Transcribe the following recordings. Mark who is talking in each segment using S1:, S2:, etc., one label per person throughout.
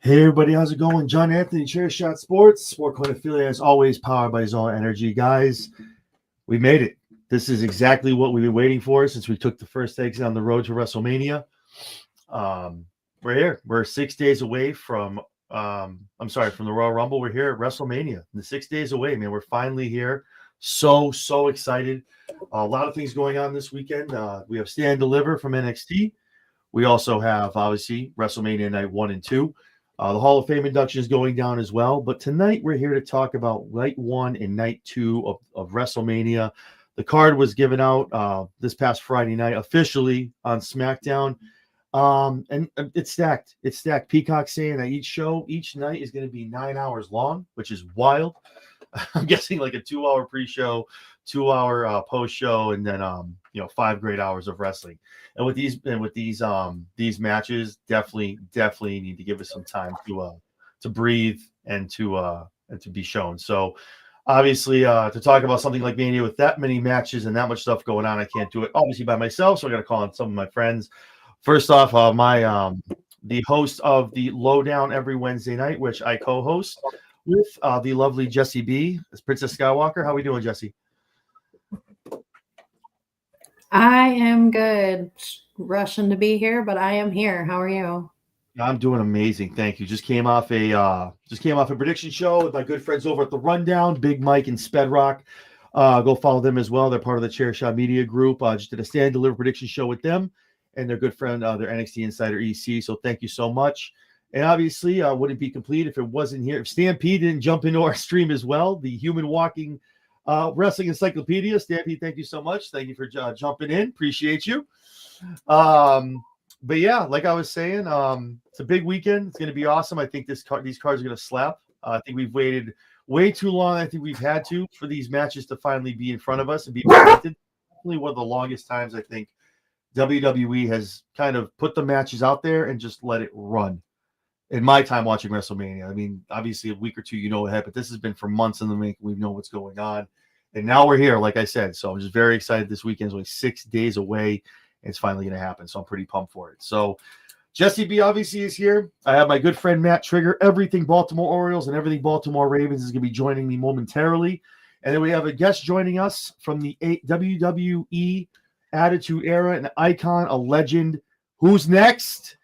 S1: Hey everybody, how's it going? John Anthony, ChairShot Sports, Sport Coin affiliate, as always, powered by Zone Energy. Guys, we made it. This is exactly what we've been waiting for since we took the first exit on the road to WrestleMania. We're here. We're 6 days away from from the Royal Rumble. We're here at WrestleMania. The 6 days away, man. We're finally here. So excited. A lot of things going on this weekend. We have Stand Deliver from NXT. We also have, obviously, WrestleMania Night 1 and 2. The Hall of Fame induction is going down as well. But tonight we're here to talk about Night 1 and Night 2 of WrestleMania. The card was given out this past Friday night officially on SmackDown. And it's stacked. It's stacked. Peacock saying that each night is going to be 9 hours long, which is wild. I'm guessing like a 2-hour pre-show, 2-hour post-show, and then 5 great hours of wrestling. And with these matches, definitely need to give us some time to breathe and to be shown. So obviously, to talk about something like Mania with that many matches and that much stuff going on, I can't do it obviously by myself. So I got to call on some of my friends. First off, the host of the Lowdown every Wednesday night, which I co-host with the lovely Jessie B, Princess Skywalker. How are we doing, Jessie?
S2: I am good. Rushing to be here, but I am here. How are you?
S1: I'm doing amazing, thank you. Just came off a prediction show with my good friends over at the Rundown, Big Mike and Spedrock. Go follow them as well. They're part of the ChairShot Media Group. Just did a Stand Deliver prediction show with them and their good friend, their NXT Insider EC. So thank you so much. And obviously, wouldn't be complete if it wasn't here. If Stampede didn't jump into our stream as well, the human walking wrestling encyclopedia. Stampede, thank you so much. Thank you for jumping in. Appreciate you. But yeah, like I was saying, it's a big weekend. It's going to be awesome. I think these cards are going to slap. I think we've waited way too long. I think we've had to for these matches to finally be in front of us and be presented. Definitely one of the longest times I think WWE has kind of put the matches out there and just let it run. In my time watching WrestleMania, I mean, obviously a week or two, ahead, but this has been for months in the making. We know what's going on. And now we're here, like I said. So I'm just very excited. This weekend is only 6 days away. And it's finally going to happen. So I'm pretty pumped for it. So Jessie B obviously is here. I have my good friend Matt Trigger, everything Baltimore Orioles and everything Baltimore Ravens is going to be joining me momentarily. And then we have a guest joining us from the WWE Attitude Era, an icon, a legend. Who's next?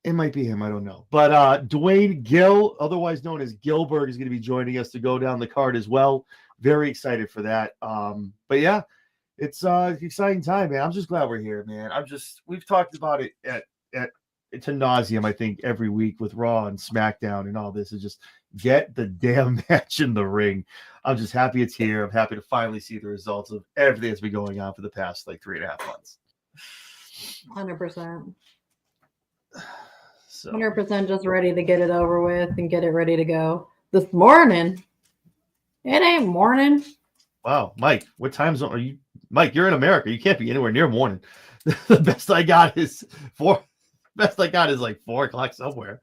S1: It might be him. I don't know. But Dwayne Gill, otherwise known as Gillberg, is going to be joining us to go down the card as well. Very excited for that. But yeah, it's an exciting time, man. I'm just glad we're here, man. We've talked about it at to nauseum, I think, every week with Raw and SmackDown and all this. Is just get the damn match in the ring. I'm just happy it's here. I'm happy to finally see the results of everything that's been going on for the past 3.5 months.
S2: 100%. 100% just ready to get it over with and get it ready to go. This morning, it ain't morning.
S1: Wow, Mike, what time zone are you? Mike, you're in America. You can't be anywhere near morning. The best I got is 4. Best I got is like 4 o'clock somewhere.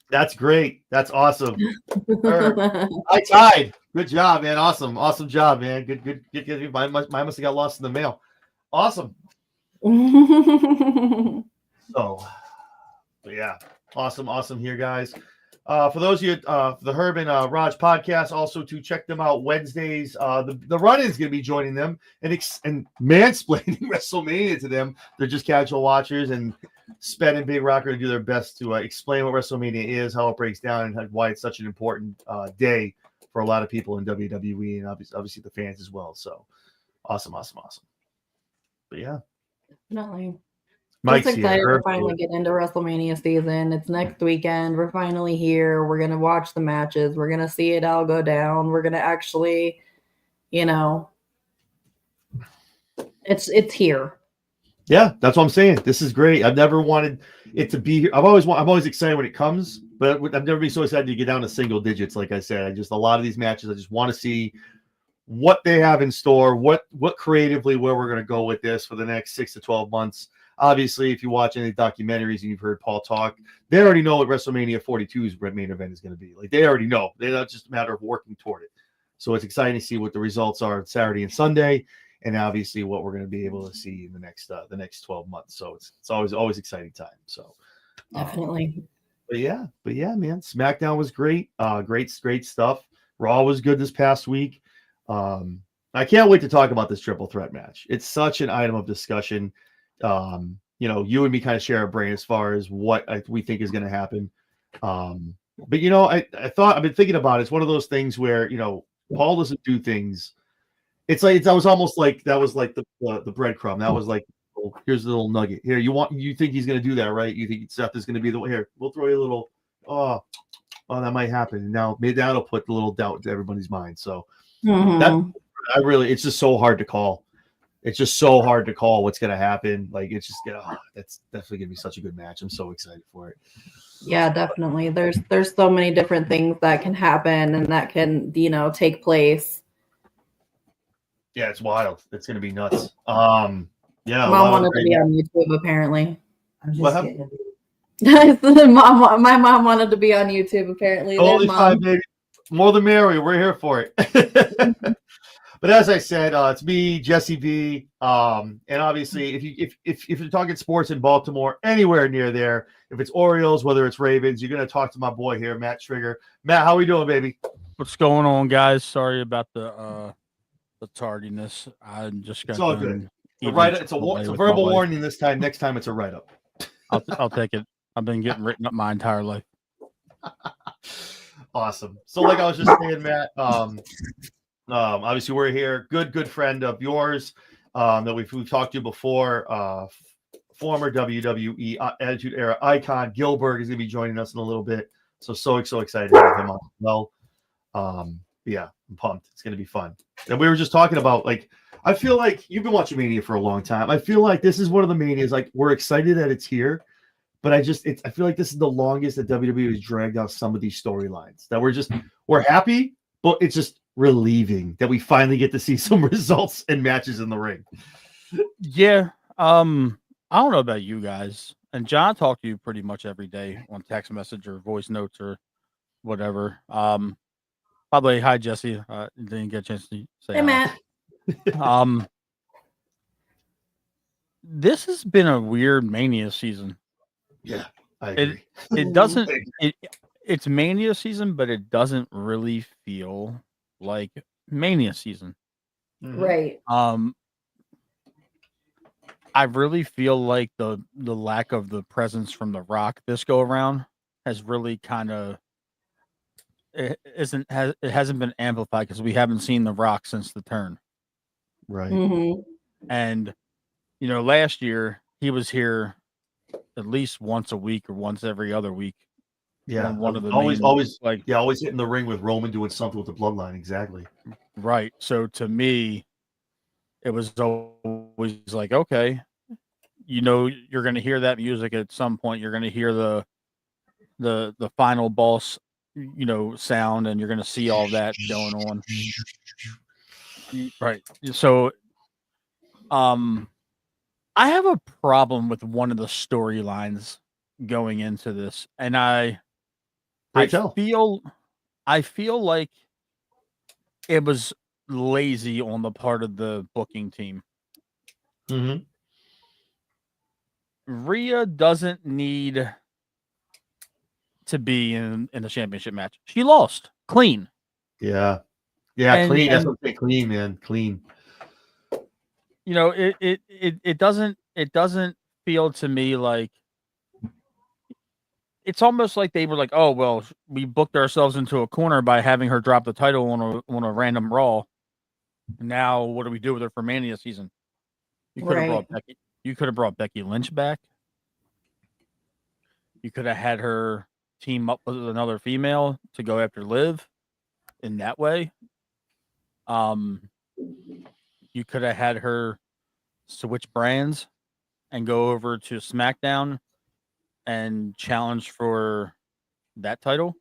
S1: That's great. That's awesome. I tied. Good job, man. Awesome job, man. Good. Mine must have got lost in the mail. Awesome. So, but yeah, awesome here, guys. For those of you, the Herb and Raj podcast, also to check them out Wednesdays. The run is going to be joining them and mansplaining WrestleMania to them. They're just casual watchers, and Sped and Big Rock are going to do their best to explain what WrestleMania is, how it breaks down, and why it's such an important day for a lot of people in WWE and obviously the fans as well. So awesome. But yeah.
S2: Definitely.
S1: Mike's
S2: I'm excited
S1: here.
S2: to finally get into WrestleMania season. It's next weekend. We're finally here. We're going to watch the matches. We're going to see it all go down. We're going to actually, it's here.
S1: Yeah, that's what I'm saying. This is great. I've never wanted it to be here. I'm always excited when it comes, but I've never been so excited to get down to single digits. Like I said, a lot of these matches, I just want to see what they have in store, what creatively where we're going to go with this for the next 6 to 12 months. Obviously, if you watch any documentaries and you've heard Paul talk, they already know what WrestleMania 42's main event is going to be. Like, they already know. It's just a matter of working toward it. So it's exciting to see what the results are Saturday and Sunday. and obviously what we're going to be able to see in the next 12 months. So it's always exciting time. So
S2: Definitely.
S1: but yeah, man, SmackDown was great. Great stuff. Raw was good this past week. I can't wait to talk about this triple threat match. It's such an item of discussion. You and me kind of share a brain as far as what we think is going to happen. But I thought I've been thinking about it. It's one of those things where Paul doesn't do things. It's like that was almost like that was like the breadcrumb. That was like, oh, here's the little nugget. Here, you think he's going to do that, right? You think Seth is going to be the one. Here, we'll throw you a little. Oh, that might happen. And now maybe that'll put a little doubt into everybody's mind. So it's just so hard to call. It's just so hard to call what's going to happen. Like it's just that's definitely going to be such a good match. I'm so excited for it.
S2: Yeah, definitely. There's so many different things that can happen and that can take place.
S1: Yeah, it's wild. It's going to be nuts. Yeah,
S2: Mom wanted to be on YouTube apparently.
S1: What happened?
S2: My mom wanted to be on YouTube apparently.
S1: Only 5, baby. More the merrier. We're here for it. But as I said, it's me, Jesse V, and obviously, if you're talking sports in Baltimore, anywhere near there, if it's Orioles, whether it's Ravens, you're gonna talk to my boy here, Matt Trigger. Matt, how we doing, baby?
S3: What's going on, guys? Sorry about the tardiness. I just got.
S1: It's all good. It's a verbal warning this time. Next time, it's a write up.
S3: I'll take it. I've been getting written up my entire life.
S1: Awesome. So, like I was just saying, Matt. Obviously, we're here. Good friend of yours that we've talked to before. Former WWE Attitude Era icon Gillberg is going to be joining us in a little bit. So excited to have him on as well. Yeah, I'm pumped. It's going to be fun. And we were just talking about, like, I feel like you've been watching Mania for a long time. I feel like this is one of the Manias. Like, we're excited that it's here, but I feel like this is the longest that WWE has dragged out some of these storylines. That we're happy, but it's just relieving that we finally get to see some results and matches in the ring.
S3: Yeah. I don't know about you guys, and John, I talk to you pretty much every day on text message or voice notes or whatever. By the way, hi Jesse. Didn't get a chance to say
S2: hey, Matt.
S3: This has been a weird Mania season.
S1: Yeah, I agree.
S3: It doesn't. It's Mania season, but it doesn't really feel like Mania season.
S2: Right.
S3: I really feel like the lack of the presence from The Rock this go around has really kind of it hasn't been amplified because we haven't seen The Rock since the turn.
S1: Right.
S2: Mm-hmm.
S3: And last year he was here at least once a week or once every other week.
S1: Yeah,
S3: one of the
S1: always
S3: always
S1: hitting the ring with Roman doing something with the bloodline. Exactly.
S3: Right. So to me, it was always like, okay, you're going to hear that music at some point. You're going to hear the final boss, sound, and you're going to see all that going on. Right. So, I have a problem with one of the storylines going into this, and I feel like it was lazy on the part of the booking team.
S1: Mm-hmm.
S3: Rhea doesn't need to be in the championship match. She lost clean.
S1: Yeah, clean. That's what they clean, man. Clean.
S3: It doesn't feel to me like it's almost like they were like, oh well, we booked ourselves into a corner by having her drop the title on a random Raw. Now what do we do with her for Mania season? You could have brought Becky Lynch back. You could have had her team up with another female to go after Liv in that way. You could have had her switch brands and go over to SmackDown and challenge for that title.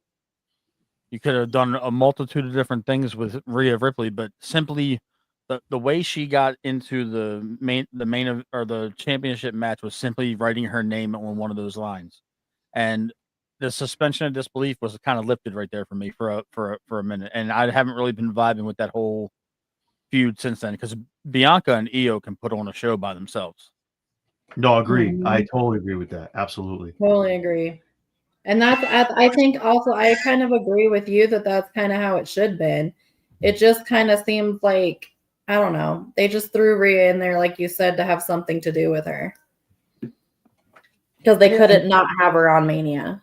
S3: You could have done a multitude of different things with Rhea Ripley, but simply the way she got into the main or the championship match was simply writing her name on one of those lines. And the suspension of disbelief was kind of lifted right there for me for a minute. And I haven't really been vibing with that whole feud since then because Bianca and Io can put on a show by themselves.
S1: No, agree.
S2: Mhm.
S1: I totally agree with that. Absolutely.
S2: Totally agree. And I think also I kind of agree with you that that's kind of how it should been. It just kind of seems like, I don't know, they just threw Rhea in there, like you said, to have something to do with her. Because they couldn't not have her on Mania.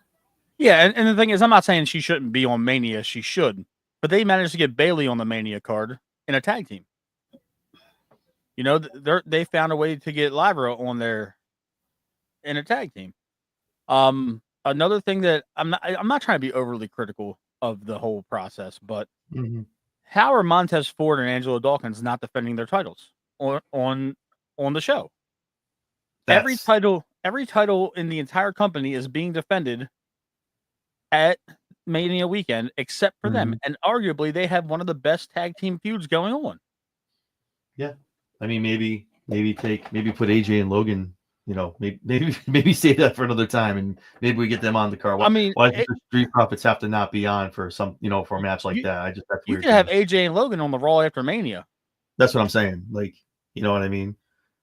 S3: Yeah, and the thing is, I'm not saying she shouldn't be on Mania. She should. But they managed to get Bailey on the Mania card in a tag team. You know, they found a way to get Lyra on there in a tag team. Another thing that I'm not trying to be overly critical of the whole process, but how are Montez Ford and Angelo Dawkins not defending their titles on the show? Every title in the entire company is being defended at Mania weekend, except for them, and arguably they have one of the best tag team feuds going on.
S1: Yeah, I mean, maybe put AJ and Logan. You know, maybe save that for another time, and maybe we get them on the card.
S3: I mean,
S1: why does the Street Profits have to not be on for some, for a match like that? That's
S3: you
S1: weird.
S3: could have AJ and Logan on the Raw after Mania.
S1: That's what I'm saying. Like, you know what I mean?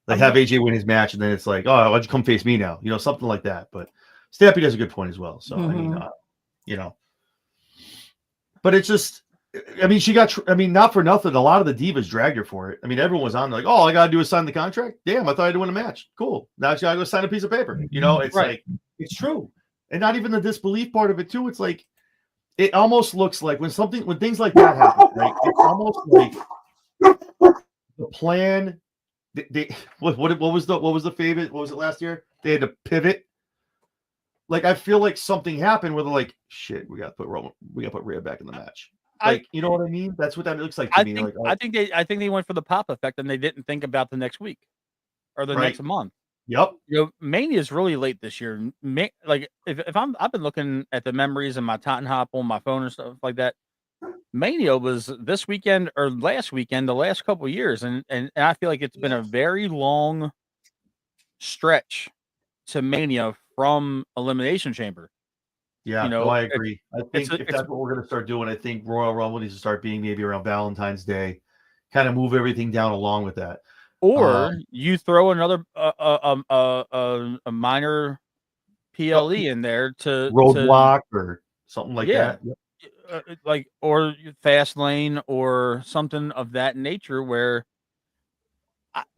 S1: Like, have AJ win his match, and then it's like, oh, why'd you come face me now? You know, something like that. But Stampede has a good point as well. So I mean, but it's just. I mean, not for nothing. A lot of the divas dragged her for it. I mean, everyone was on like, "Oh, all I gotta do is sign the contract." Damn, I thought I had to win a match. Cool. Now I just gotta go sign a piece of paper. You know, it's like it's true, and not even the disbelief part of it too. It's like it almost looks like when things like that happen, right? It's almost like the plan. What was the favorite? What was it last year? They had to pivot. Like I feel like something happened where they're like, "Shit, we got to put Rhea back in the match." Like, you know what I mean? That's what that looks like to me.
S3: I think they went for the pop effect and they didn't think about the next week or the next month.
S1: Yep.
S3: You know, Mania is really late this year. Like if I've been looking at the memories and my Tottenham on my phone and stuff like that. Mania was this weekend or last weekend, the last couple of years, and I feel like it's been a very long stretch to Mania from Elimination Chamber.
S1: Yeah, no, I agree. I think if that's what we're going to start doing, I think Royal Rumble needs to start being maybe around Valentine's Day, kind of move everything down along with that.
S3: Or you throw another a minor PLE in there to
S1: roadblock or something like that.
S3: Like or Fast Lane or something of that nature where.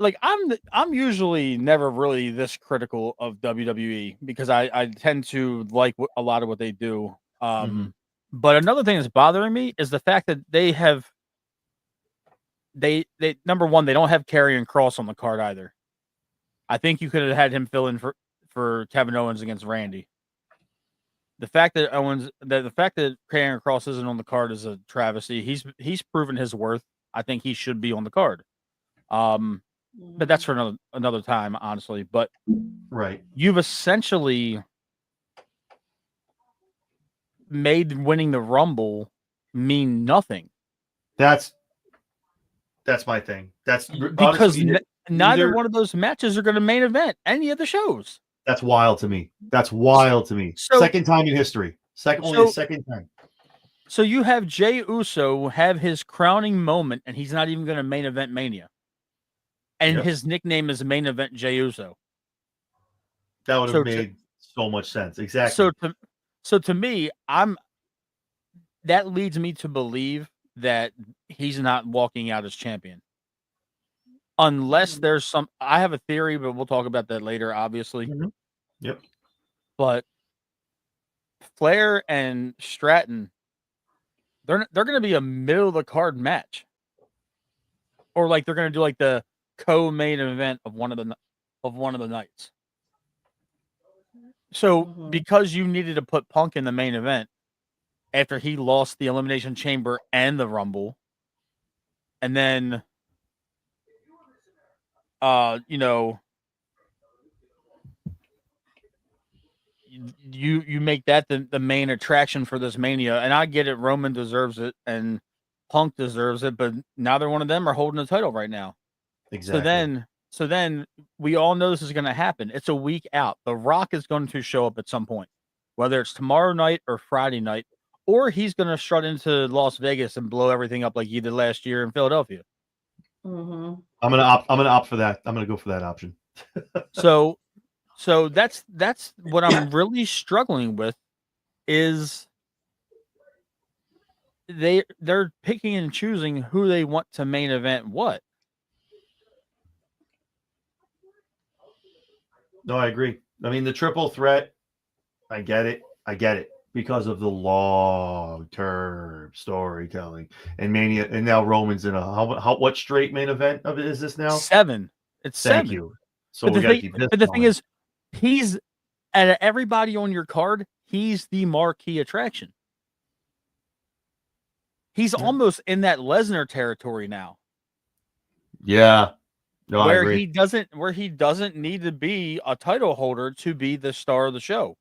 S3: I'm usually never really this critical of WWE because I tend to like a lot of what they do. But another thing that's bothering me is the fact that they number one, they don't have Karrion Kross on the card either. I think you could have had him fill in for Kevin Owens against Randy. The fact that Karrion Kross isn't on the card is a travesty. He's proven his worth. I think he should be on the card. But that's for another time, honestly. But you've essentially made winning the Rumble mean nothing.
S1: That's my thing. That's
S3: because neither one of those matches are going to main event any of the shows.
S1: That's wild to me. So, second time in history. Only the second time.
S3: So you have Jey Uso have his crowning moment, and he's not even going to main event Mania. And his nickname is Main Event Jey Uso.
S1: That would have made so much sense. Exactly.
S3: So to me, that leads me to believe that he's not walking out as champion. Unless there's I have a theory, but we'll talk about that later, obviously.
S1: Yep.
S3: But Flair and Stratton, they're going to be a middle of the card match. Or like they're going to do like the co-main event of one of the nights. So because you needed to put Punk in the main event after he lost the Elimination Chamber and the Rumble, and then you make that the main attraction for this Mania, and I get it, Roman deserves it and Punk deserves it, but neither one of them are holding the title right now.
S1: Exactly.
S3: So then we all know this is going to happen. It's a week out. The Rock is going to show up at some point, whether it's tomorrow night or Friday night, or he's going to strut into Las Vegas and blow everything up like he did last year in Philadelphia.
S1: I'm gonna opt for that. I'm gonna go for that option.
S3: So that's what I'm really struggling with is they're picking and choosing who they want to main event what.
S1: No, I agree. I mean, the triple threat, I get it. Because of the long-term storytelling and Mania, and now Roman's in a what straight main event of it is this now?
S3: 7. It's
S1: Thank
S3: 7.
S1: you. So we got to keep this.
S3: But the thing is, he's out of everybody on your card, he's the marquee attraction. He's almost in that Lesnar territory now.
S1: Yeah. No, I agree.
S3: Where he doesn't need to be a title holder to be the star of the show.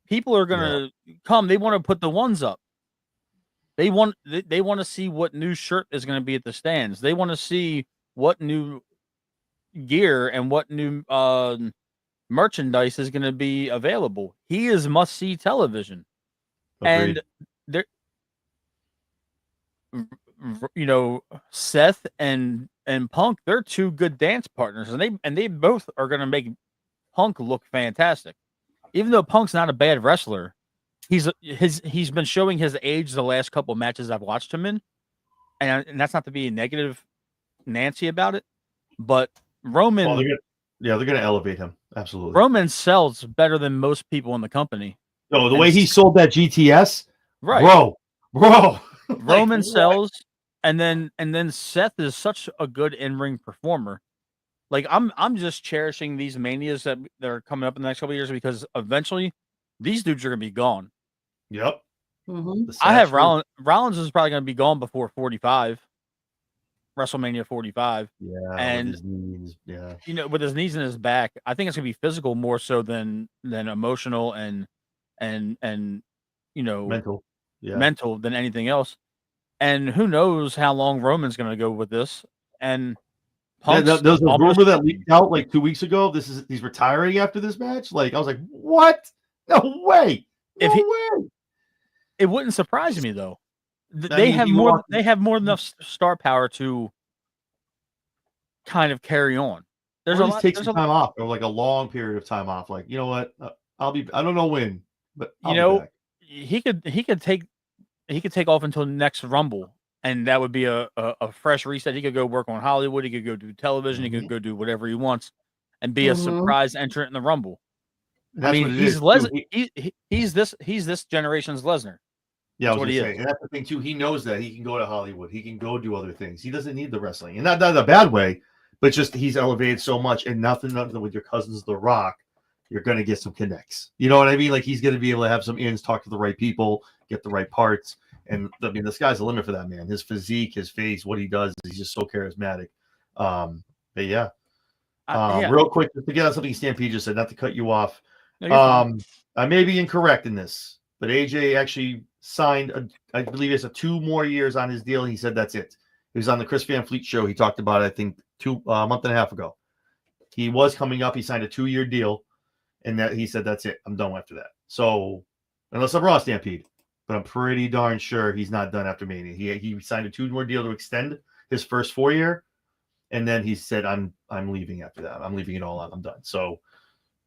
S3: People are gonna come. They want to put the ones up. They want to see what new shirt is going to be at the stands. They want to see what new gear and what new merchandise is going to be available. He is must see television.
S1: Agreed.
S3: And Seth and Punk, they're two good dance partners, and they both are going to make Punk look fantastic. Even though Punk's not a bad wrestler, he's been showing his age the last couple of matches I've watched him in, and that's not to be a negative Nancy about it, but Roman,
S1: they're gonna elevate him absolutely.
S3: Roman sells better than most people in the company.
S1: No, the way he sold that GTS,
S3: right,
S1: bro.
S3: Roman sells, and then Seth is such a good in-ring performer. Like I'm just cherishing these manias that are coming up in the next couple of years because eventually these dudes are gonna be gone.
S1: Yep.
S3: I have Rollins. Rollins is probably gonna be gone before 45, WrestleMania 45.
S1: Yeah,
S3: and
S1: with his knees,
S3: with his knees and his back, I think it's gonna be physical more so than emotional and
S1: mental,
S3: mental than anything else. And who knows how long Roman's gonna go with this and.
S1: There was a rumor that leaked out like 2 weeks ago. He's retiring after this match. Like I was like, what? No way! No way!
S3: It wouldn't surprise me though. They have more than enough star power to kind of carry on.
S1: There's a lot. Take some time off, or like a long period of time off. Like you know what? I'll be. I don't know when, but I'll be back.
S3: He could take off until next Rumble. And that would be a fresh reset. He could go work on Hollywood. He could go do television. He could go do whatever he wants, and be a surprise entrant in the Rumble. I mean, he's this generation's Lesnar.
S1: Yeah, I was gonna say, and that's the thing too. He knows that he can go to Hollywood. He can go do other things. He doesn't need the wrestling, and not in a bad way, but just he's elevated so much. And nothing with your cousins, The Rock, you're gonna get some connects. You know what I mean? Like he's gonna be able to have some ins, talk to the right people, get the right parts. And I mean, the sky's the limit for that man. His physique, his face, what he does, he's just so charismatic. But yeah. Real quick, just to get on something Stampede just said, not to cut you off. No, I may be incorrect in this, but AJ actually signed, I believe it's 2 more years on his deal. He said that's it. He was on the Chris Van Fleet show. He talked about it, I think, a month and a half ago. He was coming up. He signed a 2-year deal, and that he said that's it. I'm done after that. So, unless I'm wrong, Stampede. But I'm pretty darn sure he's not done after Mania. He signed a 2 more deal to extend his first 4-year, and then he said, "I'm leaving after that. I'm leaving it all out. I'm done." So,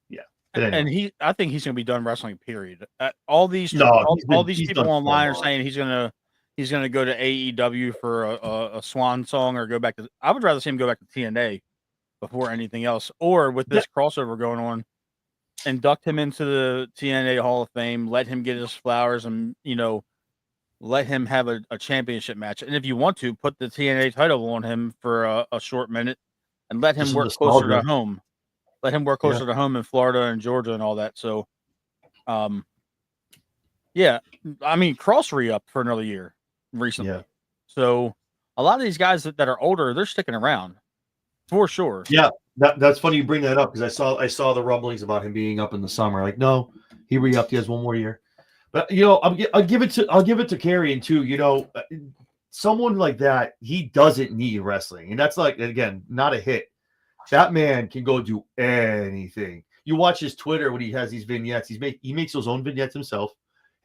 S1: yeah. Anyway.
S3: And I think he's going to be done wrestling. Period. All these people online are saying he's going to go to AEW for a swan song or go back to. I would rather see him go back to TNA before anything else, or with this crossover going on. Induct him into the TNA Hall of Fame, let him get his flowers, and let him have a championship match. And if you want to, put the TNA title on him for a short minute and let him work closer to home. Let him work closer to home in Florida and Georgia and all that. So, yeah, I mean, Cross re-up for another year recently. Yeah. So a lot of these guys that are older, they're sticking around for sure.
S1: Yeah. That's funny you bring that up because I saw the rumblings about him being up in the summer. Like, no, he re-upped. He has 1 more year. But I'll give it to Karrion too. Someone like that, he doesn't need wrestling, and that's like again not a hit. That man can go do anything. You watch his Twitter when he has these vignettes. He makes those own vignettes himself.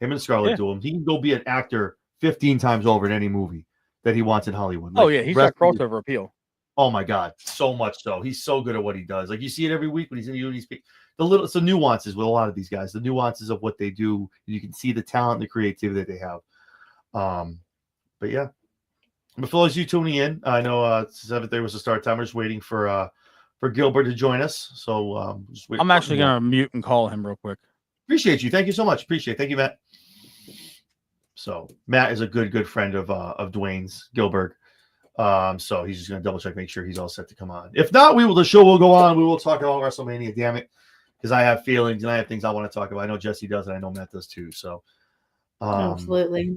S1: Him and Scarlett do them. He can go be an actor 15 times over in any movie that he wants in Hollywood.
S3: Like, he's got crossover appeal.
S1: Oh my God, so much so. He's so good at what he does. Like you see it every week when he's in the speak. It's the nuances with a lot of these guys, the nuances of what they do. You can see the talent, the creativity that they have. But yeah. But for those of you tuning in, I know 7:30 was the start time. We're just waiting for Gillberg to join us. So
S3: I'm actually gonna mute and call him real quick.
S1: Appreciate you. Thank you so much. Appreciate it. Thank you, Matt. So Matt is a good friend of Dwayne's, Gillberg. So he's just gonna double check, make sure he's all set to come on. If not, the show will go on. We will talk about WrestleMania, damn it. Because I have feelings and I have things I want to talk about. I know Jesse does, and I know Matt does too. So
S2: absolutely.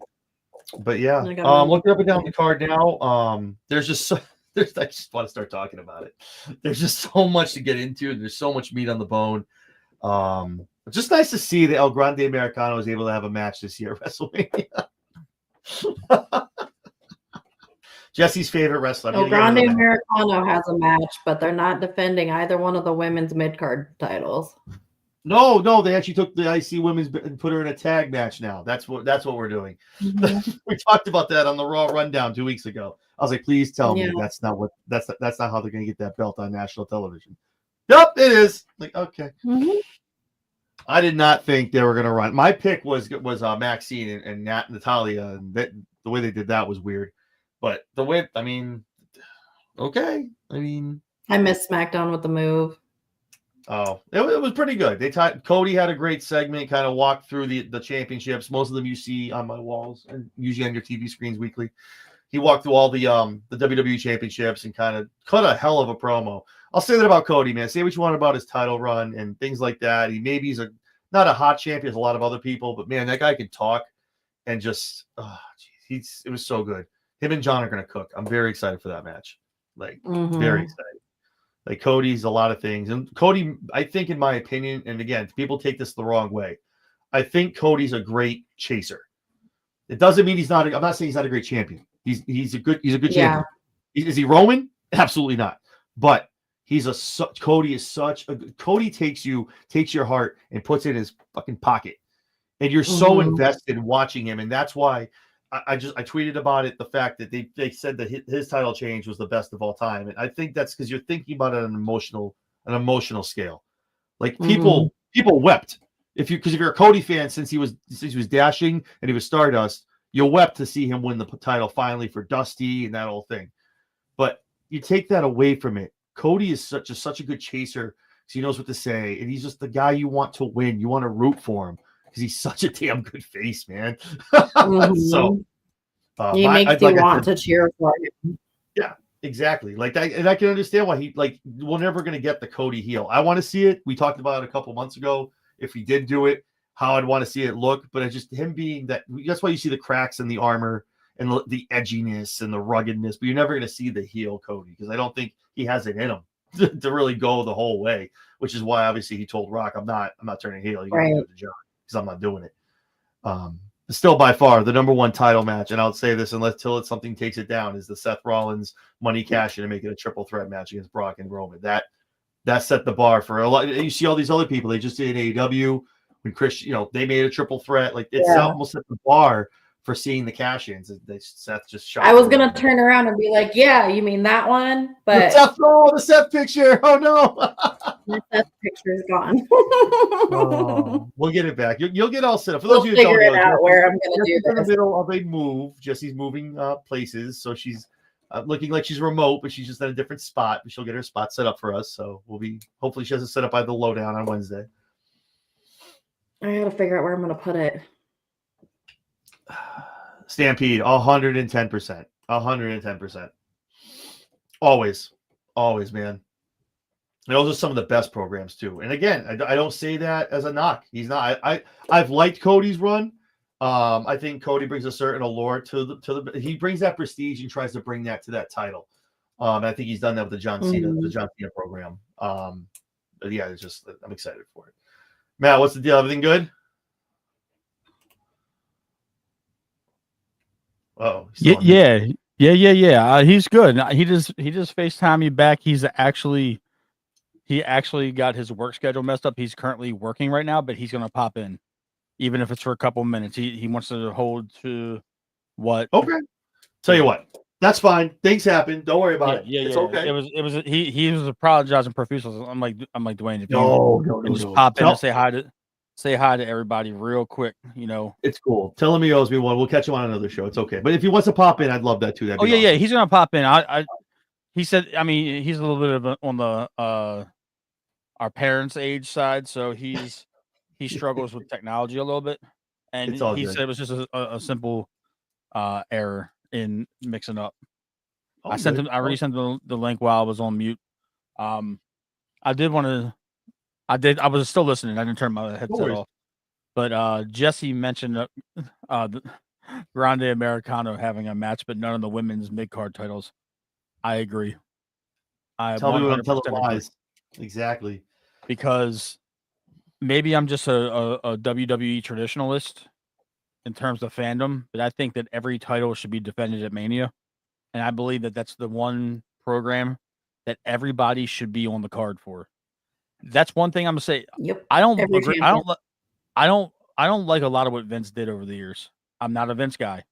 S1: But yeah, looking up and down the card now. There's just I just want to start talking about it. There's just so much to get into, and there's so much meat on the bone. Just nice to see that El Grande Americano was able to have a match this year at WrestleMania. Jesse's favorite wrestler.
S2: El Grande Americano has a match, but they're not defending either one of the women's mid-card titles.
S1: No, they actually took the IC women's and put her in a tag match now. That's what we're doing. Mm-hmm. We talked about that on the Raw Rundown 2 weeks ago. I was like, please tell me that's not how they're going to get that belt on national television. Yep, it is. Like, okay. Mm-hmm. I did not think they were going to run. My pick was Maxine and Natalia, and the way they did that was weird. But the way, okay.
S2: I missed SmackDown with the move.
S1: Oh, it was pretty good. Cody had a great segment, kind of walked through the championships. Most of them you see on my walls and usually on your TV screens weekly. He walked through all the WWE championships and kind of cut a hell of a promo. I'll say that about Cody, man. Say what you want about his title run and things like that. He's not a hot champion as a lot of other people, but man, that guy can talk and just it was so good. Him and John are going to cook. I'm very excited for that match. Very excited. Like Cody's a lot of things. And Cody, I think in my opinion, and again, people take this the wrong way, I think Cody's a great chaser. It doesn't mean I'm not saying he's not a great champion. He's a good champion. Is he Roman? Absolutely not. But Cody takes your heart and puts it in his fucking pocket. And you're so invested in watching him. And that's why I tweeted about it, the fact that they said that his title change was the best of all time. And I think that's because you're thinking about it on an emotional scale. Like people wept. If you're a Cody fan since he was dashing and he was Stardust, you wept to see him win the title finally for Dusty and that whole thing. But you take that away from it. Cody is such a good chaser because he knows what to say, and he's just the guy you want to win. You want to root for him because he's such a damn good face, man. So
S2: he makes you want to cheer for him.
S1: Yeah, exactly. Like that, and I can understand why we're never going to get the Cody heel. I want to see it. We talked about it a couple months ago. If he did do it, how I'd want to see it look, but it's just him being that. That's why you see the cracks in the armor and the edginess and the ruggedness, but you're never going to see the heel Cody because I don't think he has it in him to really go the whole way, which is why obviously he told Rock, I'm not turning heel. You got to do the job because I'm not doing it. Still by far the number one title match, and I'll say this until something takes it down, is the Seth Rollins money cash in and make it a triple threat match against Brock and Roman. That set the bar for a lot. You see all these other people, they just did AEW when Chris, they made a triple threat. Like it's almost set the bar for seeing the cash-ins. Seth just shot.
S2: I was gonna turn around and be like, "Yeah, you mean that one?" But
S1: the Seth picture. Oh no,
S2: the Seth picture is gone.
S1: We'll get it back. You'll get all set up. For
S2: those
S1: of you
S2: figure it out where I'm gonna do this.
S1: In the middle of a move. Jesse's moving places, so she's looking like she's remote, but she's just at a different spot. She'll get her spot set up for us. So hopefully she has it set up by the lowdown on Wednesday.
S2: I gotta figure out where I'm gonna put it.
S1: Stampede, 110%. 110%. Always, man. And those are some of the best programs too. And again, I don't say that as a knock. He's not. I've liked Cody's run. I think Cody brings a certain allure to the. He brings that prestige and tries to bring that to that title. I think he's done that with the John Cena program. But yeah, it's just I'm excited for it. Matt, what's the deal? Everything good? Oh,
S3: yeah. He's good. He just FaceTime me back. He actually got his work schedule messed up. He's currently working right now, but he's gonna pop in, even if it's for a couple minutes. He wants to hold to what.
S1: Okay. Tell you what, That's fine. Things happen. Don't worry about it.
S3: Yeah.
S1: It's okay.
S3: It was he was apologizing profusely. I'm like Dwayne, if you
S1: No.
S3: can just pop in and say hi to everybody real quick,
S1: It's cool. Tell him he owes me one. We'll catch him on another show. It's okay. But if he wants to pop in, I'd love that too. That'd
S3: Oh
S1: be
S3: yeah,
S1: awesome.
S3: he's gonna pop in. He said, I mean, he's a little bit of on the our parents' age side, so he struggles with technology a little bit, and
S1: It's all
S3: he
S1: good.
S3: said it was just a simple error in mixing up.
S1: All
S3: I sent
S1: good.
S3: him. I resent the link while I was on mute. I did want to. I was still listening. I didn't turn my headset off. But Jesse mentioned the Grande Americano having a match, but none of the women's mid card titles. I agree.
S1: Tell me when I'm telling
S3: 100%
S1: lies. Exactly.
S3: because maybe I'm just a WWE traditionalist in terms of fandom, but I think that every title should be defended at Mania, and I believe that that's the one program that everybody should be on the card for. That's one thing I'm gonna say.
S2: Yep.
S3: I don't
S2: Every
S3: agree.
S2: champion.
S3: I don't like a lot of what Vince did over the years. I'm not a Vince guy,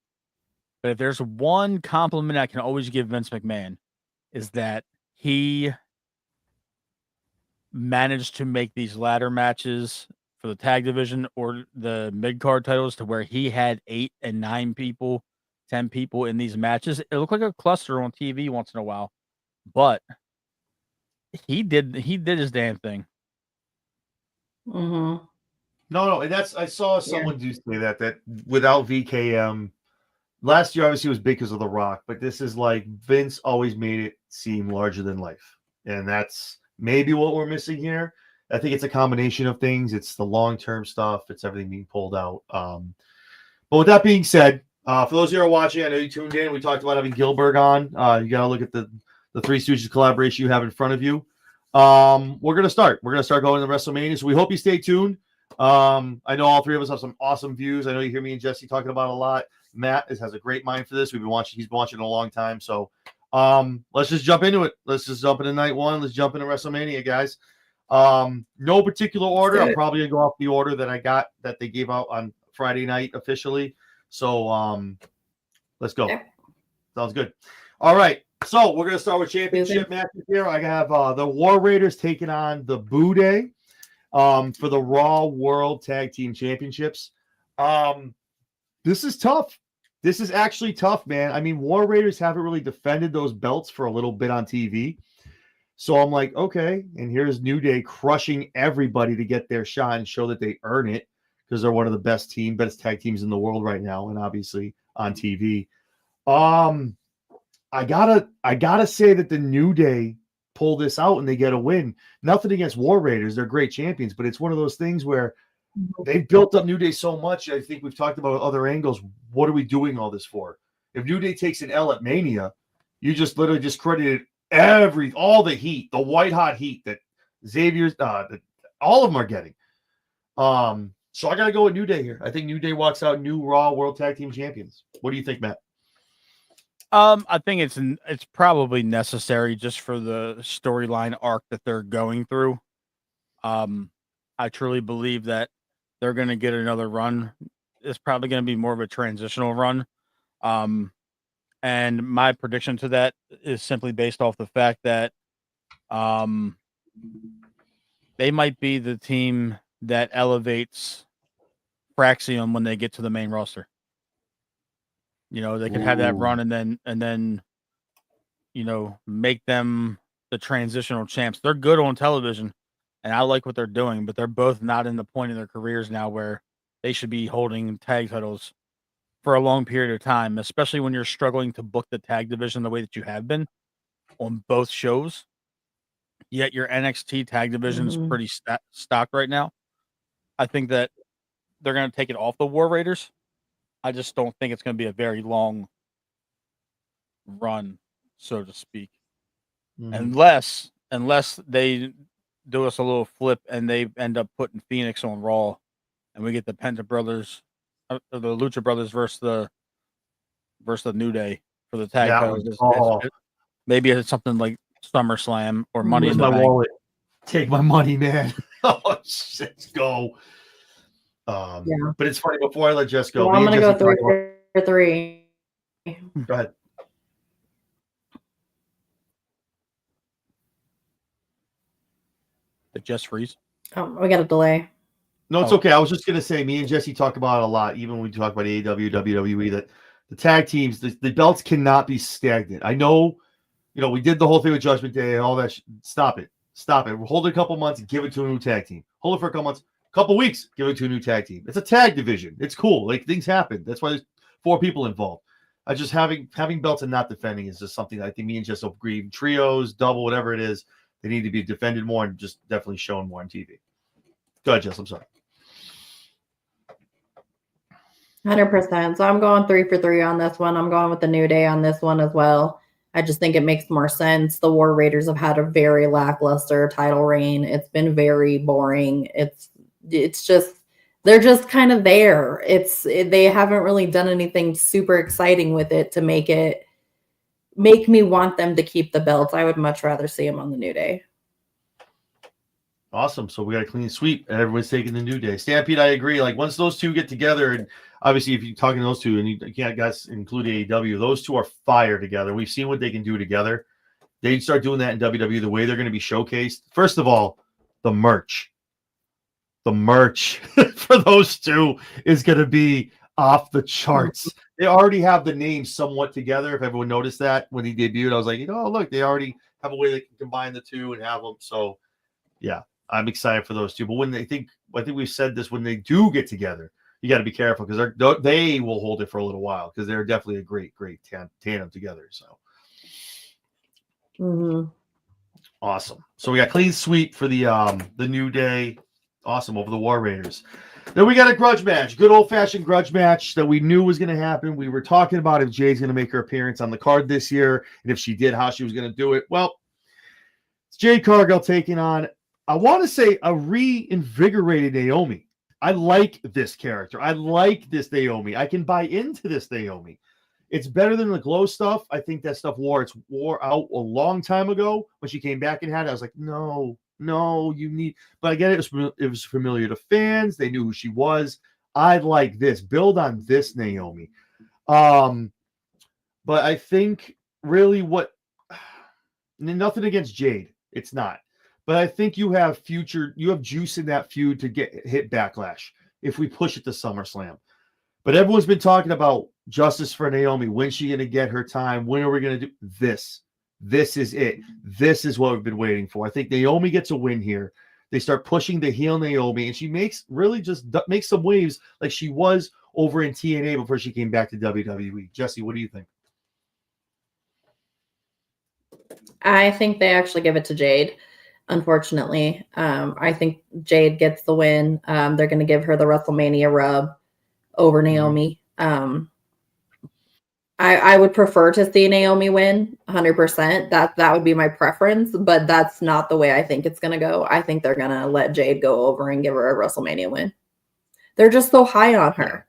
S3: but if there's one compliment I can always give Vince McMahon, is that he managed to make these ladder matches for the tag division or the mid card titles to where he had 8 and 9 people, 10 people in these matches. It looked like a cluster on TV once in a while, but he did his damn thing.
S2: Mm-hmm.
S1: No, and that's I saw someone do say that without VKM last year obviously was big because of The Rock, but this is like Vince always made it seem larger than life, and that's maybe what we're missing here. I think it's a combination of things. It's the long-term stuff. It's everything being pulled out. But with that being said, for those of you who are watching, I know you tuned in. We talked about having Gillberg on. You got to look at the Three Stooges collaboration you have in front of you. We're gonna start. We're gonna start going to WrestleMania. So we hope you stay tuned. I know all three of us have some awesome views. I know you hear me and Jesse talking about it a lot. Matt has a great mind for this. He's been watching it a long time. So let's just jump into it. Let's just jump into night one. Let's jump into WrestleMania, guys. No particular order. I'm probably gonna go off the order that I got that they gave out on Friday night officially. So let's go. Sounds good. All right. So we're gonna start with championship matches here. I have the War Raiders taking on the Buday for the Raw World Tag Team Championships. This is tough. This is actually tough, man. I mean, War Raiders haven't really defended those belts for a little bit on TV. So I'm like, okay, and here's New Day crushing everybody to get their shot and show that they earn it because they're one of the best tag teams in the world right now, and obviously on TV. I gotta say that the New Day pull this out and they get a win. Nothing against War Raiders; they're great champions, but it's one of those things where they've built up New Day so much. I think we've talked about other angles. What are we doing all this for? If New Day takes an L at Mania, you just literally discredited all the heat, the white hot heat that Xavier's, all of them are getting. So I gotta go with New Day here. I think New Day walks out new Raw World Tag Team Champions. What do you think, Matt?
S3: I think it's probably necessary just for the storyline arc that they're going through. I truly believe that they're going to get another run. It's probably going to be more of a transitional run. And my prediction to that is simply based off the fact that they might be the team that elevates Fraxium when they get to the main roster. They could have that run and then make them the transitional champs. They're good on television, and I like what they're doing, but they're both not in the point in their careers now where they should be holding tag titles for a long period of time, especially when you're struggling to book the tag division the way that you have been on both shows. Yet your NXT tag division is pretty stocked right now. I think that they're going to take it off the War Raiders. I just don't think it's going to be a very long run, so to speak. Unless they do us a little flip and they end up putting Phoenix on Raw and we get the Penta Brothers, the Lucha Brothers versus the New Day for the tag titles. Maybe it's something like SummerSlam or Money in the Bank.
S1: Wallet? Take my money, man. Let's go. But it's funny. Before I let Jess go,
S2: I'm gonna go 3 for 3.
S1: Go ahead.
S3: Did Jess freeze?
S2: Oh, we got a delay.
S1: No, it's
S3: Oh.
S1: okay. I was just gonna say, me and Jesse talk about it a lot, even when we talk about AEW, WWE, that the tag teams, the belts cannot be stagnant. I know, we did the whole thing with Judgment Day and all that. Stop it. We'll hold it a couple months, give it to a new tag team. Hold it for a couple months, couple weeks, give it to a new tag team. It's a tag division. It's cool. Like, things happen. That's why there's 4 people involved. I just having belts and not defending is just something I think me and Jess agree. Trios, double, whatever it is, they need to be defended more and just definitely shown more on TV. Go ahead, Jess. I'm sorry.
S2: 100%. So I'm going 3 for 3 on this one. I'm going with the New Day on this one as well. I just think it makes more sense. The War Raiders have had a very lackluster title reign. It's been very boring. It's just, they're just kind of there. They haven't really done anything super exciting with it to make me want them to keep the belts. I would much rather see them on the New Day.
S1: Awesome. So we got a clean sweep, and everyone's taking the New Day. Stampede, I agree. Like, once those two get together, and obviously if you're talking to those two, and you can't guys include AEW, those two are fire together. We've seen what they can do together. They start doing that in WWE, the way they're going to be showcased. First of all, the merch. The merch for those two is going to be off the charts. They already have the names somewhat together. If everyone noticed that when he debuted, I was like, look, they already have a way they can combine the two and have them. So, yeah. I'm excited for those two. But I think we've said this, when they do get together, you got to be careful, because they will hold it for a little while, because they're definitely a great tandem together. So awesome. So we got clean sweep for the New Day. Awesome, over the War Raiders. Then we got a grudge match, good old fashioned grudge match that we knew was going to happen. We were talking about if Jay's going to make her appearance on the card this year, and if she did, how she was going to do it. Well, it's Jade Cargill taking on, I want to say, a reinvigorated Naomi. I like this character. I like this Naomi. I can buy into this Naomi. It's better than the glow stuff. I think that stuff wore out a long time ago when she came back and had it. I was like, no, you need. But I get it. It was familiar to fans. They knew who she was. I like this. Build on this Naomi. But I think really nothing against Jade. It's not. But I think you have juice in that feud to hit Backlash if we push it to SummerSlam. But everyone's been talking about justice for Naomi. When's she going to get her time? When are we going to do this? This is it. This is what we've been waiting for. I think Naomi gets a win here. They start pushing the heel Naomi, and she makes some waves like she was over in TNA before she came back to WWE. Jesse, what do you think?
S2: I think they actually give it to Jade. Unfortunately, I think Jade gets the win. They're going to give her the WrestleMania rub over Naomi. I would prefer to see Naomi win 100%. That would be my preference, but that's not the way I think it's going to go. I think they're going to let Jade go over and give her a WrestleMania win. They're just so high on her.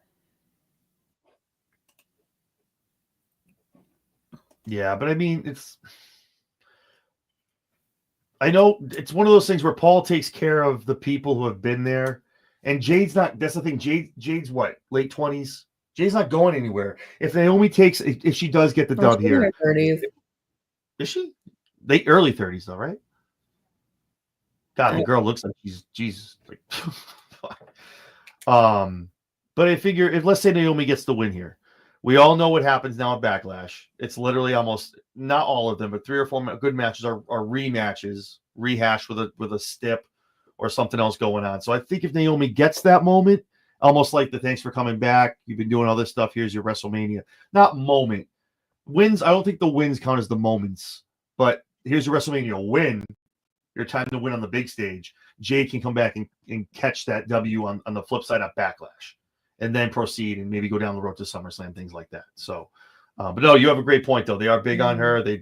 S1: Yeah, but I mean, I know it's one of those things where Paul takes care of the people who have been there, and Jade's not. That's the thing. Jade's what, late 20s. Jade's not going anywhere. If Naomi if she does get the dub here,
S2: in her 30s.
S1: Is she early 30s though, right? God, the girl looks like she's Jesus. Like, but I figure if, let's say, Naomi gets the win here, we all know what happens now at Backlash. It's literally almost, not all of them, but 3 or 4 good matches are rematches, rehashed with a stip or something else going on. So I think if Naomi gets that moment, almost like the thanks for coming back, you've been doing all this stuff, here's your WrestleMania. Not moment. Wins, I don't think the wins count as the moments, but here's your WrestleMania win. Your time to win on the big stage. Jade can come back and catch that W on the flip side of Backlash, and then proceed and maybe go down the road to SummerSlam, things like that. So, but no, you have a great point though. They are big on her. They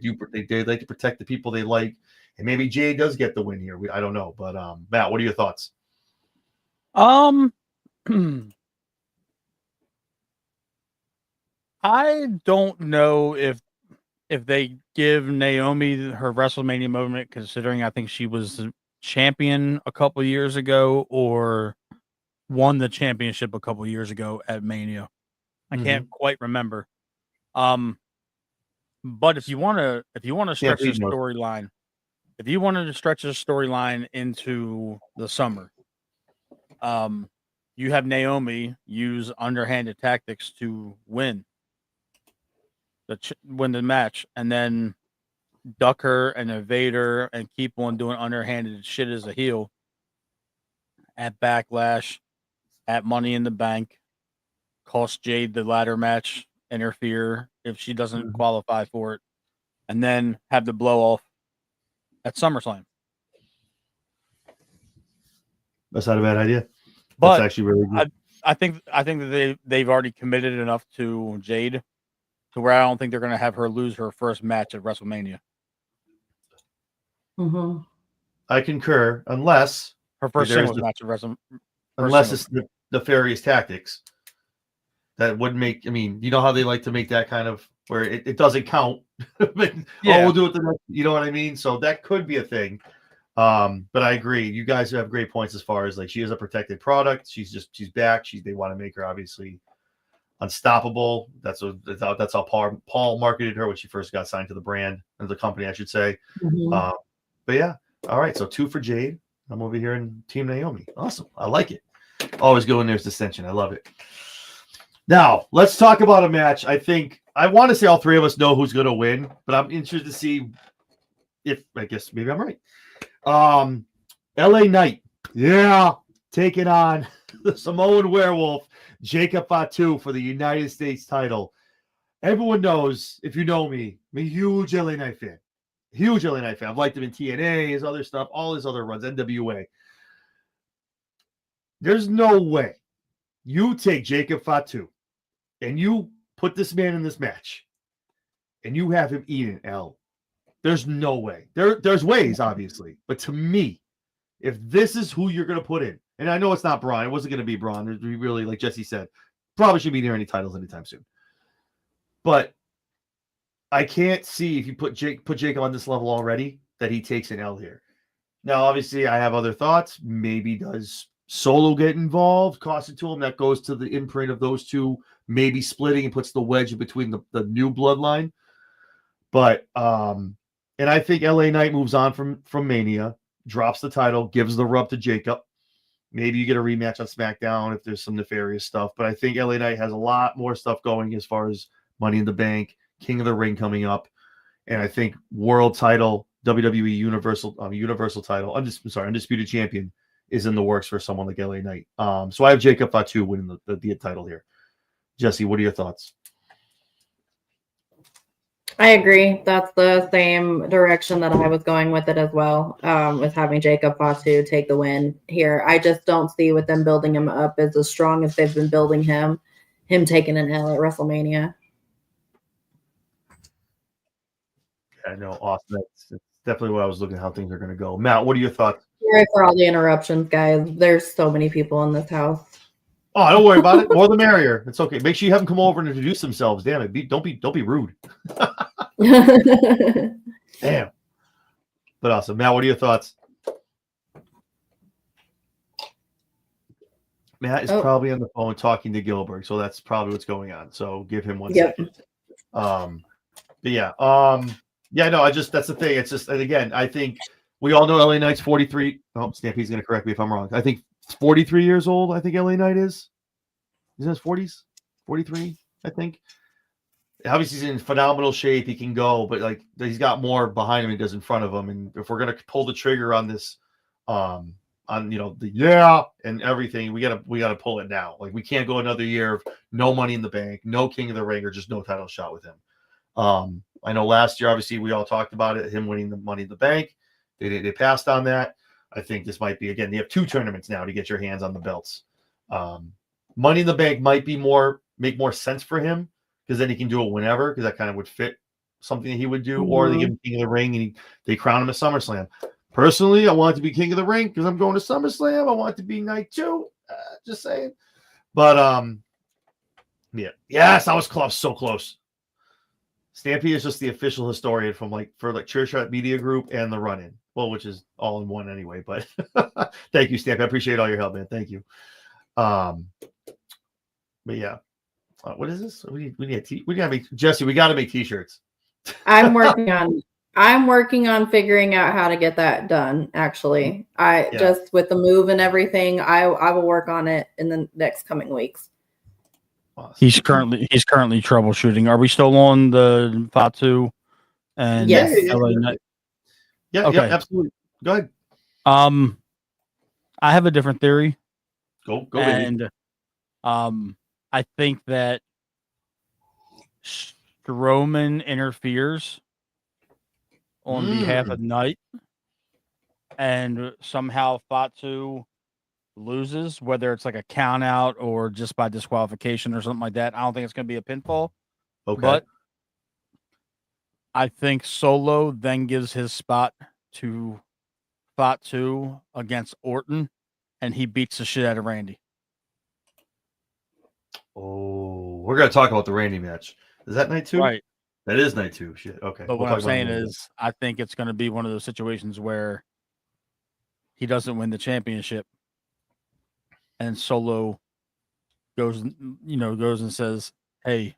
S1: like to protect the people they like, and maybe Jade does get the win here. I don't know, but Matt, what are your thoughts?
S3: I don't know if they give Naomi her WrestleMania moment, considering I think she was the champion a couple years ago or won the championship a couple years ago at Mania. I can't quite remember. But if you want to stretch the storyline, if you wanted to stretch this storyline into the summer, you have Naomi use underhanded tactics to win the match, and then duck her and evade her and keep on doing underhanded shit as a heel at Backlash, at Money in the Bank, cost Jade the ladder match, interfere if she doesn't qualify for it, and then have the blow off at SummerSlam.
S1: That's not a bad idea.
S3: But
S1: that's actually really good.
S3: I think that they've already committed enough to Jade to where I don't think they're going to have her lose her first match at WrestleMania.
S2: Mm-hmm.
S1: I concur, unless
S3: her first singles match at WrestleMania.
S1: Unless it's the nefarious tactics. That would make. I mean, you know how they like to make that kind of where it doesn't count. But, we'll do it the next. You know what I mean? So that could be a thing. But I agree. You guys have great points as far as like she is a protected product. She's back. They want to make her obviously unstoppable. That's how Paul marketed her when she first got signed to the brand and the company, I should say.
S2: Mm-hmm.
S1: But yeah, all right. So 2 for Jade. I'm over here in Team Naomi. Awesome. I like it. Always go in there's dissension. I love it. Now let's talk about a match. I want to say all 3 of us know who's going to win, but I'm interested to see if I guess maybe I'm right. LA Knight, taking on the Samoan Werewolf, Jacob Fatu for the United States title. Everyone knows, if you know me, I'm a huge LA Knight fan. Huge LA Knight fan. I've liked him in TNA, his other stuff, all his other runs, NWA. There's no way you take Jacob Fatu and you put this man in this match and you have him eat an L. There's no way. There's ways, obviously. But to me, if this is who you're going to put in, and I know it's not Braun. It wasn't going to be Braun. It'd be really, like Jesse said, probably shouldn't be near any titles anytime soon. But I can't see if you put Jacob on this level already that he takes an L here. Now, obviously, I have other thoughts. Maybe does Solo get involved, cost it to him? That goes to the imprint of those two maybe splitting and puts the wedge in between the new bloodline. But and I think LA Knight moves on from Mania, drops the title, gives the rub to Jacob. Maybe you get a rematch on SmackDown if there's some nefarious stuff. But I think LA Knight has a lot more stuff going as far as Money in the Bank, King of the Ring coming up. And I think world title, WWE Universal title, Undisputed Champion is in the works for someone like LA Knight. So I have Jacob Fatu winning the title here. Jesse, what are your thoughts?
S2: I agree. That's the same direction that I was going with it as well, with having Jacob Fatu take the win here. I just don't see with them building him up as strong as they've been building him taking an L at WrestleMania.
S1: I know, awesome. That's definitely what I was looking at, how things are going to go. Matt, what are your thoughts?
S2: Sorry for all the interruptions, guys. There's so many people in this house.
S1: Oh, don't worry about it. More the merrier. It's okay. Make sure you have them come over and introduce themselves. Damn it. Don't be rude. Damn. But awesome. Matt, what are your thoughts? Matt is probably on the phone talking to Gillberg, so that's probably what's going on. So give him 1 second. But yeah. No, that's the thing. It's just, and again, I think we all know LA Knight's 43. Oh, Stampy's going to correct me if I'm wrong. I think 43 years old, I think LA Knight is. He's in his 40s? 43, I think. Obviously, he's in phenomenal shape. He can go, but like he's got more behind him than he does in front of him. And if we're going to pull the trigger on this, on and everything, we gotta pull it now. Like we can't go another year of no Money in the Bank, no King of the Ring, or just no title shot with him. I know last year, obviously, we all talked about it, him winning the Money in the Bank. They passed on that. I think this might be, again, they have 2 tournaments now to get your hands on the belts. Money in the Bank might make more sense for him because then he can do it whenever, because that kind of would fit something that he would do. Mm-hmm. Or they give him King of the Ring and they crown him at SummerSlam. Personally, I want it to be King of the Ring because I'm going to SummerSlam. I want it to be night 2. Just saying. But yeah. Yes, I was close, so close. Stampy is just the official historian for ChairShot Media Group and the Run-In. Well, which is all in one anyway. But thank you, Stampy. I appreciate all your help, man. Thank you. But yeah, what is this? We gotta make Jesse. We got to make t-shirts.
S2: I'm working on I'm working on figuring out how to get that done. Actually, I
S1: Yeah.
S2: just with the move and everything, I will work on it in the next coming weeks.
S1: Awesome.
S3: He's currently troubleshooting. Are we still on the Fatu and
S2: Yes.
S3: LA Knight?
S1: Yeah,
S3: Okay.
S1: absolutely. Go ahead.
S3: I have a different theory.
S1: Go, baby.
S3: And I think that Strowman interferes on behalf of Knight, and somehow Fatu loses, whether it's like a count out or just by disqualification or something like that. I don't think it's going to be a pinfall.
S1: Okay.
S3: But I think Solo then gives his spot to Fatu against Orton, and he beats the shit out of Randy.
S1: Oh, we're gonna talk about the Randy match. Is that night 2?
S3: Right.
S1: That is night 2. Shit. Okay.
S3: But what I'm saying is, I think it's going to be one of those situations where he doesn't win the championship, and Solo goes and says, "Hey,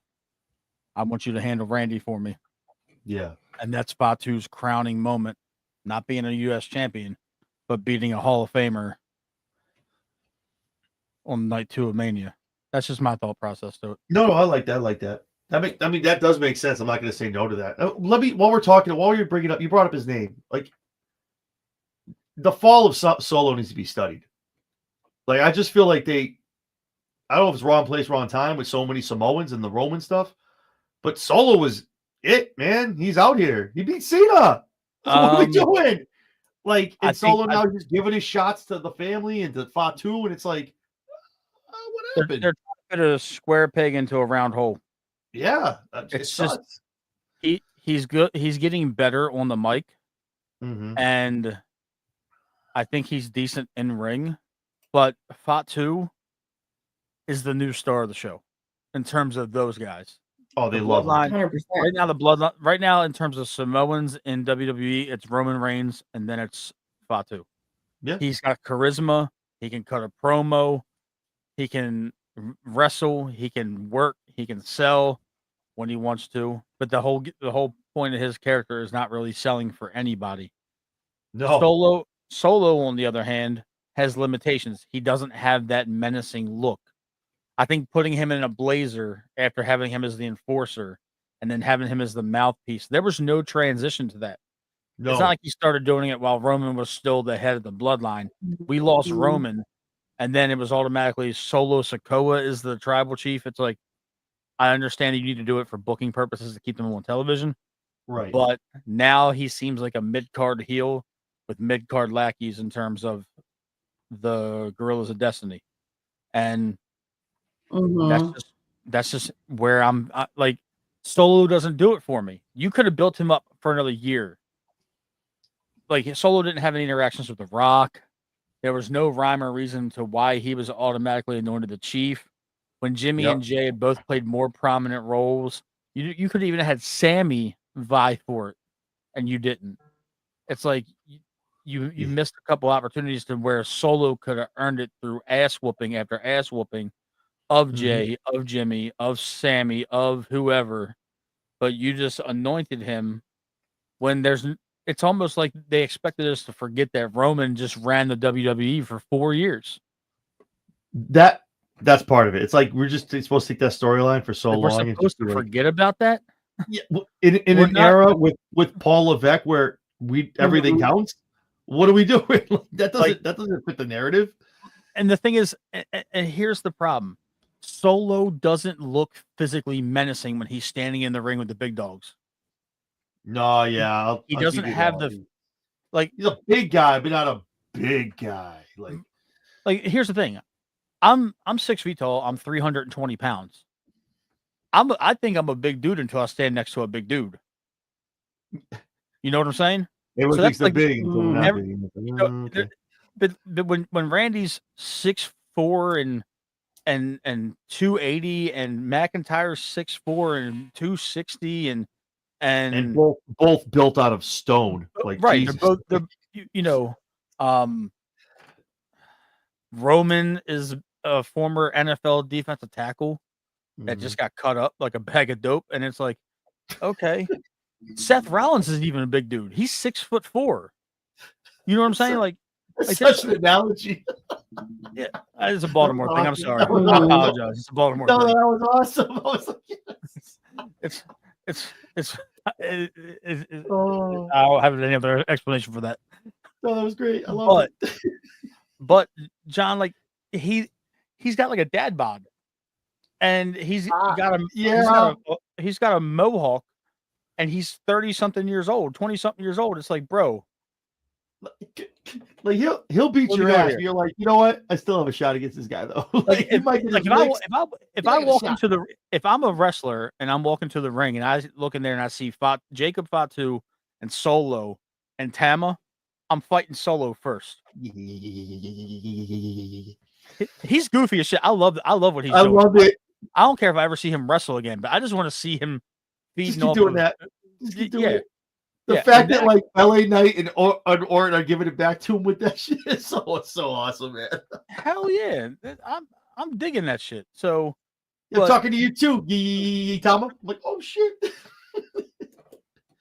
S3: I want you to handle Randy for me."
S1: Yeah.
S3: And that's Fatu's crowning moment, not being a U.S. champion, but beating a Hall of Famer on night 2 of Mania. That's just my thought process to it.
S1: No, I like that. I like that. That does make sense. I'm not going to say no to that. While you're bringing up, you brought up his name. Like, the fall of Solo needs to be studied. Like, I just feel like I don't know if it's wrong place, wrong time with so many Samoans and the Roman stuff, but Solo was it, man. He's out here. He beat Cena. What are we doing? Like, and Solo now just giving his shots to the family and to Fatu, and it's like, what happened?
S3: They're trying to fit a square peg into a round hole.
S1: Yeah,
S3: it's just he's good. He's getting better on the mic, and I think he's decent in ring. But Fatu is the new star of the show in terms of those guys.
S1: Oh, they love him.
S2: 100%.
S3: Right now, the bloodline. Right now, in terms of Samoans in WWE, it's Roman Reigns, and then it's Fatu.
S1: Yeah,
S3: he's got charisma. He can cut a promo. He can wrestle. He can work. He can sell when he wants to. But the whole point of his character is not really selling for anybody.
S1: No.
S3: Solo, on the other hand, has limitations. He doesn't have that menacing look. I think putting him in a blazer after having him as the enforcer and then having him as the mouthpiece, there was no transition to that. No. It's not like he started doing it while Roman was still the head of the bloodline. We lost Roman, and then it was automatically Solo Sikoa is the tribal chief. It's like, I understand you need to do it for booking purposes to keep them on television.
S1: Right.
S3: But now he seems like a mid-card heel with mid-card lackeys in terms of the Guerrillas of Destiny. And that's just where I'm like, Solo doesn't do it for me. You could have built him up for another year. Like, Solo didn't have any interactions with The Rock. There was no rhyme or reason to why he was automatically anointed the chief. When Jimmy and Jay had both played more prominent roles, you could have even had Sammy vie for it, and you didn't. It's like you missed a couple opportunities to where Solo could have earned it through ass whooping after ass whooping of Jay, of Jimmy, of Sammy, of whoever, but you just anointed him when it's almost like they expected us to forget that Roman just ran the WWE for 4 years.
S1: That's part of it. It's like we're just supposed to take that storyline for so long.
S3: We're supposed to forget about that?
S1: Yeah, in an era with Paul Levesque where everything counts. What are we doing? That doesn't fit the narrative.
S3: And the thing is, and here's the problem: Solo doesn't look physically menacing when he's standing in the ring with the big dogs.
S1: No, yeah,
S3: he doesn't have
S1: he's a big guy, but not a big guy.
S3: Like here's the thing: I'm 6 feet tall. I'm 320 pounds. I think I'm a big dude until I stand next to a big dude. You know what I'm saying?
S1: Everyone thinks they're big.
S3: But when Randy's 6'4" and 280 and McIntyre's 6'4" and 260 and
S1: both built out of stone. Like,
S3: right,
S1: Jesus.
S3: Roman is a former NFL defensive tackle that just got cut up like a bag of dope, and it's like, okay, Seth Rollins isn't even a big dude. He's 6'4". You know what I'm saying? Like
S1: That's such an analogy.
S3: yeah, it's a Baltimore thing. I'm
S1: awesome.
S3: sorry.
S1: That was
S3: I
S2: awesome.
S3: apologize. It's a Baltimore
S1: No,
S3: thing.
S1: that was awesome. I was like, yes. Oh,
S3: I don't have any other explanation for that.
S1: no, that was great. I love it.
S3: But John, like he's got like a dad bod, and he's got a mohawk, and he's 30-something years old, 20-something years old. It's like, bro,
S1: Like he'll beat
S3: Let me
S1: your
S3: go
S1: ass.
S3: here.
S1: You're like, you know what? I still have a shot against this guy though.
S3: like
S1: he might get his licks.
S3: if
S1: I
S3: I
S1: got a
S3: walk
S1: shot.
S3: into the if I'm a wrestler and I'm walking to the ring and I look in there and I see Jacob Fatu and Solo and Tama, I'm fighting Solo first. He's goofy as shit. I love what he's
S1: I
S3: doing.
S1: love it.
S3: I don't care if I ever see him wrestle again, but I just want to see him
S1: Just
S3: feeding
S1: keep
S3: off
S1: doing
S3: of,
S1: that. Just keep doing
S3: yeah.
S1: it. The
S3: Yeah,
S1: fact
S3: and
S1: that
S3: that-
S1: like LA Knight and Orton are giving it back to him with that shit is so awesome, man.
S3: Hell yeah. I'm digging that shit. So
S1: I'm
S3: But-
S1: talking to you too, Tama. I'm like, oh shit.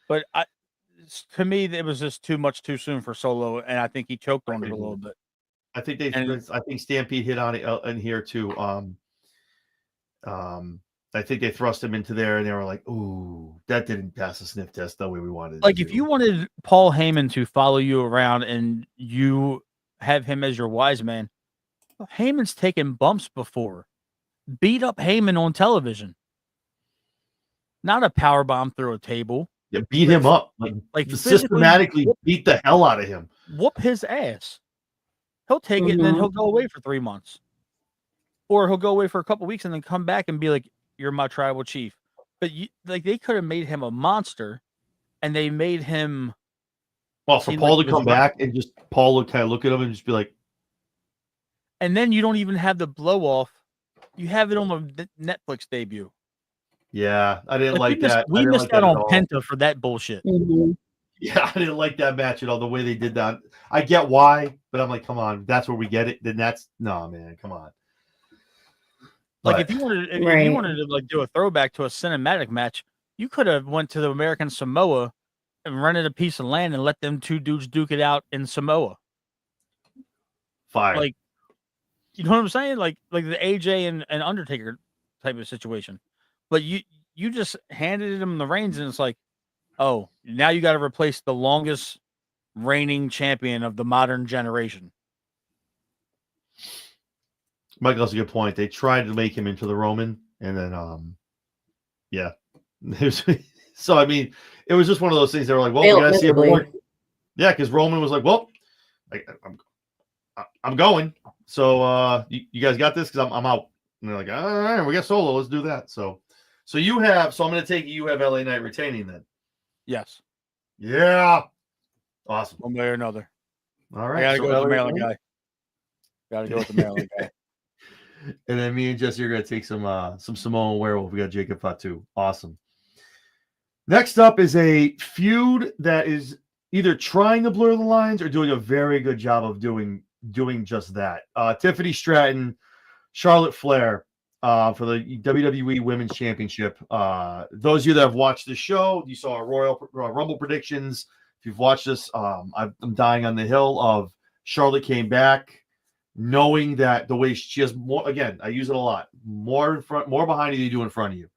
S3: but to me it was just too much too soon for Solo, and I think he choked on it a little bit.
S1: I think
S3: And-
S1: I think Stampede hit on it in here too. I think they thrust him into there, and they were like, "Ooh, that didn't pass the sniff test the way we wanted."
S3: Like if you wanted Paul Heyman to follow you around and you have him as your wise man, Heyman's taken bumps before. Beat up Heyman on television. Not a power bomb through a table.
S1: beat him up,
S3: like
S1: systematically beat the hell out of him.
S3: Whoop his ass. He'll take it and then he'll go away for 3 months. Or he'll go away for a couple weeks and then come back and be like, "You're my tribal chief." But they could have made him a monster, and they made him.
S1: Well, for
S3: seem
S1: Paul
S3: like
S1: to
S3: he was
S1: come back and just Paul would kind of look at him and just be like,
S3: and then you don't even have the blow off. You have it on the Netflix debut.
S1: "Yeah, I didn't like that."
S3: We missed out on Penta for that bullshit.
S1: Yeah, I didn't like that match at all. The way they did that, I get why, but I'm like, come on, that's where we get it. Then that's no, man, come on.
S3: Like
S1: But-
S3: if you wanted
S2: Right.
S3: to like do a throwback to a cinematic match, you could have went to the American Samoa and rented a piece of land and let them two dudes duke it out in Samoa.
S1: fire.
S3: Like, you know what I'm saying? Like the AJ and Undertaker type of situation. But you just handed him the reins and it's like, oh, now you got to replace the longest reigning champion of the modern generation.
S1: Michael has a good point. They tried to make him into the Roman, and then yeah. So I mean, it was just one of those things. They were like, "Well, we gotta see him more." Yeah, because Roman was like, "Well, I'm going. So you guys got this because I'm out." And they're like, "All right, we got Solo. Let's do that." So you have. So I'm gonna take you have LA Knight retaining then.
S3: Yes,
S1: Yeah, awesome.
S3: one way or another.
S1: All
S3: I
S1: right,
S3: gotta
S1: so
S3: go with the
S1: LA
S3: Maryland
S1: Knight.
S3: guy. Gotta go with the Maryland guy.
S1: And then me and Jesse are gonna take some Samoan Werewolf. We got Jacob Fatu. Awesome. Next up is a feud that is either trying to blur the lines or doing a very good job of doing just that. Tiffany Stratton, Charlotte Flair for the WWE Women's Championship. Those of you that have watched the show, you saw our Royal Rumble predictions. If you've watched this, I'm dying on the hill of Charlotte came back, knowing that the way she has more. Again, I use it a lot. More in front, more behind you than you do in front of you.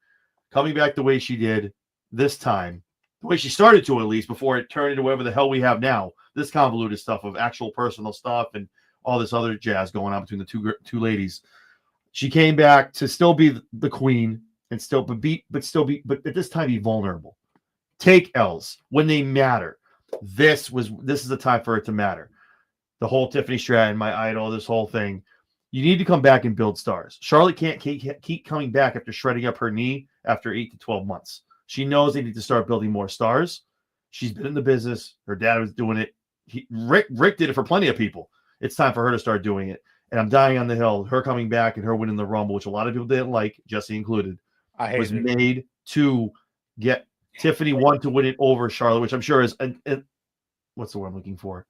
S1: Coming back the way she did this time, the way she started to, at least before it turned into whatever the hell we have now. This convoluted stuff of actual personal stuff and all this other jazz going on between the two ladies. She came back to still be the queen and still but at this time be vulnerable. Take L's when they matter. This is the time for it to matter. The whole Tiffany Stratton, my idol, this whole thing. You need to come back and build stars. Charlotte can't keep coming back after shredding up her knee after 8 to 12 months. She knows they need to start building more stars. She's been in the business. Her dad was doing it. Rick did it for plenty of people. It's time for her to start doing it. And I'm dying on the hill. Her coming back and her winning the Rumble, which a lot of people didn't like, Jesse included, was made to get Tiffany one to win it over Charlotte, which I'm sure is what's the word I'm looking for?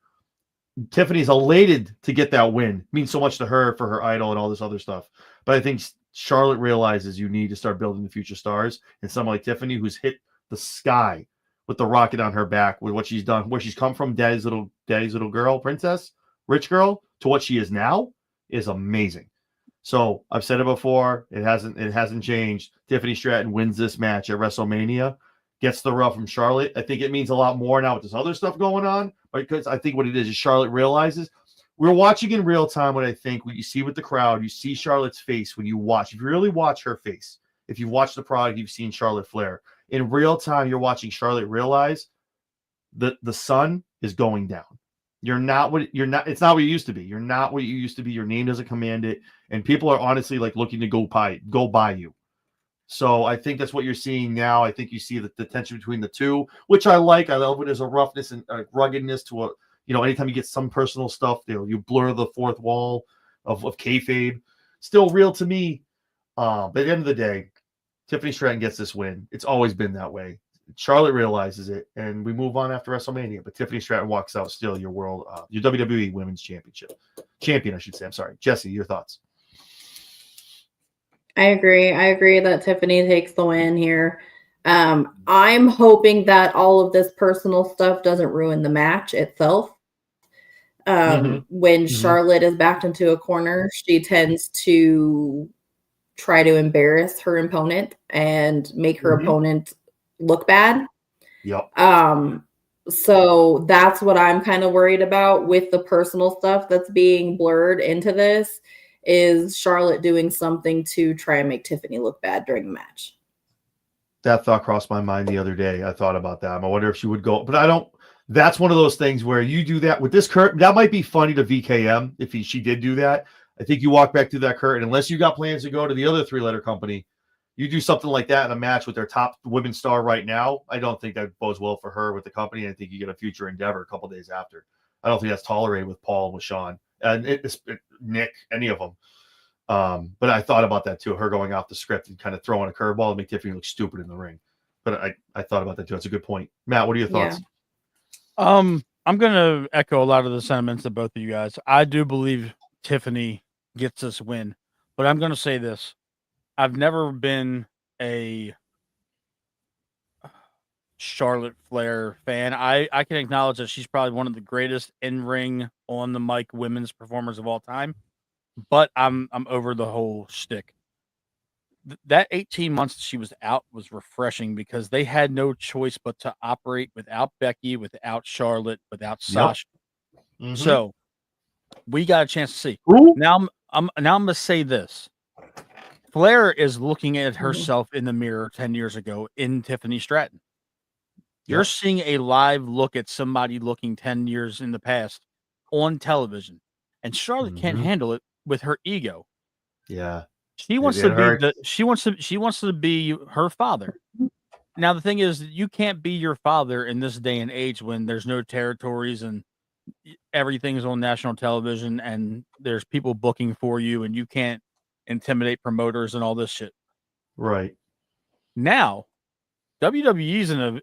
S1: Tiffany's elated to get that win. It means so much to her for her idol and all this other stuff. But I think Charlotte realizes you need to start building the future stars. And someone like Tiffany, who's hit the sky with the rocket on her back, with what she's done, where she's come from, daddy's little girl, princess, rich girl, to what she is now, is amazing. So I've said it before, it hasn't changed. Tiffany Stratton wins this match at WrestleMania, gets the rub from Charlotte. I think it means a lot more now with this other stuff going on, because I think what it is Charlotte realizes. We're watching in real time what you see with the crowd. You see Charlotte's face when you watch. If you really watch her face, if you've watched the product, you've seen Charlotte Flair. In real time, you're watching Charlotte realize that the sun is going down. It's not what you used to be. You're not what you used to be. Your name doesn't command it. And people are honestly like looking to go by you. So I think that's what you're seeing now. I think you see the tension between the two, which I like. I love it as a roughness and a ruggedness to a, anytime you get some personal stuff, you blur the fourth wall of kayfabe. Still real to me. But at the end of the day, Tiffany Stratton gets this win. It's always been that way. Charlotte realizes it, and we move on after WrestleMania. But Tiffany Stratton walks out still your WWE Women's champion, I should say. I'm sorry, Jesse, your thoughts?
S2: I agree that Tiffany takes the win here. I'm hoping that all of this personal stuff doesn't ruin the match itself. When Charlotte is backed into a corner, she tends to try to embarrass her opponent and make her opponent look bad.
S1: Yep.
S2: So that's what I'm kind of worried about with the personal stuff that's being blurred into this, is Charlotte doing something to try and make Tiffany look bad during the match.
S1: That thought crossed my mind the other day. I thought about that. I wonder if she would go, but I don't. That's one of those things where you do that with this curtain. That might be funny to VKM if she did do that. I think you walk back through that curtain, unless you got plans to go to the other 3-letter company. You do something like that in a match with their top women's star right now. I don't think that bodes well for her with the company. I think you get a future endeavor a couple days after. I don't think that's tolerated with Paul and with Sean and Nick, any of them. But I thought about that too. Her going off the script and kind of throwing a curveball and make Tiffany look stupid in the ring. But I thought about that too. That's a good point. Matt, what are your thoughts?
S3: Yeah. I'm gonna echo a lot of the sentiments of both of you guys. I do believe Tiffany gets this win, but I'm gonna say this. I've never been a Charlotte Flair fan. I can acknowledge that she's probably one of the greatest in-ring, on the mic women's performers of all time, but I'm over the whole shtick. That 18 months that she was out was refreshing, because they had no choice but to operate without Becky, without Charlotte, without Sasha. Yep. So we got a chance to see. Ooh. Now I'm gonna say this. Flair is looking at herself in the mirror 10 years ago in Tiffany Stratton. You're seeing a live look at somebody looking 10 years in the past on television, and Charlotte can't handle it with her ego.
S1: Yeah.
S3: She wants to be her father. Now the thing is, you can't be your father in this day and age when there's no territories and everything's on national television and there's people booking for you and you can't intimidate promoters and all this shit.
S1: Right.
S3: Now, WWE's and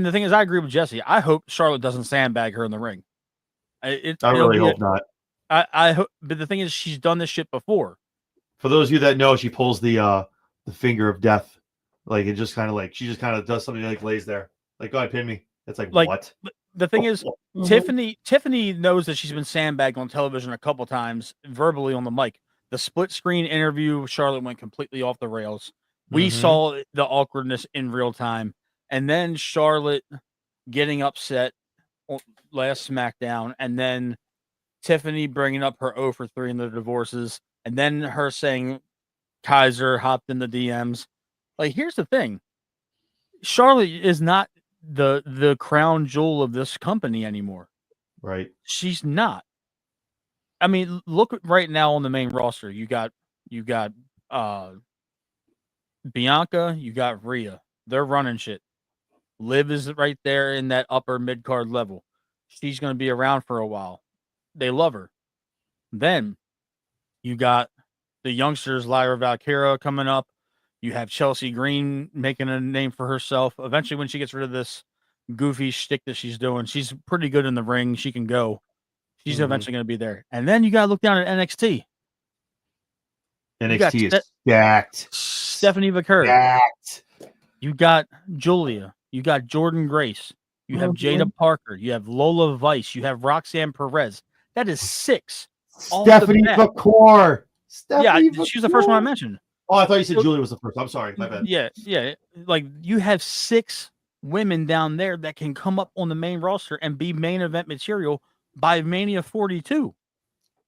S3: the thing is, I agree with Jesse. I hope Charlotte doesn't sandbag her in the ring. I really hope not. I hope, but the thing is, she's done this shit before.
S1: For those of you that know, she pulls the finger of death. Like, it just kind of like, she just kind of does something, like lays there. Like, go ahead, pin me. It's like what?
S3: The thing is, Tiffany knows that she's been sandbagged on television a couple times, verbally on the mic. The split screen interview, Charlotte went completely off the rails. We saw the awkwardness in real time. And then Charlotte getting upset last SmackDown. And then Tiffany bringing up her 0 for 3 in the divorces. And then her saying Kaiser hopped in the DMs. Like, here's the thing. Charlotte is not the crown jewel of this company anymore.
S1: Right.
S3: She's not. I mean, look right now on the main roster. You got Bianca, you got Rhea. They're running shit. Liv is right there in that upper mid-card level. She's going to be around for a while. They love her. Then you got the youngsters, Lyra Valkyria, coming up. You have Chelsea Green making a name for herself. Eventually, when she gets rid of this goofy shtick that she's doing, she's pretty good in the ring. She can go. She's eventually going to be there. And then you got to look down at NXT.
S1: NXT is stacked.
S3: Stephanie McCurry.
S1: Stacked.
S3: You got Julia. You got Jordan Grace. You have
S2: Mhm.
S3: Jada Parker. You have Lola Vice. You have Roxanne Perez. That is 6. Off the
S1: Stephanie
S3: bat.
S1: McClure.
S3: Yeah,
S1: Stephanie
S3: she's the first one I
S1: McClure.
S3: mentioned.
S1: Oh, I thought you said
S3: So-
S1: Julia was the first. I'm sorry. My bad.
S3: Yeah. Like you have 6 women down there that can come up on the main roster and be main event material by Mania 42.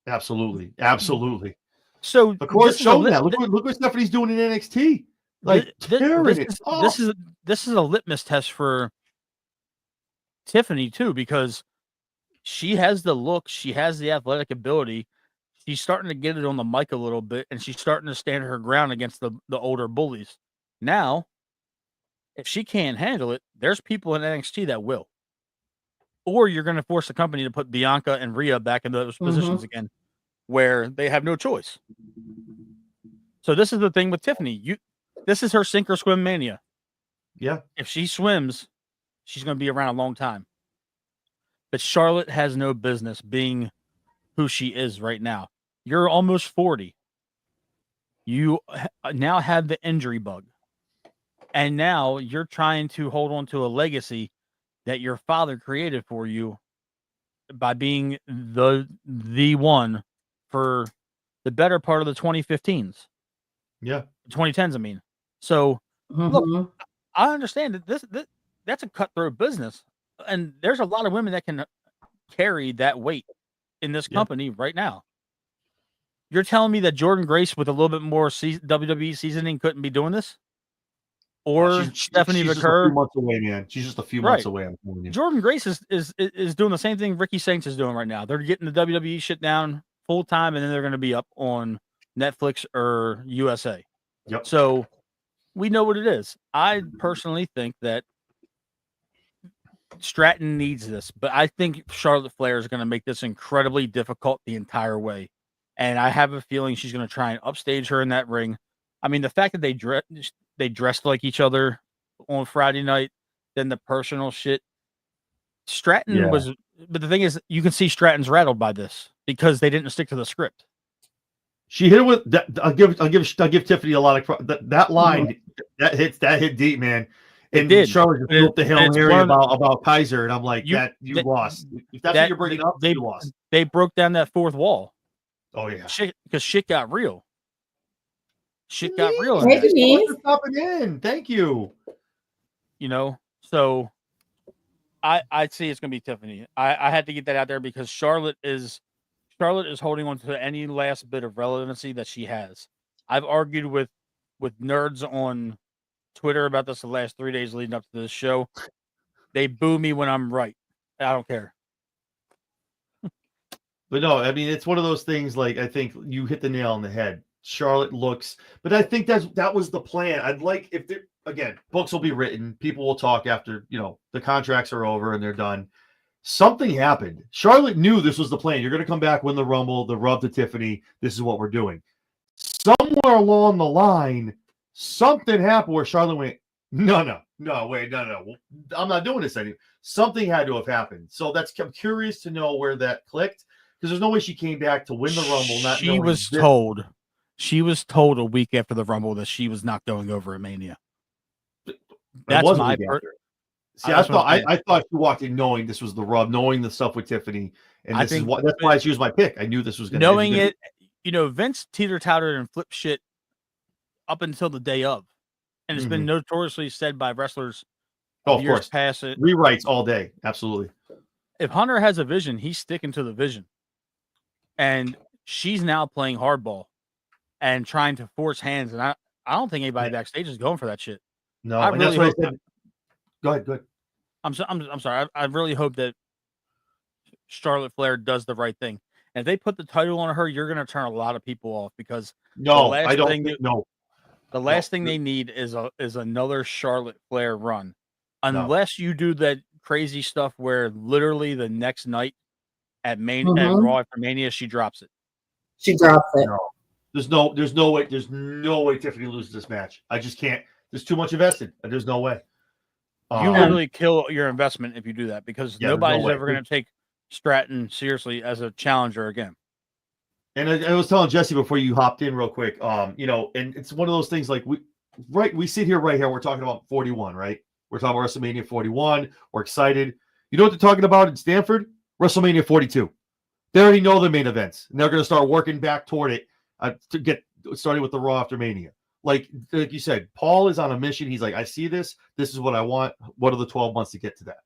S1: Absolutely. Absolutely.
S3: So
S1: McClure's
S3: this is a
S1: shown that. Look what Stephanie's doing in NXT. Like tearing it up.
S3: this is a litmus test for Tiffany too, because she has the look, she has the athletic ability. She's starting to get it on the mic a little bit, and she's starting to stand her ground against the older bullies. Now, if she can't handle it, there's people in NXT that will. Or you're going to force the company to put Bianca and Rhea back in those positions again, where they have no choice. So this is the thing with Tiffany. This is her sink or swim mania.
S1: Yeah.
S3: If she swims, she's going to be around a long time. But Charlotte has no business being who she is right now. You're almost 40. You now have the injury bug. And now you're trying to hold on to a legacy that your father created for you by being the one for the better part of the 2015s.
S1: Yeah.
S3: 2010s, I mean. So, look, I understand that that's a cutthroat business. And there's a lot of women that can carry that weight in this company right now. You're telling me that Jordan Grace with a little bit more WWE seasoning couldn't be doing this? Or Stephanie
S1: she's
S3: McClure?
S1: Just a few months away, man. She's just a few months away. I'm telling you.
S3: Jordan Grace is doing the same thing Ricky Saints is doing right now. They're getting the WWE shit down full time, and then they're going to be up on Netflix or USA.
S1: Yep.
S3: So we know what it is. I personally think that Stratton needs this, but I think Charlotte Flair is going to make this incredibly difficult the entire way. And I have a feeling she's going to try and upstage her in that ring. I mean, the fact that they dressed like each other on Friday night, then the personal shit. Stratton was, but the thing is, you can see Stratton's rattled by this because they didn't stick to the script.
S1: She hit it with that. I'll give Tiffany a lot of that line. That hit deep, man. And Charlotte just built the Hail Mary about Kaiser, and I'm like, you lost. If that's what you're bringing up, you lost.
S3: They broke down that fourth wall.
S1: Oh yeah,
S3: because shit got real. Shit got real.
S1: Stopping in. Thank you.
S3: You know, so I'd say it's gonna be Tiffany. I had to get that out there because Charlotte is holding on to any last bit of relevancy that she has. I've argued with nerds on Twitter about this the last 3 days leading up to this show. They boo me when I'm right. I don't care.
S1: But no, I mean, it's one of those things. Like, I think you hit the nail on the head. Charlotte looks, but I think that was the plan. I'd like if there again, books will be written, people will talk after the contracts are over and they're done. Something happened. Charlotte knew this was the plan. You're going to come back, win the Rumble, the rub to Tiffany. This is what we're doing. Somewhere along the line, something happened where Charlotte went, no, I'm not doing this anymore. Something had to have happened. So I'm curious to know where that clicked, because there's no way she came back to win the Rumble.
S3: She was told a week after the Rumble that she was not going over at Mania. That's my
S1: See, I thought she walked in knowing this was the rub, knowing the stuff with Tiffany, and that's why she was my pick. I knew this was going to
S3: knowing it. Vince teeter-tottered and flipped shit up until the day of, and it's been notoriously said by wrestlers.
S1: Of course, past it rewrites all day. Absolutely.
S3: If Hunter has a vision, he's sticking to the vision, and she's now playing hardball and trying to force hands. And I don't think anybody backstage is going for that shit.
S1: No, I really hope. Go ahead.
S3: I'm sorry. I really hope that Charlotte Flair does the right thing. And if they put the title on her, you're going to turn a lot of people off because the last thing they need is another Charlotte Flair run, unless you do that crazy stuff where literally the next night at Raw after Mania she drops it.
S1: No. There's no way Tiffany loses this match. I just can't. There's too much invested. There's no way.
S3: You literally kill your investment if you do that because nobody's ever going to take Stratton seriously as a challenger again.
S1: And I was telling Jesse before you hopped in real quick, and it's one of those things like we sit here right here. We're talking about 41, right? We're talking about WrestleMania 41. We're excited. You know what they're talking about in Stanford? WrestleMania 42. They already know the main events, and they're going to start working back toward it to get starting with the Raw after Mania. Like you said, Paul is on a mission. He's like, I see this. This is what I want. What are the 12 months to get to that?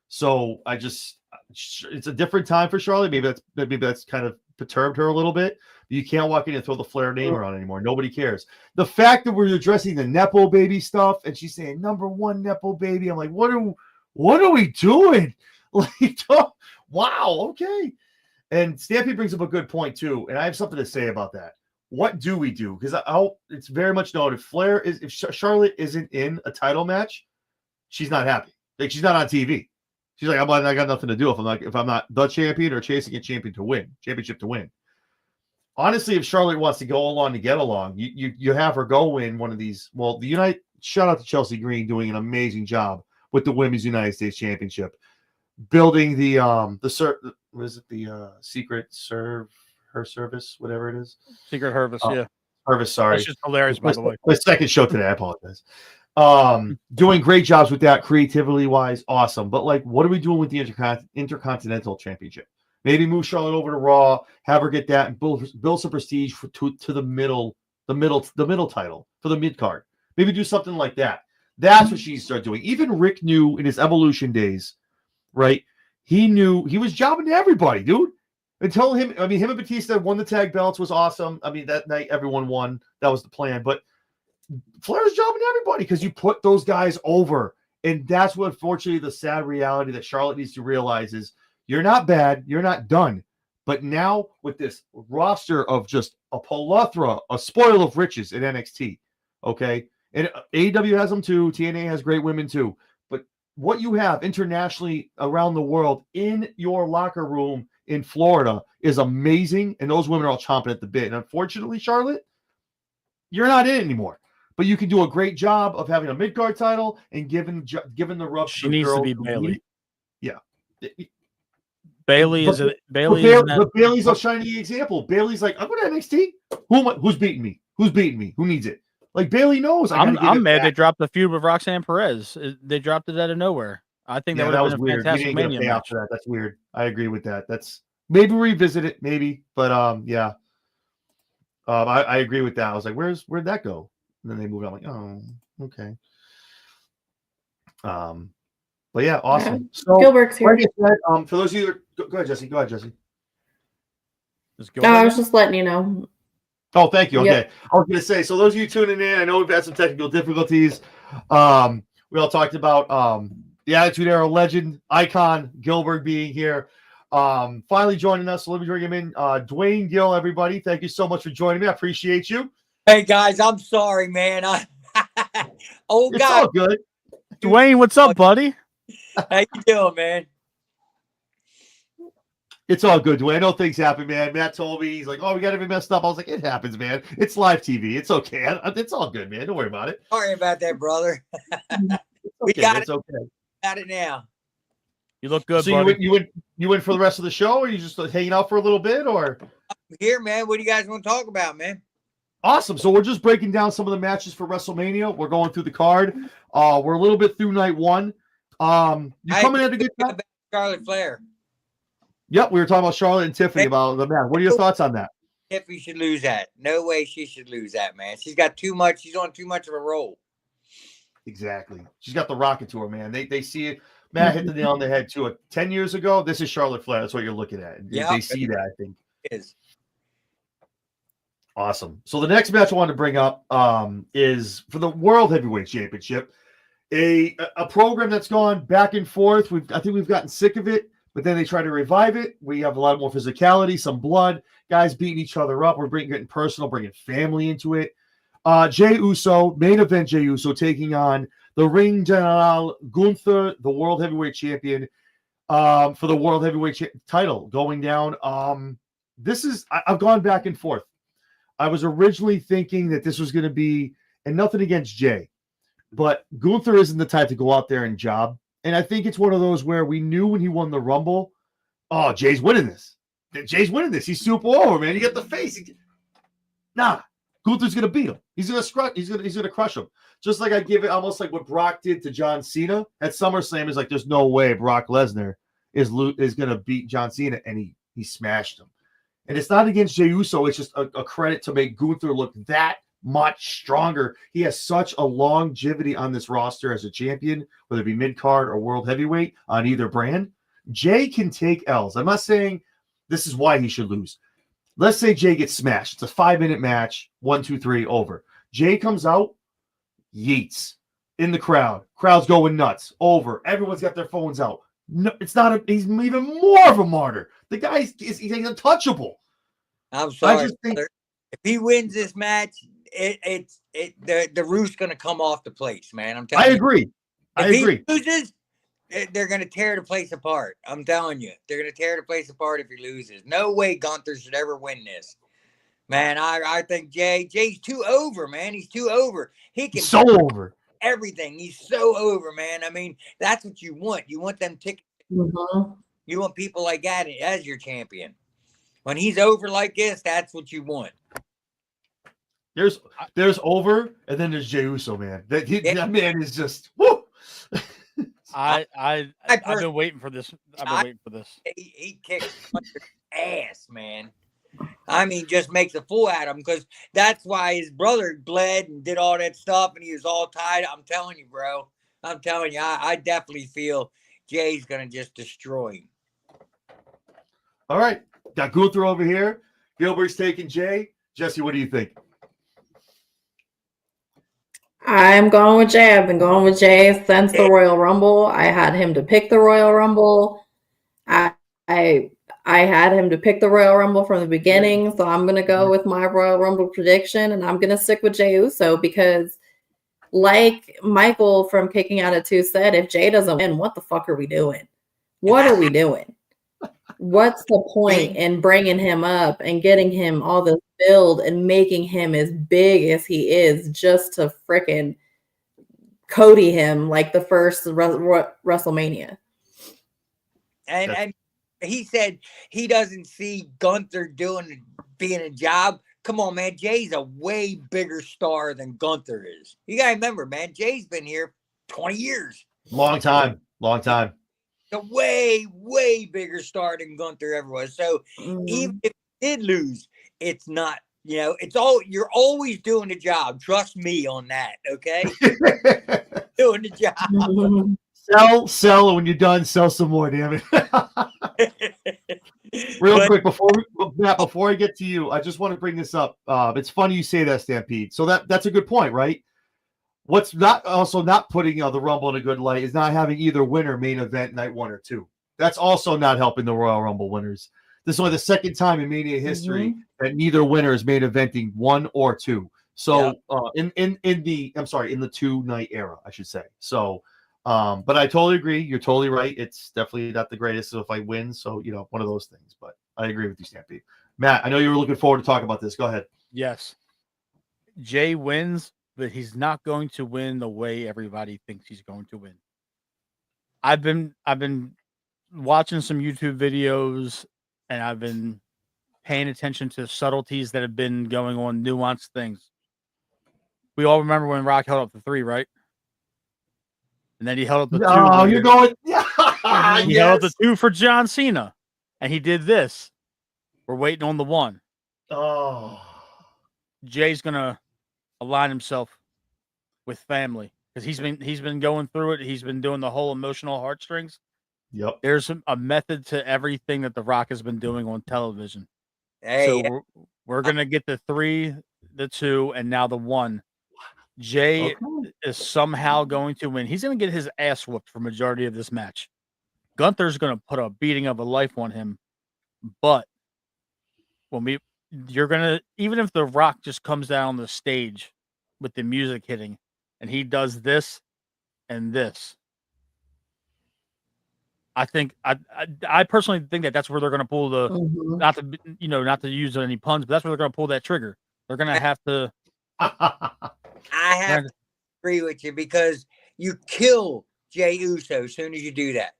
S1: So it's a different time for Charlotte. Maybe that's kind of perturbed her a little bit. You can't walk in and throw the Flair name around anymore. Nobody cares. The fact that we're addressing the Nepo baby stuff, and she's saying #1 Nepo baby, I'm like, what are we doing? Like, wow, okay. And Stampy brings up a good point too, and I have something to say about that. What do we do? Because it's very much known if Charlotte isn't in a title match, she's not happy. Like, she's not on TV. She's like, I got nothing to do if I'm not the champion or chasing a championship to win. Honestly, if Charlotte wants to go along to get along, you have her go win one of these. Well, shout out to Chelsea Green doing an amazing job with the Women's United States Championship, building Secret Serve her service, whatever it is.
S3: Secret Hervis, yeah.
S1: Hervis, sorry.
S3: That's just hilarious, by the way.
S1: My second show today, I apologize. Doing great jobs with that, creativity wise, awesome. But like, what are we doing with the Intercontinental Championship? Maybe move Charlotte over to Raw, have her get that, and build some prestige to the middle title for the mid card. Maybe do something like that. That's what she started doing. Even Rick knew in his Evolution days, right? He knew he was jobbing to everybody, dude. Until him and Batista won the tag belts was awesome. I mean, that night everyone won. That was the plan. But Flair's jobbing to everybody because you put those guys over. And that's what, unfortunately, the sad reality that Charlotte needs to realize is you're not bad. You're not done. But now with this roster of just a plethora, a spoil of riches in NXT, okay? And AEW has them too. TNA has great women too. But what you have internationally around the world in your locker room in Florida is amazing, and those women are all chomping at the bit. And unfortunately, Charlotte, you're not in it anymore. But you can do a great job of having a mid-card title and giving the rub.
S3: She needs to be Bailey.
S1: Yeah.
S3: Bailey's
S1: a shining example. Bailey's like, I'm going to NXT. Who's beating me? Who needs it? Like, Bailey knows.
S3: I'm mad they dropped the feud with Roxanne Perez. They dropped it out of nowhere. I think that was
S1: weird.
S3: Fantastic Mania match.
S1: That. That's weird. I agree with that. That's maybe revisit it, maybe. But yeah. I agree with that. I was like, where'd that go? And then they moved on. I'm like, oh, okay. But yeah, awesome. So
S2: Gillberg's here.
S1: For those of you go ahead, Jesse.
S2: No, I was just letting you know.
S1: Oh, thank you. Okay.
S2: Yep.
S1: I was going to say, so those of you tuning in, I know we've had some technical difficulties. We all talked about the Attitude Era legend, icon, Gillberg being here. Finally joining us. So let me bring him in. Dwayne Gill, everybody. Thank you so much for joining me. I appreciate you.
S4: Hey, guys, I'm sorry, man.
S1: It's all good.
S3: Dwayne, what's up, buddy?
S4: How you doing, man?
S1: It's all good, Dwayne. I know things happen, man. Matt told me, he's like, oh, we got to be messed up. I was like, it happens, man. It's live TV. It's okay. It's all good, man. Don't worry about it.
S4: Sorry about that, brother.
S1: We got it. It's okay.
S4: Got it now.
S3: You look good,
S1: so
S3: buddy.
S1: you went for the rest of the show, or you just hanging out for a little bit, or?
S4: I'm here, man. What do you guys want to talk about, man?
S1: Awesome. So we're just breaking down some of the matches for WrestleMania. We're going through the card. We're a little bit through night one. You coming at a good time?
S4: Charlotte Flair.
S1: Yep, we were talking about Charlotte and Tiffany about the match. What are your thoughts on that?
S4: Tiffany should lose that. No way she should lose that, man. She's got too much. She's on too much of a roll.
S1: Exactly. She's got the rocket to her, man. They see it. Matt hit the nail on the head too. 10 years ago, this is Charlotte Flair. That's what you're looking at.
S4: Yeah,
S1: they see that, I think.
S4: It is.
S1: Awesome. So the next match I want to bring up is for the World Heavyweight Championship. A program that's gone back and forth. I think we've gotten sick of it, but then they try to revive it. We have a lot more physicality, some blood, guys beating each other up. We're getting personal, bringing family into it. Jey Uso, main event Jey Uso, taking on the Ring General Gunther, the World Heavyweight Champion, for the World Heavyweight title going down. I've gone back and forth. I was originally thinking that this was going to be, and nothing against Jey, but Gunther isn't the type to go out there and job. And I think it's one of those where we knew when he won the Rumble, oh, Jay's winning this. Jay's winning this. He's super over, man. You get the face. Nah, Gunther's gonna beat him. He's gonna crush him. Just like I give it almost like what Brock did to John Cena at SummerSlam. Is like there's no way Brock Lesnar is gonna beat John Cena, and he smashed him. And it's not against Jey Uso. It's just a credit to make Gunther look that much stronger. He has such a longevity on this roster as a champion, whether it be mid-card or world heavyweight on either brand. Jey can take L's. I'm not saying this is why he should lose. Let's say Jey gets smashed. It's a 5-minute match. 1, 2, 3, over. Jey comes out, yeets in the crowd. Crowd's going nuts. Over. Everyone's got their phones out. No, it's not. He's even more of a martyr. The guy's he's untouchable.
S4: I'm sorry.
S1: I just think
S4: if he wins this match, the roof's gonna come off the place, man. I'm telling you.
S1: I agree.
S4: If he loses, they're gonna tear the place apart. I'm telling you, they're gonna tear the place apart if he loses. No way Gunther should ever win this. Man, I think Jay's too over, man. He's too over. He can
S1: so over
S4: everything. He's so over, man. I mean, that's what you want. You want them tickets.
S2: Mm-hmm.
S4: You want people like that as your champion. When he's over like this, that's what you want.
S1: There's over, and then there's Jey Uso, man. That man is just woo.
S3: I've been waiting for this. I've been waiting for this.
S4: He kicks ass, man. I mean, just makes a fool out of him, because that's why his brother bled and did all that stuff, and he was all tied. I'm telling you, bro. I'm telling you, I definitely feel Jay's gonna just destroy him.
S1: All right, got Gunther over here. Gillberg's taking Jey. Jesse, what do you think?
S2: I'm going with Jay. I've been going with Jay since the Royal Rumble. I had him to pick the Royal Rumble. I had him to pick the Royal Rumble from the beginning, so I'm going to go with my Royal Rumble prediction, and I'm going to stick with Jey Uso because, like Michael from Kicking Out at 2 said, if Jay doesn't win, what the fuck are we doing? What are we doing? What's the point in bringing him up and getting him all this build and making him as big as he is just to frickin' Cody him like the first WrestleMania?
S4: And he said he doesn't see Gunther being a job. Come on, man. Jay's a way bigger star than Gunther is. You got to remember, man, Jay's been here 20 years.
S1: Long time.
S4: A way, way bigger star than Gunther ever was. So even if he did lose, it's not, you're always doing the job. Trust me on that, okay? Doing the job.
S1: Sell, and when you're done, sell some more, damn it. Real quick, before I get to you, I just want to bring this up. It's funny you say that, Stampede. So that's a good point, right? What's not putting the Rumble in a good light is not having either winner main event night 1 or 2. That's also not helping the Royal Rumble winners. This is only the second time in Mania history that neither winner is main eventing 1 or 2. So in the 2-night era, I should say. So, but I totally agree. You're totally right. It's definitely not the greatest if I win. So one of those things. But I agree with you, Stampede. Matt, I know you were looking forward to talking about this. Go ahead.
S3: Yes, Jay wins, but he's not going to win the way everybody thinks he's going to win. I've been watching some YouTube videos, and I've been paying attention to subtleties that have been going on, nuanced things. We all remember when Rock held up the 3, right? And then he held up the 2.
S1: Oh, you're going. Yeah.
S3: He held up the 2 for John Cena, and he did this. We're waiting on the 1.
S1: Oh.
S3: Jay's gonna align himself with family because he's been going through it. He's been doing the whole emotional heartstrings.
S1: Yep.
S3: There's a method to everything that The Rock has been doing on television.
S4: Hey,
S3: so we're gonna get the 3, the 2, and now the 1. Jay is somehow going to win. He's gonna get his ass whooped for majority of this match. Gunther's gonna put a beating of a life on him, but even if The Rock just comes down on the stage with the music hitting and he does this and this, I think I personally think that's where they're going to pull the not to use any puns, but that's where they're going to pull that trigger. They're going to have to.
S4: I have to agree with you because you kill Jey Uso as soon as you do that.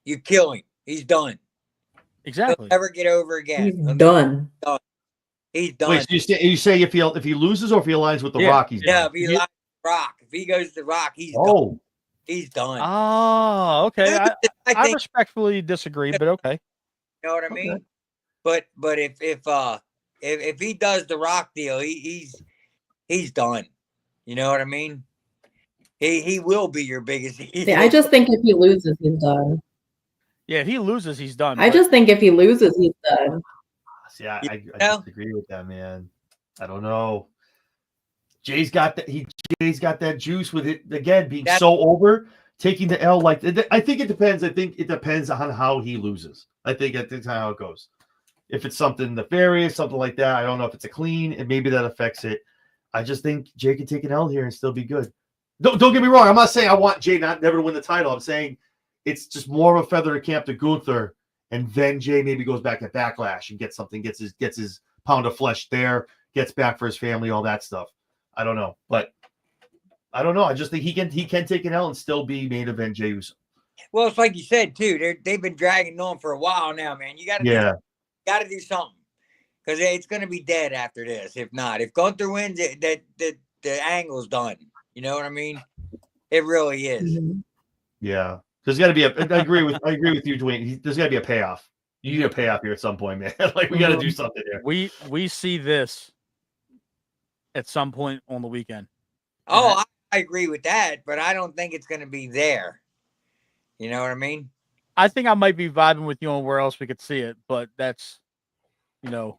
S4: You kill him. He's done.
S3: Exactly.
S4: He'll never get over again.
S2: He's done.
S4: He's done.
S1: Wait, so you say if he loses or if he aligns with the
S3: Yeah.
S1: Rock, he's
S4: Yeah,
S1: done?
S4: if he likes Rock, if he goes to Rock, he's gone.
S1: Oh,
S4: He's done.
S3: Oh, okay. I
S4: I think
S3: respectfully disagree, but okay.
S4: you know what I mean. But if he does the Rock deal, he's done. You know what I mean? He will be your biggest.
S2: See, I just think if he loses, he's done.
S3: Yeah, if he loses, he's done.
S2: I
S3: but-
S2: just think if he loses, he's done.
S1: see, I
S4: Yeah.
S1: disagree with that, man. I don't know. Jay's got that. Jay's got that juice with it again, being so over, taking the L. Like I think it depends. I think it depends on how he loses. I think that's how it goes. If it's something nefarious, something like that, I don't know if it's a clean, and maybe that affects it. I just think Jay can take an L here and still be good. Don't get me wrong. I'm not saying I want Jay never to win the title. I'm saying it's just more of a feather to camp to Gunther, and then Jay maybe goes back at Backlash and gets his pound of flesh there, gets back for his family, all that stuff. I don't know, but I don't know. I just think he can take an L and still be main event Jey Uso.
S4: Well, it's like you said too. They've been dragging on for a while now, man. You got to do something because it's going to be dead after this. If not, if Gunther wins, the angle's done. You know what I mean? It really is.
S1: Yeah, there's got to be I agree with you, Dwayne. There's got to be a payoff. You need a payoff here at some point, man. Like we got to do something here.
S3: We see this at some point on the weekend.
S4: Oh, I agree with that, but I don't think it's going to be there. You know what I mean?
S3: I think I might be vibing with you on where else we could see it, but that's, that's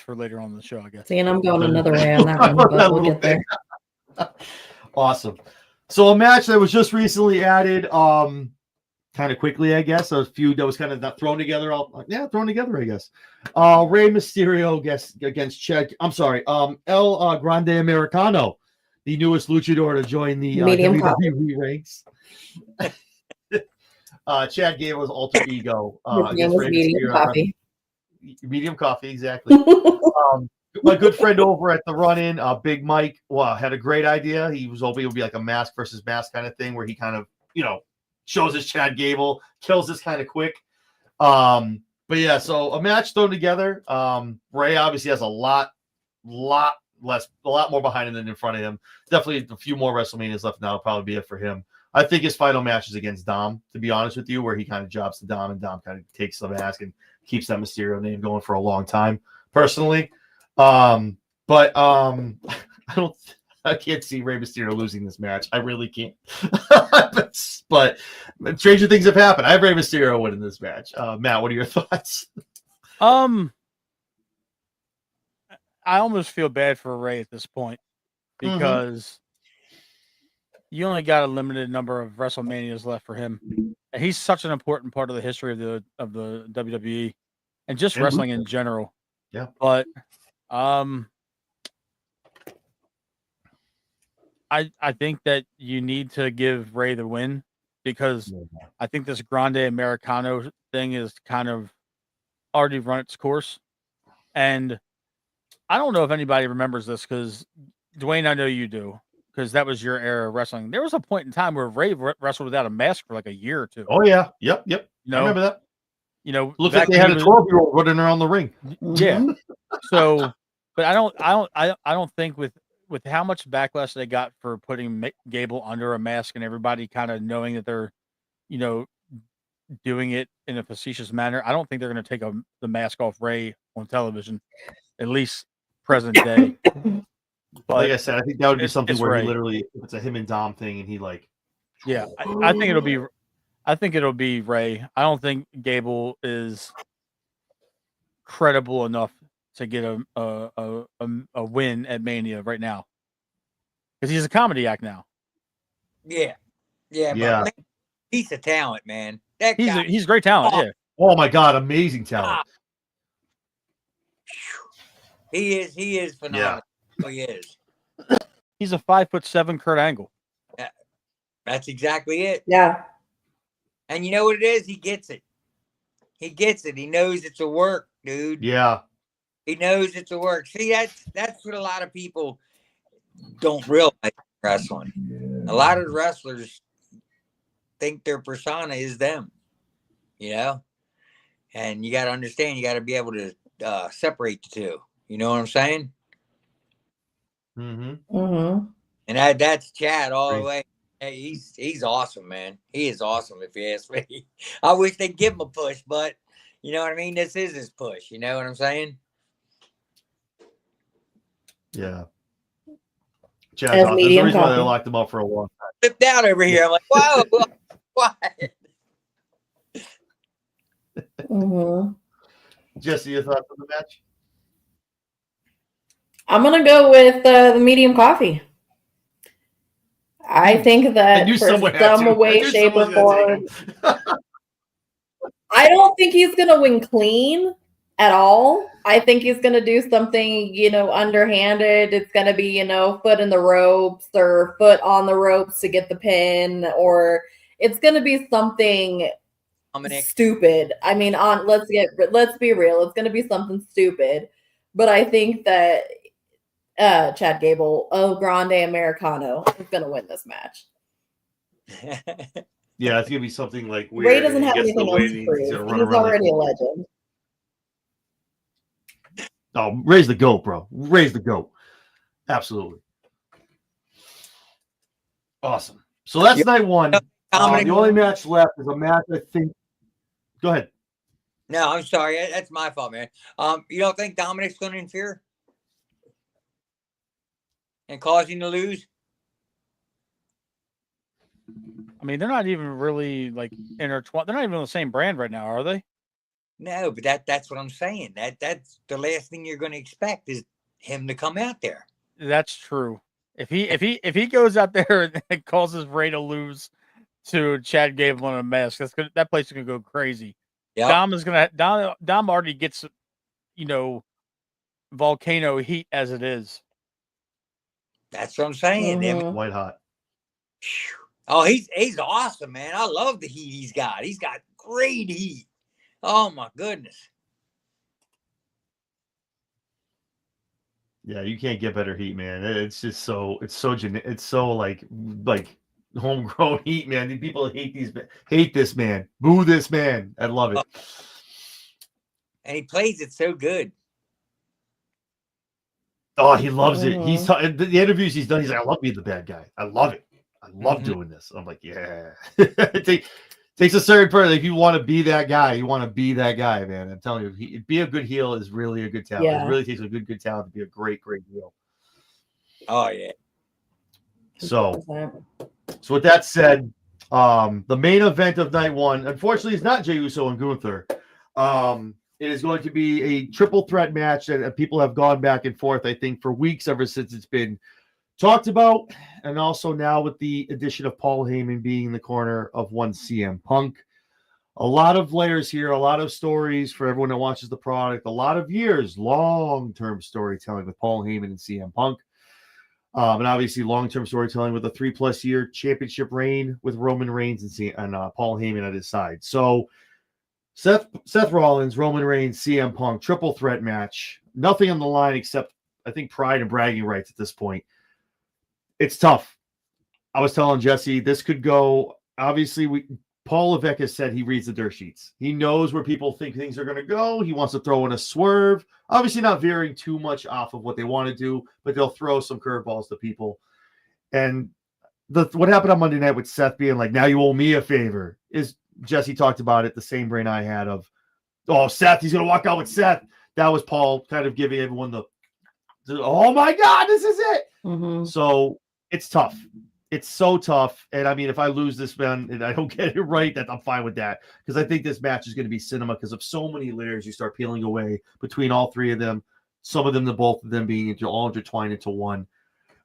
S3: for later on in the show, I guess.
S2: See, and I'm going another way on that one, but we'll get there.
S1: Awesome. So a match that was just recently added, kind of quickly, I guess. A few that was kind of not thrown together. Thrown together, I guess. Rey Mysterio against Chad. I'm sorry. El Grande Americano, the newest luchador to join the
S2: Medium
S1: WWE ranks. Chad Gable's alter ego.
S2: His name was Medium Coffee.
S1: Medium Coffee, exactly. My good friend over at the Run-In, Big Mike, had a great idea. He was hoping it would be like a mask versus mask kind of thing where he kind of, shows us Chad Gable, kills this kind of quick. But yeah, so a match thrown together. Rey obviously has a lot more behind him than in front of him. Definitely a few more WrestleManias left now. Will probably be it for him. I think his final match is against Dom, to be honest with you, where he kind of jobs to Dom and Dom kind of takes the mask and keeps that Mysterio name going for a long time, personally. I can't see Rey Mysterio losing this match. I really can't. but stranger things have happened. I have Rey Mysterio winning this match. Matt, what are your thoughts?
S3: I almost feel bad for Rey at this point because you only got a limited number of WrestleManias left for him, and he's such an important part of the history of the WWE and just wrestling in general.
S1: Yeah,
S3: but I think that you need to give Rey the win because I think this Grande Americano thing is kind of already run its course. And I don't know if anybody remembers this because, Dwayne, I know you do because that was your era of wrestling. There was a point in time where Rey wrestled without a mask for like a year or two.
S1: Oh, yeah. Yep. I remember that. Looked like they had a 12-year-old running around the ring.
S3: Yeah. So, but I don't think with how much backlash they got for putting Gable under a mask and everybody kind of knowing that they're, doing it in a facetious manner, I don't think they're going to take the mask off Rey on television, at least present day. But
S1: like I said, I think that would be something where he literally, if it's a him and Dom thing, and he
S3: I think it'll be Rey. I don't think Gable is credible enough to get a win at Mania right now because he's a comedy act now.
S4: Yeah. But piece of talent, man. That guy,
S3: he's great talent. Yeah.
S1: Oh my God, amazing talent.
S4: He is phenomenal. Yeah. Oh, he is.
S3: He's a 5'7" Kurt Angle.
S4: That's exactly it.
S2: Yeah.
S4: And you know what it is? He gets it. He knows it's a work, dude.
S1: Yeah.
S4: He knows it's a work. See, that's what a lot of people don't realize in wrestling. A lot of wrestlers think their persona is them, and you got to understand, you got to be able to separate the two. You know what I'm saying?
S1: Mm-hmm.
S2: Mm-hmm.
S4: And that's Chad all the
S1: Great.
S4: way. Hey, he's awesome, man. He is awesome, if you ask me. I wish they'd give him a push, but you know what I mean? This is his push. You know what I'm saying?
S1: Yeah. Chad's
S2: As
S1: awesome. There's a
S2: medium
S1: reason why they
S2: coffee.
S1: locked him up for a long time.
S4: Flipped out over here. I'm like, wow, what?
S2: Mm-hmm.
S1: Jesse, your thoughts on the match?
S2: I'm gonna go with the medium coffee. I think
S1: I
S2: that
S1: knew
S2: for
S1: someone had
S2: some
S1: to. I
S2: way,
S1: knew
S2: shape,
S1: someone
S2: or
S1: was going to take
S2: form,
S1: him.
S2: I don't think he's gonna win clean at all. I think he's gonna do something, underhanded. It's gonna be, foot in the ropes or foot on the ropes to get the pin, or it's gonna be something
S4: Dominic.
S2: stupid. I mean, let's be real. It's gonna be something stupid. But I think that Chad Gable, El Grande Americano, is gonna win this match.
S1: Yeah, it's gonna be something like weird.
S2: Ray doesn't
S1: and he
S2: have
S1: gets
S2: anything
S1: the
S2: else
S1: win,
S2: to
S1: he's
S2: prove.
S1: gonna
S2: He's
S1: run around.
S2: already a legend.
S1: Oh, raise the goat, bro. Raise the goat. Absolutely. Awesome. So that's night one.
S4: Dominic.
S1: The only match left is a match I think. Go ahead.
S4: No, I'm sorry. That's my fault, man. You don't think Dominic's going to interfere and cause him to lose?
S3: I mean, they're not even really like intertwined. They're not even on the same brand right now, are they?
S4: No, but that's what I'm saying. That's the last thing you're going to expect is him to come out there.
S3: That's true. If he goes out there and causes Ray to lose to Chad Gable on a mask, that place is gonna go crazy.
S4: Yep.
S3: Dom already gets, volcano heat as it is.
S4: That's what I'm saying.
S2: Mhm.
S1: White hot.
S4: Oh, he's awesome, man. I love the heat he's got. He's got great heat. Oh my goodness.
S1: Yeah, you can't get better heat, man. It's just so like homegrown heat, man. The people hate this man. Boo this man. I love it.
S4: And he plays it so good.
S1: Oh, he loves it.
S2: Mhm.
S1: The interviews he's done. He's like, I love being the bad guy. I love it. I love doing this. I'm like, yeah. It takes a certain person. If you want to be that guy, you want to be that guy, man. I'm telling you, be a good heel is really a good talent.
S2: Yeah.
S1: It really takes a good talent to be a great heel.
S4: Oh yeah.
S1: So
S2: 100%.
S1: with that said, the main event of night one, unfortunately, is not Jey Uso and Gunther. It is going to be a triple threat match that people have gone back and forth, I think, for weeks ever since it's been talked about, and also now with the addition of Paul Heyman being in the corner of one CM Punk. A lot of layers here, a lot of stories for everyone that watches the product, a lot of years, long-term storytelling with Paul Heyman and CM Punk. And obviously long-term storytelling with a 3+ year championship reign with Roman Reigns and Paul Heyman at his side. So Seth Rollins, Roman Reigns, CM Punk, triple threat match. Nothing on the line except, I think, pride and bragging rights at this point. It's tough. I was telling Jesse, this could go, obviously, Paul Levesque has said he reads the dirt sheets. He knows where people think things are going to go. He wants to throw in a swerve. Obviously not veering too much off of what they want to do, but they'll throw some curveballs to people. And what happened on Monday night with Seth being like, now you owe me a favor, is Jesse talked about it, the same brain I had of, oh, Seth, he's going to walk out with Seth. That was Paul kind of giving everyone oh my God, this is it.
S2: Mhm.
S1: So it's tough. It's so tough. And I mean, if I lose this man and I don't get it right, that I'm fine with that. Because I think this match is going to be cinema because of so many layers you start peeling away between all three of them. Some of them, both of them being all intertwined into one.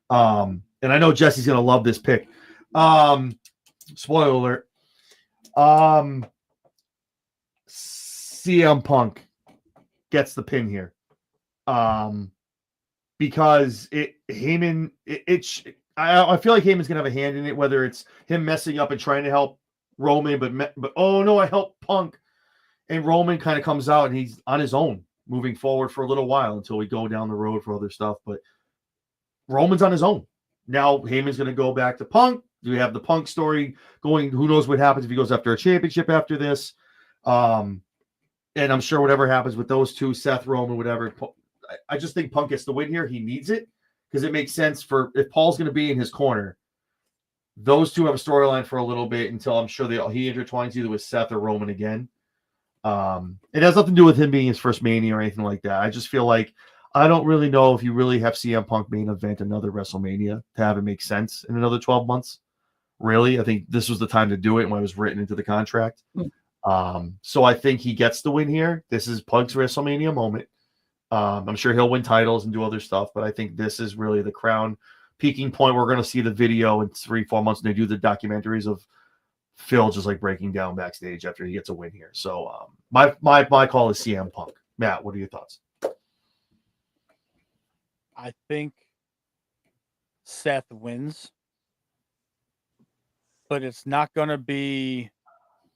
S1: And I know Jesse's going to love this pick. Spoiler alert. CM Punk gets the pin here. Because I feel like Heyman's gonna have a hand in it, whether it's him messing up and trying to help Roman, but oh no, I helped Punk, and Roman kind of comes out and he's on his own moving forward for a little while until we go down the road for other stuff. But Roman's on his own now. Heyman's gonna go back to Punk. Do we have the Punk story going? Who knows what happens if he goes after a championship after this? and I'm sure whatever happens with those two, Seth, Roman, whatever, I just think Punk gets the win here. He needs it because it makes sense for if Paul's going to be in his corner. Those two have a storyline for a little bit until I'm sure he intertwines either with Seth or Roman again. It has nothing to do with him being his first Mania or anything like that. I just feel like I don't really know if you really have CM Punk main event another WrestleMania to have it make sense in another 12 months. Really, I think this was the time to do it when it was written into the contract. So I think he gets the win here. This is Punk's WrestleMania moment. I'm sure he'll win titles and do other stuff, but I think this is really the crown peaking point. We're going to see the video in 3-4 months when they do the documentaries of Phil just like breaking down backstage after he gets a win here. So my call is CM Punk. Matt, what are your thoughts?
S3: I think Seth wins, but it's not going to be.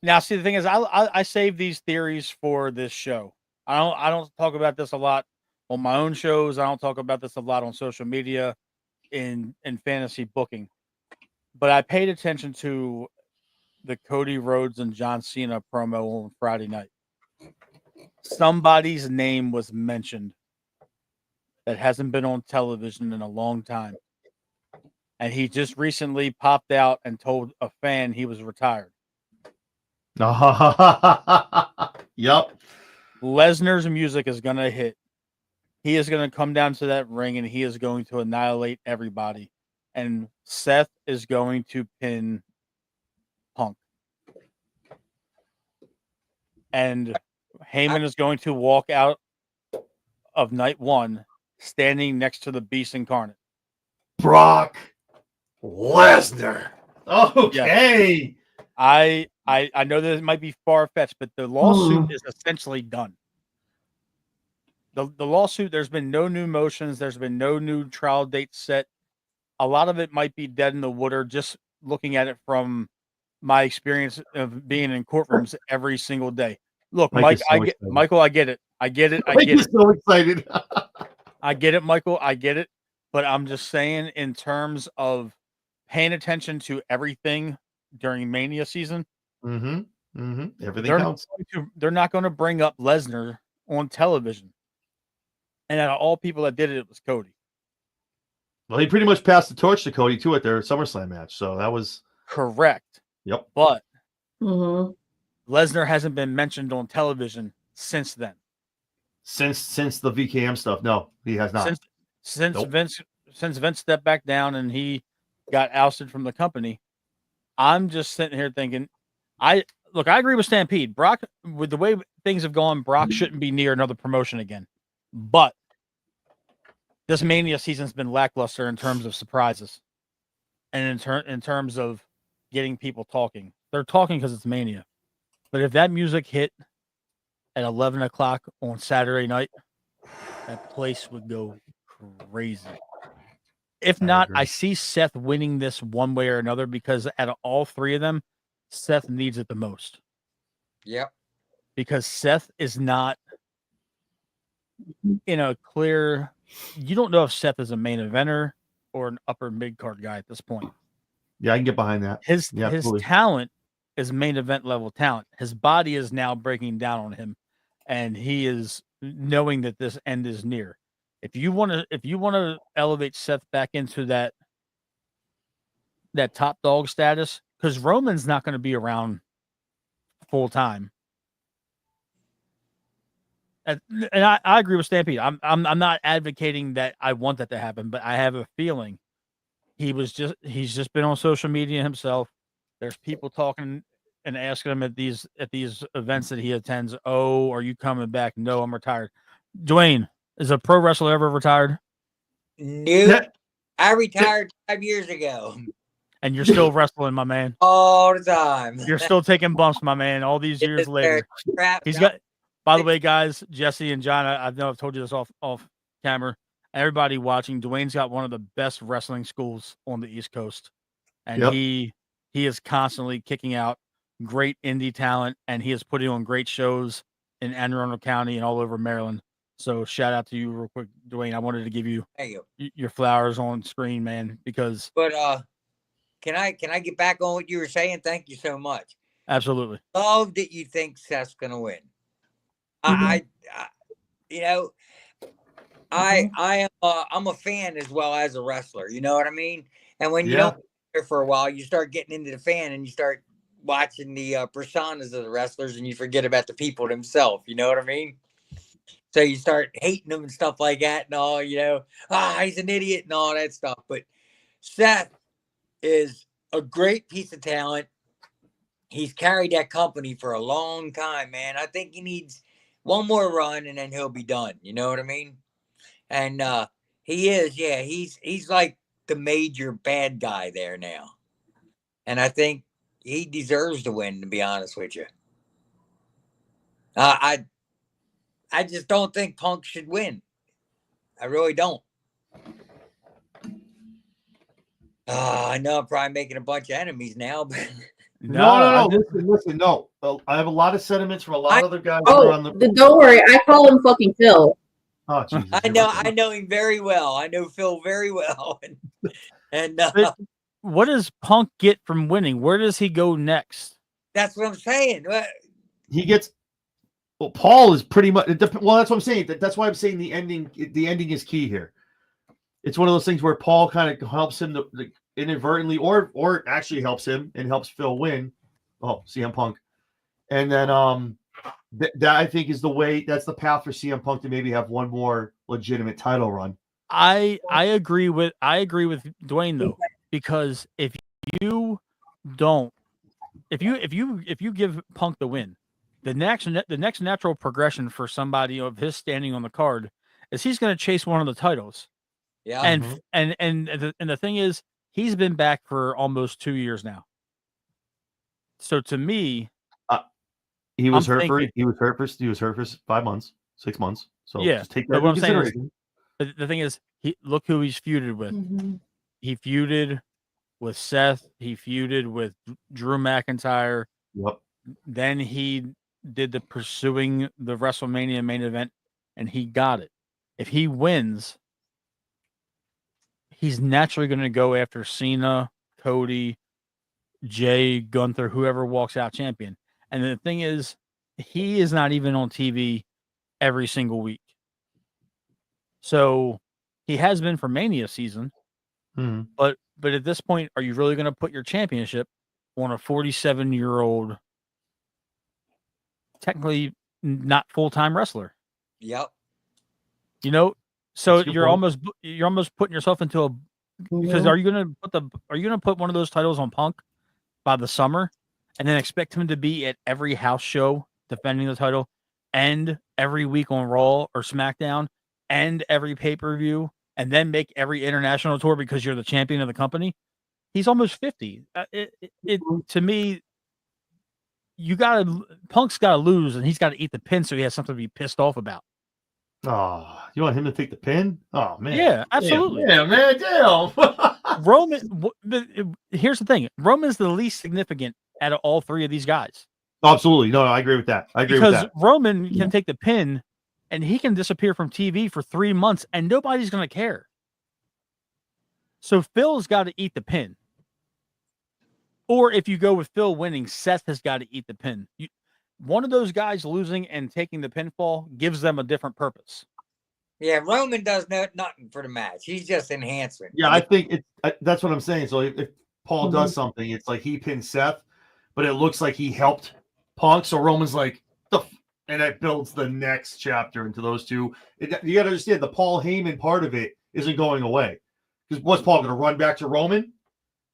S3: Now, see, the thing is, I save these theories for this show. I don't talk about this a lot on my own shows. I don't talk about this a lot on social media in fantasy booking. But I paid attention to the Cody Rhodes and John Cena promo on Friday night. Somebody's name was mentioned that hasn't been on television in a long time. And he just recently popped out and told a fan he was retired.
S1: Yep.
S3: Lesnar's music is going to hit. He is going to come down to that ring and he is going to annihilate everybody. And Seth is going to pin Punk. And Heyman is going to walk out of night one standing next to the Beast Incarnate.
S1: Brock Lesnar. Okay.
S3: Yeah. I know that it might be far-fetched, but the lawsuit is essentially done. The lawsuit, there's been no new motions. There's been no new trial date set. A lot of it might be dead in the water, just looking at it from my experience of being in courtrooms every single day. Look, Michael, I get it. I get it.
S1: So excited.
S3: I get it, Michael. I get it. But I'm just saying, in terms of paying attention to everything during Mania season,
S1: everything counts.
S3: They're not going to bring up Lesnar on television. And out of all people that did it, it was Cody.
S1: Well, he pretty much passed the torch to Cody too at their SummerSlam match. So that was
S3: correct.
S1: Yep.
S3: But Lesnar hasn't been mentioned on television since then.
S1: Since the VKM stuff, no, he has not.
S3: Since Vince stepped back down and he got ousted from the company, I'm just sitting here thinking, I agree with Stampede. Brock, with the way things have gone, Brock shouldn't be near another promotion again. But this Mania season's been lackluster in terms of surprises, and in terms of getting people talking. They're talking because it's Mania. But if that music hit at 11 o'clock on Saturday night, that place would go crazy. If not, I see Seth winning this one way or another because out of all three of them, Seth needs it the most.
S4: Yep.
S3: Because Seth is not in a clear... You don't know if Seth is a main eventer or an upper mid-card guy at this point.
S1: Yeah, I can get behind that.
S3: His talent is main event level talent. His body is now breaking down on him, and he is knowing that this end is near. If you want to elevate Seth back into that top dog status, because Roman's not going to be around full time. And I agree with Stampede. I'm not advocating that I want that to happen, but I have a feeling he's just been on social media himself. There's people talking and asking him at these events that he attends, "Oh, are you coming back?" "No, I'm retired." Dwayne, is a pro wrestler ever retired?
S4: No, I retired 5 years ago.
S3: And you're still wrestling, my man.
S4: All the time.
S3: You're still taking bumps, my man, all these years later. He's got, by the way, guys, Jesse and John, I know I've told you this off camera. Everybody watching, Dwayne's got one of the best wrestling schools on the East Coast. And he is constantly kicking out great indie talent, and he is putting on great shows in Anne Arundel County and all over Maryland. So shout out to you real quick, Dwayne. I wanted to give you your flowers on screen, man, because.
S4: But can I get back on what you were saying? Thank you so much.
S3: Absolutely.
S4: Love that you think Seth's gonna win. I you know, I'm a fan as well as a wrestler. You know what I mean? And when you
S1: Yeah.
S4: don't be there for a while, you start getting into the fan and you start watching the personas of the wrestlers, and you forget about the people themselves. You know what I mean? So you start hating them and stuff like that, and all, he's an idiot and all that stuff. But Seth is a great piece of talent. He's carried that company for a long time, man. I think he needs one more run and then he'll be done. You know what I mean? And he is, yeah, he's like the major bad guy there now. And I think he deserves to win, to be honest with you. I just don't think Punk should win. I really don't. I know I'm probably making a bunch of enemies now, but
S1: No. Listen. No, I have a lot of sentiments from a lot of other guys that are on the.
S2: Don't worry, I call him fucking Phil.
S1: Oh, Jesus.
S4: I know him very well. I know Phil very well. And
S3: what does Punk get from winning? Where does he go next?
S4: That's what I'm saying.
S1: He gets. Well, Paul is pretty much. Well, that's what I'm saying. That's why I'm saying the ending. The ending is key here. It's one of those things where Paul kind of helps him inadvertently, or actually helps him and helps Phil win. Oh, CM Punk, and then that I think is the way. That's the path for CM Punk to maybe have one more legitimate title run.
S3: I agree with Dwayne though, because if you give Punk the win, the next natural progression for somebody of his standing on the card is he's going to chase one of the titles.
S4: Yeah.
S3: And the thing is, he's been back for almost 2 years now. So to me,
S1: he was hurt for 5 months, 6 months. So
S3: yeah,
S1: just take that into consideration.
S3: The thing is, look who he's feuded with.
S2: Mm-hmm.
S3: He feuded with Seth. He feuded with Drew McIntyre.
S1: Yep.
S3: Then he did the pursuing the WrestleMania main event, and he got it. If he wins, he's naturally going to go after Cena, Cody, Jay, Gunther, whoever walks out champion. And the thing is, he is not even on TV every single week. So he has been for Mania season.
S1: Mm-hmm.
S3: But at this point, are you really going to put your championship on a 47-year-old, technically not full-time wrestler?
S4: Yep.
S3: So you're almost putting yourself into a, because are you going to put one of those titles on Punk by the summer and then expect him to be at every house show defending the title and every week on Raw or SmackDown and every pay-per-view and then make every international tour because you're the champion of the company? He's almost 50. To me, Punk's got to lose and he's got to eat the pin so he has something to be pissed off about.
S1: Oh, you want him to take the pin? Oh, man.
S3: Yeah, absolutely.
S1: Yeah, man. Damn.
S3: Roman, here's the thing. Roman's the least significant out of all three of these guys.
S1: Absolutely. No, I agree with that.
S3: Because Roman can take the pin and he can disappear from TV for 3 months and nobody's going to care. So Phil's got to eat the pin. Or if you go with Phil winning, Seth has got to eat the pin. One of those guys losing and taking the pinfall gives them a different purpose.
S4: Yeah, Roman does nothing for the match. He's just enhancing.
S1: Yeah, I think that's what I'm saying. So if Paul does something, it's like he pinned Seth, but it looks like he helped Punk. So Roman's like, and that builds the next chapter into those two. You got to understand the Paul Heyman part of it isn't going away. Because what's Paul going to run back to Roman?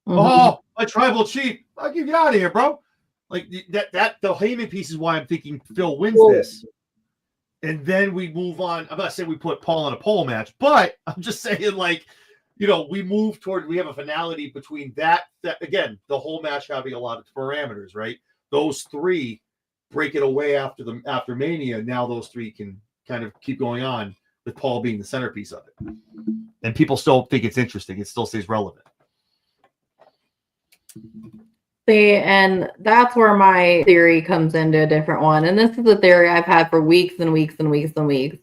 S1: Mm-hmm. Oh, my tribal chief. I'll get you out of here, bro. Like that the Heyman piece is why I'm thinking Phil wins this. And then we move on. I'm not saying we put Paul in a pole match, but I'm just saying, like, we move toward, we have a finality between that again, the whole match having a lot of parameters, right? Those three break it away after Mania. Now those three can kind of keep going on with Paul being the centerpiece of it. And people still think it's interesting. It still stays relevant.
S2: See, and that's where my theory comes into a different one. And this is a theory I've had for weeks and weeks and weeks and weeks.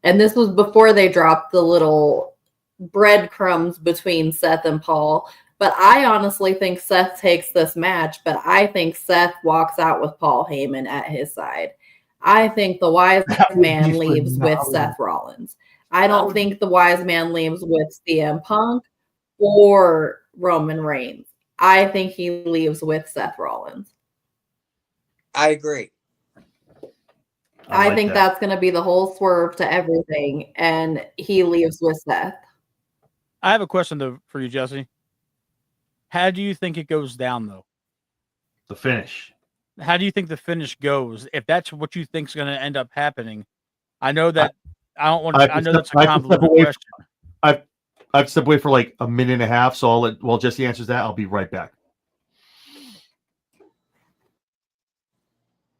S2: And this was before they dropped the little breadcrumbs between Seth and Paul. But I honestly think Seth takes this match, but I think Seth walks out with Paul Heyman at his side. I think the wise
S1: That would
S2: man
S1: be
S2: leaves with
S1: phenomenal.
S2: Seth Rollins. I
S1: That
S2: don't
S1: would
S2: think the wise man leaves with CM Punk or Roman Reigns. I think he leaves with Seth Rollins.
S4: I agree.
S2: I
S1: like
S2: think
S1: that.
S2: that's going to be the whole swerve to everything, and he leaves with Seth.
S3: I have a question though for you, Jesse. How do you think it goes down though?
S1: The finish.
S3: How do you think the finish goes? If that's what you think is going to end up happening, I know that I don't want. I know that's a convoluted question.
S1: I've stepped away for like a minute and a half, so I'll let while Jesse answers that, I'll be right back.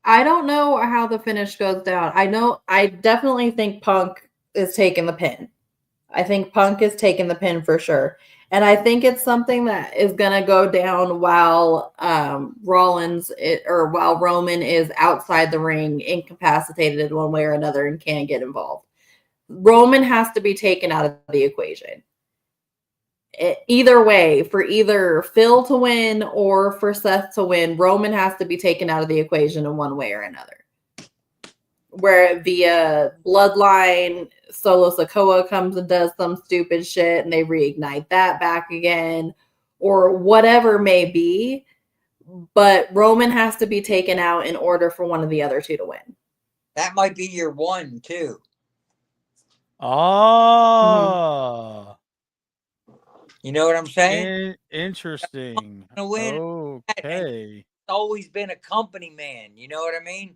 S2: I don't know how the finish goes down. I definitely think Punk is taking the pin. I think Punk is taking the pin for sure. And I think it's something that is going to go down while while Roman is outside the ring, incapacitated one way or another, and can't get involved. Roman has to be taken out of the equation. Either way, for either Phil to win or for Seth to win, Roman has to be taken out of the equation in one way or another. Where via bloodline, Solo Sikoa comes and does some stupid shit and they reignite that back again, or whatever may be. But Roman has to be taken out in order for one of the other two to win.
S4: That might be your one, too.
S3: Oh,
S4: You know what I'm saying?
S3: interesting.
S4: Win.
S3: Okay.
S4: Always been a company man. You know what I mean?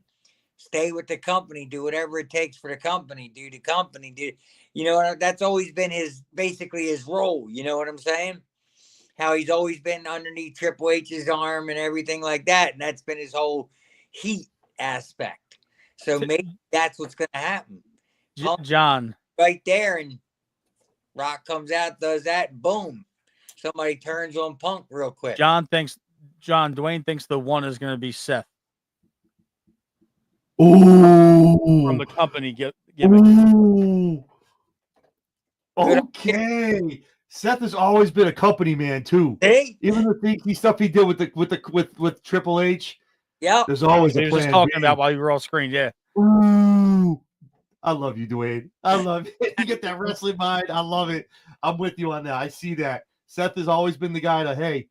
S4: Stay with the company, do whatever it takes for the company, do the company, you know, that's always been basically his role. You know what I'm saying? How he's always been underneath Triple H's arm and everything like that. And that's been his whole heat aspect. So maybe that's what's going to happen.
S3: John.
S4: Right there, and Rock comes out, does that, boom. Somebody turns on Punk real quick.
S3: Dwayne thinks the one is going to be Seth.
S1: Ooh.
S3: From the company gimmick.
S1: Ooh. Okay. Seth has always been a company man too.
S4: Hey?
S1: Even the stuff he did with Triple H.
S4: Yeah.
S1: There's always a plan.
S3: He was just talking about while you were off screen. Yeah.
S1: Ooh. I love you, Dwayne. I love it. You get that wrestling mind. I love it. I'm with you on that. I see that. Seth has always been the guy to, hey,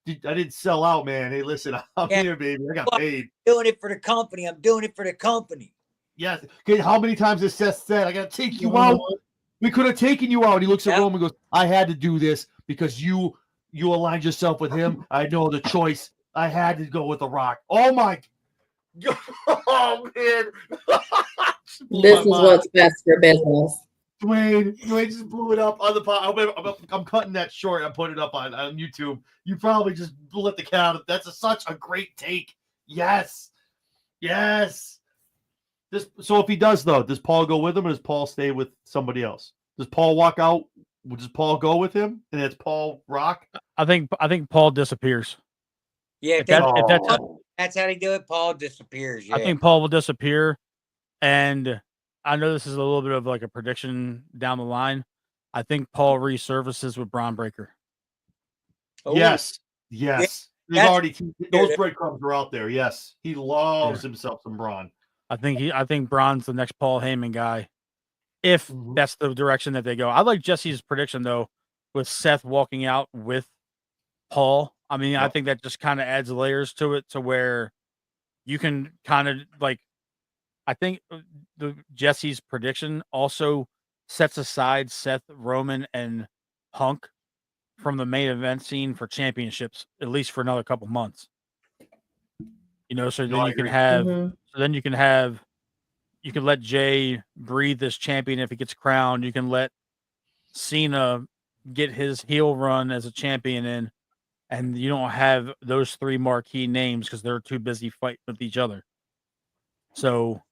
S1: I didn't sell out, man. Hey, listen, I'm here, baby. I got paid.
S4: I'm doing it for the company. I'm doing it for the company.
S1: Yes. Okay, how many times has Seth said, I got to take you out? We could have taken you out. He looks at Roman and goes, I had to do this because you aligned yourself with him. I know the choice. I had to go with The Rock. Oh, my. Oh, man.
S2: This is what's best for business.
S1: Dwayne just blew it up on the pod. I'm cutting that short. I'm putting it up on YouTube. You probably just let the cat out. That's such a great take. Yes. So if he does, though, does Paul go with him or does Paul stay with somebody else? Does Paul walk out? Does Paul go with him? And it's Paul Rock?
S3: I think Paul disappears.
S4: Yeah, that's how they do it. Paul disappears. Yeah.
S3: I think Paul will disappear. And I know this is a little bit of like a prediction down the line. I think Paul resurfaces with Braun Breaker.
S1: Oh. Yes. Those breadcrumbs are out there. Yes. He loves himself some Braun.
S3: I think Braun's the next Paul Heyman guy. If that's the direction that they go. I like Jesse's prediction though, with Seth walking out with Paul. I mean, I think that just kind of adds layers to it to where you can kind of like, I think the Jesse's prediction also sets aside Seth, Roman, and Punk from the main event scene for championships, at least for another couple months. You know, so then you can have, you can let Jay breathe this champion if he gets crowned. You can let Cena get his heel run as a champion in, and you don't have those three marquee names because they're too busy fighting with each other. So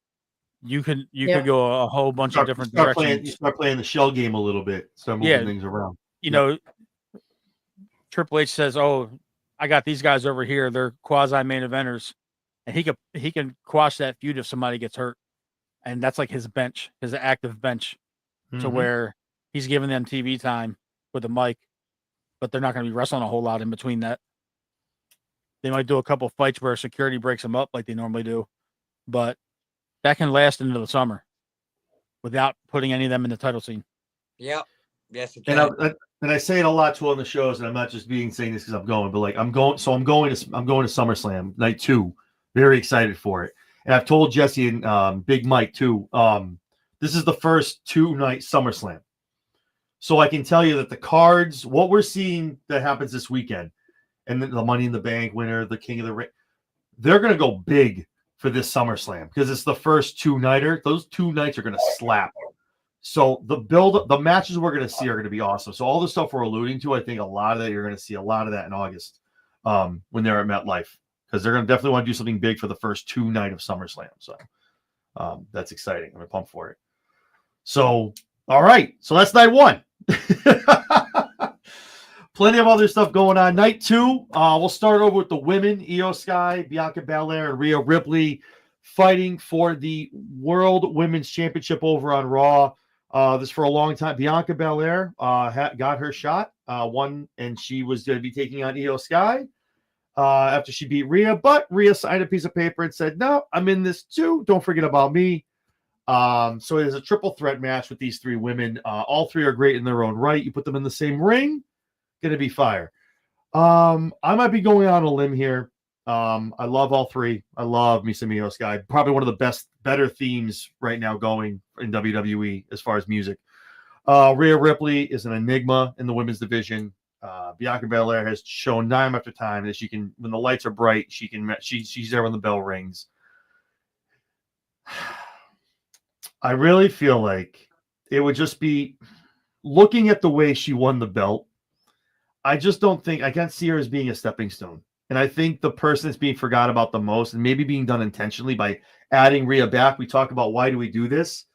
S3: you could go a whole bunch of different directions.
S1: You start playing the shell game a little bit. Start moving things around.
S3: You know, Triple H says, "Oh, I got these guys over here. They're quasi main eventers," and he can quash that feud if somebody gets hurt, and that's like his bench, his active bench, to where he's giving them TV time with a mic, but they're not going to be wrestling a whole lot in between that. They might do a couple fights where security breaks them up like they normally do, but That can last into the summer without putting any of them in the title scene.
S4: Yep. Yes, it
S1: And
S4: can.
S1: I say it a lot too on the shows, and I'm not just saying this because I'm going, but like I'm going to SummerSlam night 2. Very excited for it. And I've told Jesse and Big Mike too. This is the first 2-night SummerSlam. So I can tell you that the cards, what we're seeing that happens this weekend, and the Money in the Bank winner, the King of the Ring, they're going to go big for this SummerSlam because it's the first 2-nighter. Those 2 nights are going to slap. So the matches we're going to see are going to be awesome. So all the stuff we're alluding to, I think a lot of that, you're going to see a lot of that in August when they're at MetLife, because they're going to definitely want to do something big for the first 2 night of SummerSlam. So that's exciting. I'm pumped for it. So, all right. So that's night 1. Plenty of other stuff going on. Night 2, we'll start over with the women. Io Sky, Bianca Belair, and Rhea Ripley fighting for the World Women's Championship over on Raw. This for a long time. Bianca Belair got her shot, won, and she was going to be taking on Io Sky after she beat Rhea. But Rhea signed a piece of paper and said, "No, I'm in this too. Don't forget about me." So it is a triple threat match with these 3 women. All 3 are great in their own right. You put them in the same ring, gonna be fire. I might be going on a limb here. I love all 3. I love me some Io Sky. Probably one of the better themes right now going in WWE as far as music. Rhea Ripley is an enigma in the women's division. Bianca Belair has shown time after time that she can, when the lights are bright, she's there when the bell rings. I really feel like it would just be, looking at the way she won the belt, I just don't think, I can't see her as being a stepping stone. And I think the person that's being forgot about the most, and maybe being done intentionally by adding Rhea back, we talk about why do we do this?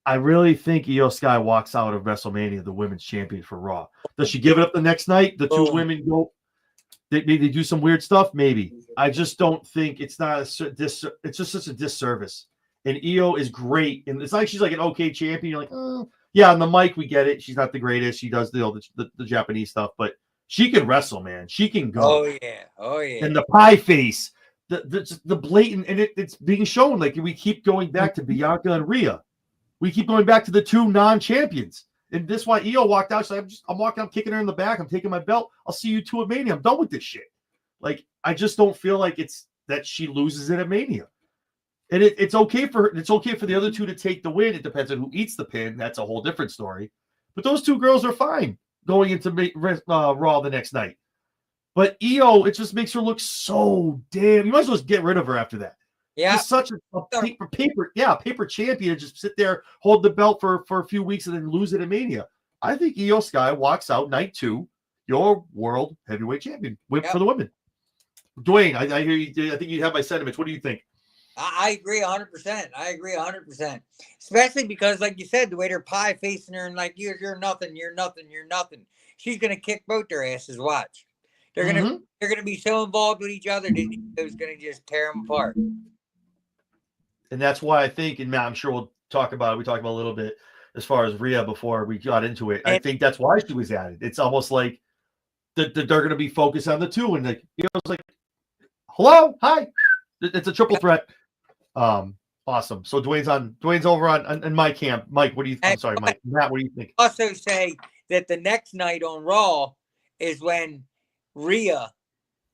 S1: I really think Io Sky walks out of WrestleMania the women's champion for Raw. Does she give it up the next night? The 2 women go, they do some weird stuff? Maybe. I just don't think, it's just such a disservice. And Io is great. And it's like she's like an okay champion. You're like, oh. Yeah, on the mic, we get it. She's not the greatest. She does the Japanese stuff, but she can wrestle, man. She can go.
S4: Oh yeah.
S1: And the pie face, the blatant, and it's being shown. Like, we keep going back to Bianca and Rhea. We keep going back to the 2 non-champions. And this is why Io walked out. She's like, I'm walking, I'm kicking her in the back. I'm taking my belt. I'll see you 2 at Mania. I'm done with this shit. Like, I just don't feel like it's that she loses it at Mania. And it's okay for her. It's okay for the other 2 to take the win. It depends on who eats the pin. That's a whole different story. But those 2 girls are fine going into Raw the next night. But Io, it just makes her look so damn. You might as well just get rid of her after that.
S4: Yeah.
S1: Just such a paper champion. Just sit there, hold the belt for a few weeks, and then lose it at Mania. I think Io Sky walks out night 2, your world heavyweight champion for the women. Dwayne, I hear you. I think you have my sentiments. What do you think?
S4: I agree 100%. I agree 100%. Especially because, like you said, the way they're pie facing her and like, you're nothing, you're nothing, you're nothing. She's gonna kick both their asses. Watch. They're gonna be so involved with each other that it's gonna just tear them apart.
S1: And that's why I think, and Matt, I'm sure we'll talk about it. We talked about a little bit as far as Rhea before we got into it. I think that's why she was added. It's almost like they're going to be focused on the 2, and like, you know, it's like, hello, hi. It's a triple threat. Awesome. So Dwayne's over on my camp. Mike, what do you think? I'm sorry, Mike. Matt, what do you think?
S4: Also say that the next night on Raw is when Rhea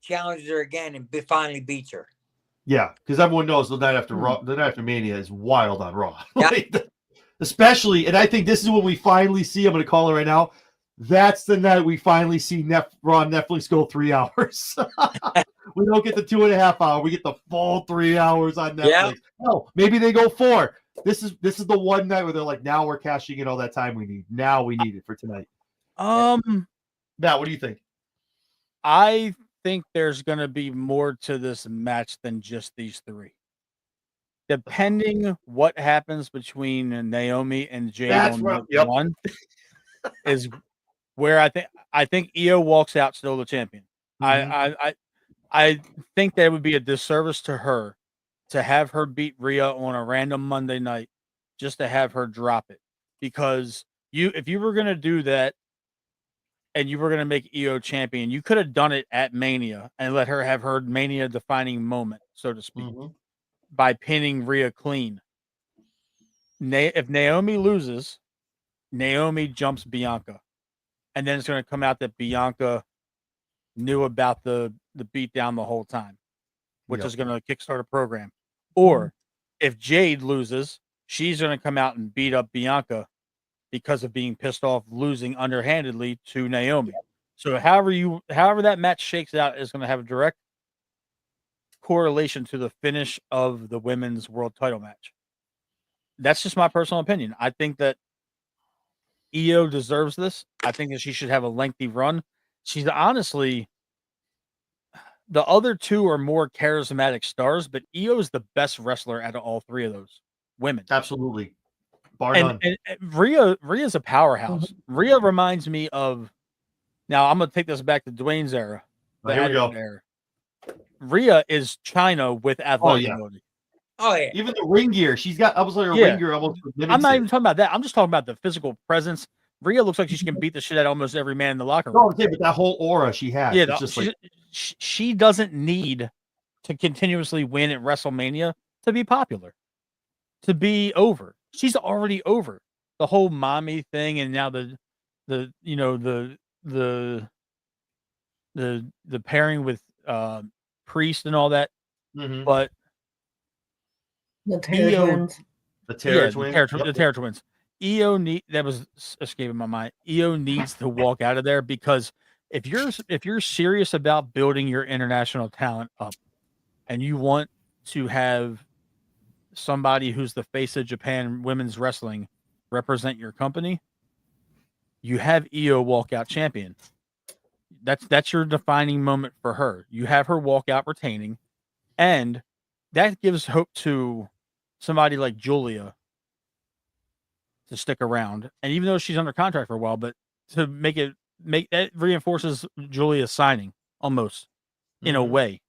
S4: challenges her again and finally beats her.
S1: Yeah, because everyone knows the night after Raw, the night after Mania is wild on Raw.
S4: Yeah.
S1: Especially, and I think this is when we finally see, I'm going to call it right now, that's the night we finally see Raw on Netflix go 3 hours. We don't get the 2.5 hour. We get the full 3 hours on Netflix. Yeah. No, maybe they go 4. This is the one night where they're like, now we're cashing in all that time we need. Now we need it for tonight. Matt, what do you think?
S3: I think there's going to be more to this match than just these 3. Depending what happens between Naomi and Jade on one is where I think Io walks out still the champion. Mm-hmm. I think that it would be a disservice to her to have her beat Rhea on a random Monday night just to have her drop it. Because if you were going to do that and you were going to make Io champion, you could have done it at Mania and let her have her Mania defining moment, so to speak. Mm-hmm. by pinning Rhea clean. If Naomi loses, Naomi jumps Bianca. And then it's going to come out that Bianca knew about the beatdown the whole time, which is going to kickstart a program. Or if Jade loses, she's going to come out and beat up Bianca because of being pissed off losing underhandedly to Naomi. So however that match shakes out is going to have a direct correlation to the finish of the women's world title match. That's just my personal opinion. I think that Io deserves this. I think that she should have a lengthy run. She's honestly, the other two are more charismatic stars, but Io is the best wrestler out of all three of those women.
S1: Absolutely. Bar none.
S3: And Rhea's a powerhouse. Rhea reminds me of, now I'm going to take this back to Dwayne's era.
S1: Here we go.
S3: Era. Rhea is China with athletic ability.
S4: Oh yeah.
S1: Even the ring gear, she's got almost like a ring gear. Almost.
S3: I'm not even talking about that. I'm just talking about the physical presence. Rhea looks like she can beat the shit out of almost every man in the locker room.
S1: No, but that whole aura she has.
S3: Yeah,
S1: it's just like
S3: she doesn't need to continuously win at WrestleMania to be popular, to be over. She's already over the whole mommy thing, and now the pairing with Priest and all that. But
S2: the Terror Twins.
S1: The Terror Twins.
S3: The Terror Twins. Io that was escaping my mind. Io needs to walk out of there, because if you're serious about building your international talent up and you want to have somebody who's the face of Japan women's wrestling represent your company, you have Io walk out champion. That's your defining moment for her. You have her walk out retaining, and that gives hope to somebody like Julia to stick around. And even though she's under contract for a while, but to make that reinforces Julia's signing almost in a way,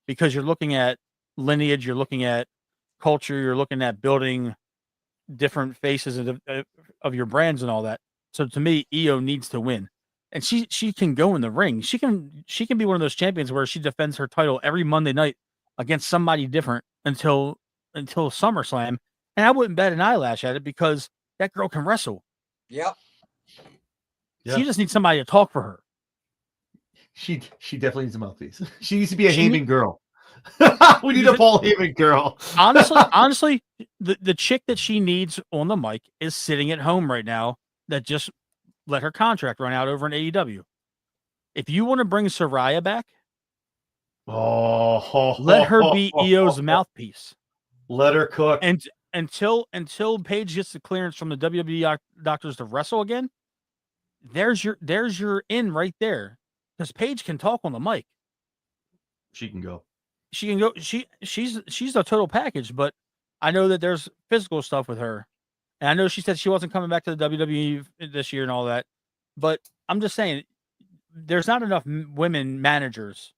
S3: because you're looking at lineage, you're looking at culture, you're looking at building different faces of your brands and all that. So to me, Io needs to win. And she can go in the ring. She can be one of those champions where she defends her title every Monday night against somebody different until SummerSlam. And I wouldn't bet an eyelash at it, because that girl can wrestle.
S4: Yep.
S3: She just needs somebody to talk for her.
S1: She definitely needs a mouthpiece. She needs to be a Heyman girl. We need a Paul Heyman girl.
S3: honestly, the chick that she needs on the mic is sitting at home right now, that just let her contract run out over in AEW. If you want to bring Saraya back, let her be Io's mouthpiece.
S1: Let her cook.
S3: And until Paige gets the clearance from the WWE doctors to wrestle again, there's your in right there. Because Paige can talk on the mic.
S1: She can go. She's a total package, but I know that there's physical stuff with her. And I know she said she wasn't coming back to the WWE this year and all that. But I'm just saying, there's not enough women managers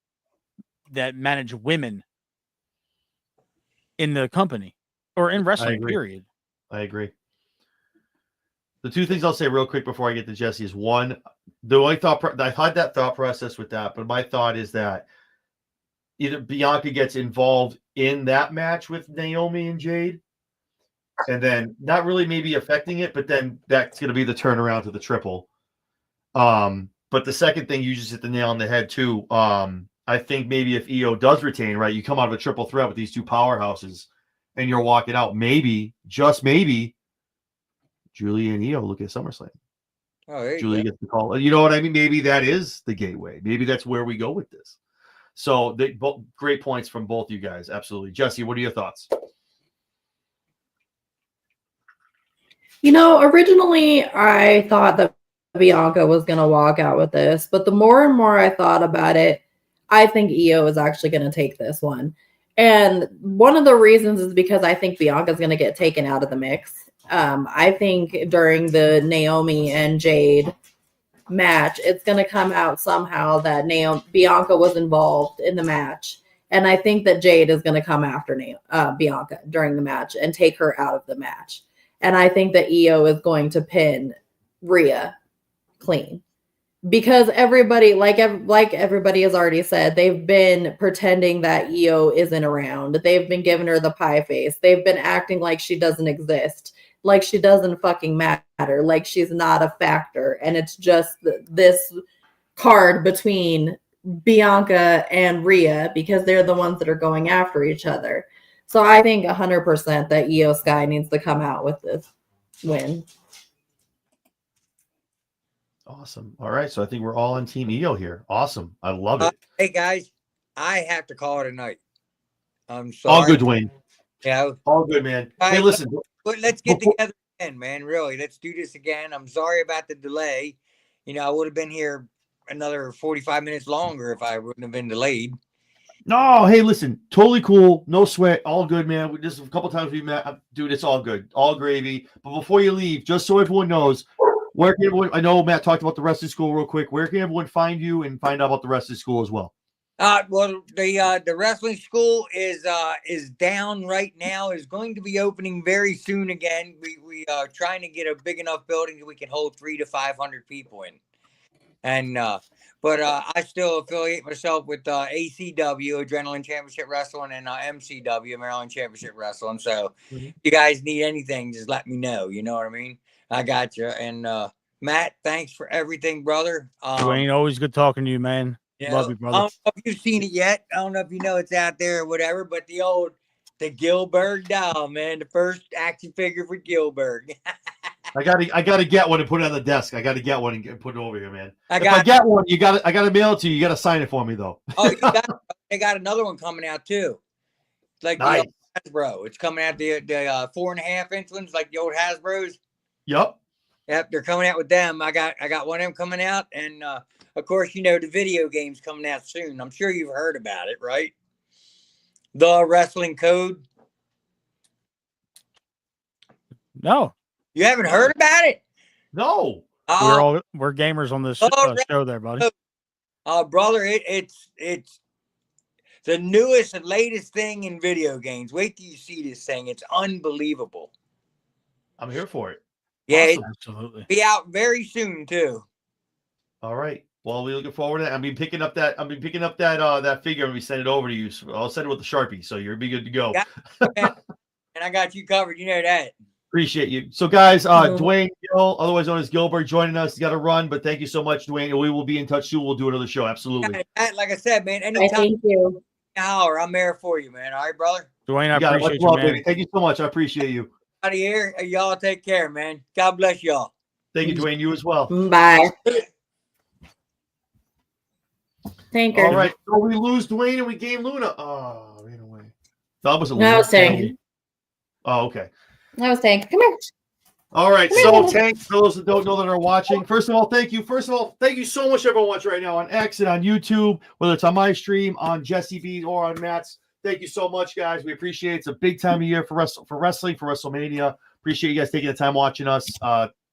S1: that manage women in the company or in wrestling, period. I agree. The two things I'll say real quick before I get to Jesse is, one, the only thought I had that thought process with that, but my thought is that either Bianca gets involved in that match with Naomi and Jade, and then not really maybe affecting it, but then that's going to be the turnaround to the triple. But the second thing, you just hit the nail on the head too. I think maybe if Io does retain, right, you come out of a triple threat with these two powerhouses and you're walking out, maybe, just maybe, Julia and Io look at SummerSlam.
S4: Oh,
S1: Julia gets the call. You know what I mean? Maybe that is the gateway. Maybe that's where we go with this. So great points from both you guys. Absolutely. Jesse, what are your thoughts?
S2: Originally I thought that Bianca was going to walk out with this, but the more and more I thought about it, I think Io is actually going to take this one. And one of the reasons is because I think Bianca is going to get taken out of the mix. I think during the Naomi and Jade match, it's going to come out somehow that Bianca was involved in the match. And I think that Jade is going to come after Bianca during the match and take her out of the match. And I think that Io is going to pin Rhea clean. because everybody, like everybody has already said, they've been pretending that Io isn't around. They've been giving her the pie face. They've been acting like she doesn't exist, like she doesn't fucking matter, like she's not a factor. And it's just this card between Bianca and Rhea because they're the ones that are going after each other. So I think 100% that Io Sky needs to come out with this win.
S1: Awesome. All right. So I think we're all on Team Io here. Awesome. I love it.
S4: Hey guys, I have to call it a night. I'm sorry.
S1: All good, Dwayne.
S4: Yeah.
S1: All good, man.
S4: All
S1: Hey,
S4: right,
S1: listen.
S4: let's get together again, man. Really, let's do this again. I'm sorry about the delay. I would have been here another 45 minutes longer if I wouldn't have been delayed.
S1: No, hey, listen. Totally cool. No sweat. All good, man. We just a couple times we met. Dude, it's all good. All gravy. But before you leave, just so everyone knows, where can everyone, I know Matt talked about the rest of the school real quick. Where can everyone find you and find out about the rest of the school as well?
S4: Well, the wrestling school is down right now. Is going to be opening very soon again. We are trying to get a big enough building that we can hold 300 to 500 people in. And but I still affiliate myself with ACW, Adrenaline Championship Wrestling, and MCW, Maryland Championship Wrestling. So if you guys need anything, just let me know. You know what I mean? I got you. And Matt, thanks for everything, brother.
S3: Dwayne, always good talking to you, man. Love you, brother.
S4: I don't know if you've seen it yet. I don't know if you know it's out there or whatever, but the Gillberg doll, man, the first action figure for Gillberg.
S1: I gotta get one and put it on the desk. I gotta get one and put it over here, man.
S4: I
S1: get one, I gotta mail it to you. You gotta sign it for me though.
S4: They got another one coming out too. Like
S1: nice.
S4: The Hasbro. It's coming out the 4.5 inch ones, like the old Hasbros.
S1: Yep,
S4: they're coming out with them. I got one of them coming out, and of course, the video game's coming out soon. I'm sure you've heard about it, right? The Wrestling Code.
S3: No.
S4: You haven't heard about it?
S1: No.
S3: We're gamers on this show there, buddy.
S4: Brother, it's the newest and latest thing in video games. Wait till you see this thing. It's unbelievable.
S1: I'm here for it.
S4: Yeah,
S1: awesome.
S3: Absolutely.
S4: Be out very soon too.
S1: All right. Well, we're looking forward to that. I've been picking up that that figure and we send it over to you. So I'll send it with the Sharpie, so you'll be good to go.
S4: And I got you covered. You know that.
S1: Appreciate you. So, guys, Dwayne Gill, otherwise known as Gillberg, joining us. You got to run, but thank you so much, Dwayne. We will be in touch soon. We'll do another show. Absolutely.
S4: Like I said, man, anytime.
S2: Thank you.
S4: Hour, I'm there for you, man. All right, brother.
S3: Dwayne, I appreciate you, man.
S1: Baby. Thank you so much. I appreciate you.
S4: Out of here. Y'all take care, man. God bless y'all.
S1: Thank you, Dwayne. You as well.
S2: Bye. Tanker.
S1: All right. So we lose Dwayne and we gain Luna. Oh, ran away. That was a
S2: No, Tank.
S1: Oh, okay.
S2: That was Tank. Come here.
S1: All right, so Tank, for those that don't know that are watching, first of all, thank you so much everyone watching right now on X and on YouTube, whether it's on my stream, on Jesse B's, or on Matt's. Thank you so much, guys. We appreciate it. It's a big time of year for wrestling, for WrestleMania. Appreciate you guys taking the time watching us,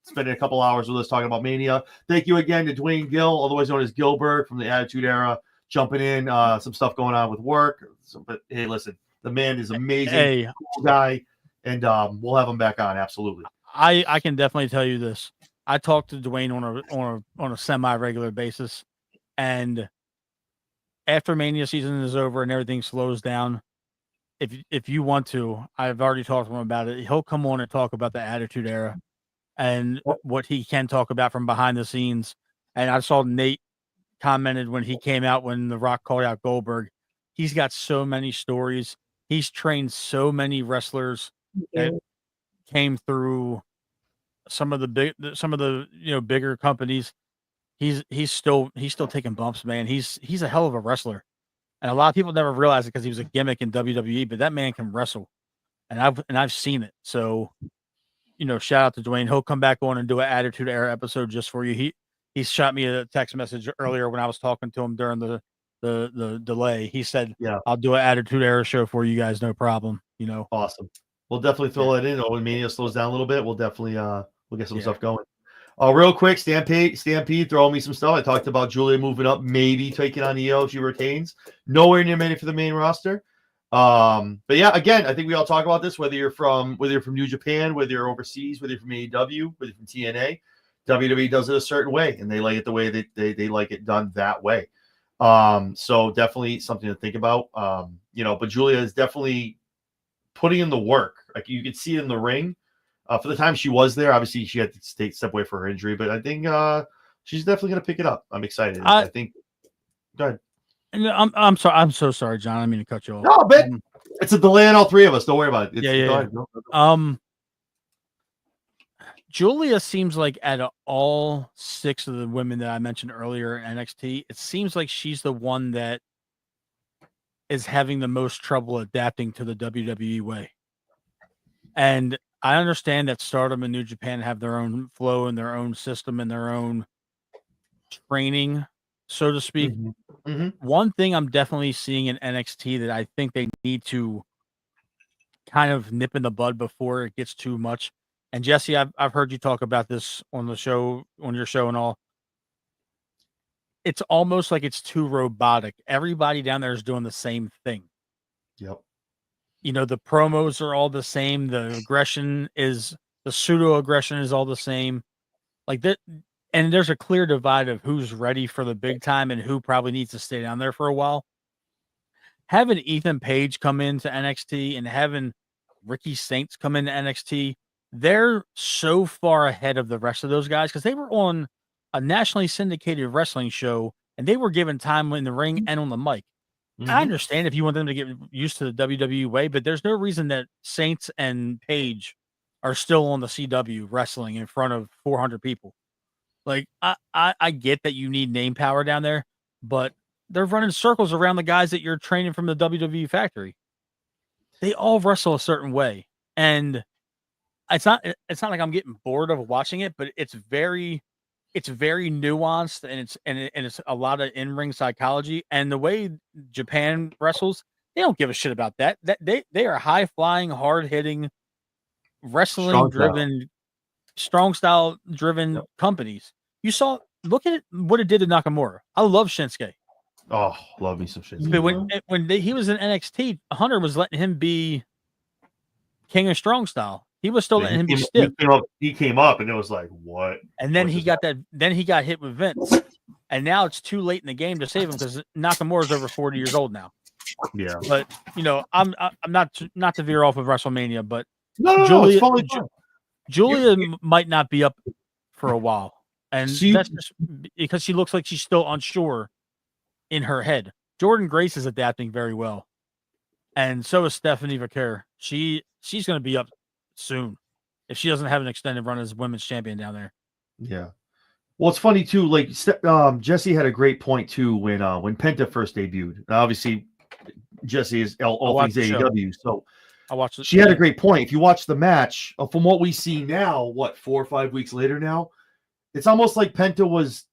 S1: spending a couple hours with us talking about Mania. Thank you again to Dwayne Gill, otherwise known as Gillberg from the Attitude Era, jumping in, some stuff going on with work. But hey, listen, the man is amazing, cool guy, and we'll have him back on, absolutely.
S3: I can definitely tell you this. I talk to Dwayne on a semi-regular basis, and after Mania season is over and everything slows down, if you want to, I've already talked to him about it. He'll come on and talk about the Attitude Era and what he can talk about from behind the scenes. And I saw Nate commented when he came out when The Rock called out Goldberg. He's got so many stories. He's trained so many wrestlers that came through some of the bigger companies. He's still taking bumps, man. He's a hell of a wrestler, and a lot of people never realize it because he was a gimmick in WWE. But that man can wrestle, and I've seen it. So, shout out to Dwayne. He'll come back on and do an Attitude Era episode just for you. He shot me a text message earlier when I was talking to him during the delay. He said, "Yeah, I'll do an Attitude Era show for you guys, no problem."
S1: Awesome. We'll definitely throw that in. When Mania slows down a little bit, we'll definitely we'll get some stuff going. Real quick, Stampede, throw me some stuff. I talked about Julia moving up, maybe taking on EO if she retains. Nowhere near many for the main roster. But yeah, again, I think we all talk about this. Whether you're from New Japan, whether you're overseas, whether you're from AEW, whether you're from TNA, WWE does it a certain way, and they like it the way that they like it done that way. So definitely something to think about. But Julia is definitely putting in the work. Like you could see it in the ring. For the time she was there, obviously she had to step away for her injury, but I think she's definitely going to pick it up. I'm excited. I think. Go ahead.
S3: I'm sorry. I'm so sorry, John. I didn't mean to cut you off.
S1: No, but it's a delay on all three of us. Don't worry about it.
S3: Yeah. Julia seems like out of all 6 of the women that I mentioned earlier in NXT, it seems like she's the one that is having the most trouble adapting to the WWE way. And I understand that Stardom and New Japan have their own flow and their own system and their own training, so to speak. One thing I'm definitely seeing in NXT that I think they need to kind of nip in the bud before it gets too much. And Jesse, I've heard you talk about this on the show, on your show and all. It's almost like it's too robotic. Everybody down there is doing the same thing.
S1: Yep.
S3: The promos are all the same. The pseudo aggression is all the same. Like that. And there's a clear divide of who's ready for the big time and who probably needs to stay down there for a while. Having Ethan Page come into NXT and having Ricky Saints come into NXT, they're so far ahead of the rest of those guys because they were on a nationally syndicated wrestling show and they were given time in the ring and on the mic. I understand if you want them to get used to the WWE way, but there's no reason that Saints and Page are still on the CW wrestling in front of 400 people. Like, I get that you need name power down there, but they're running circles around the guys that you're training from the WWE factory. They all wrestle a certain way. And it's not like I'm getting bored of watching it, but it's very nuanced and it's a lot of in-ring psychology. And the way Japan wrestles, they don't give a shit about that. They are high-flying, hard-hitting, wrestling-driven, strong style driven companies. Look at what it did to Nakamura. I love Shinsuke.
S1: Oh, love me some Shinsuke.
S3: But when he was in NXT, Hunter was letting him be King of Strong Style. He was still letting him be stiff.
S1: He came up, and it was like, what?
S3: And then he got that. Then he got hit with Vince, and now it's too late in the game to save him because Nakamura's over 40 years old now.
S1: Yeah,
S3: but I'm not to veer off of WrestleMania, but Julia might not be up for a while, and that's just because she looks like she's still unsure in her head. Jordan Grace is adapting very well, and so is Stephanie Vaquer. She's going to be up soon if she doesn't have an extended run as women's champion down there.
S1: Yeah. Well, it's funny too. Like Jesse had a great point too when Penta first debuted. Now, obviously, Jesse is all things AEW, so
S3: I watched it.
S1: She had a great point. If you watch the match, from what we see now, 4 or 5 weeks later now, it's almost like Penta was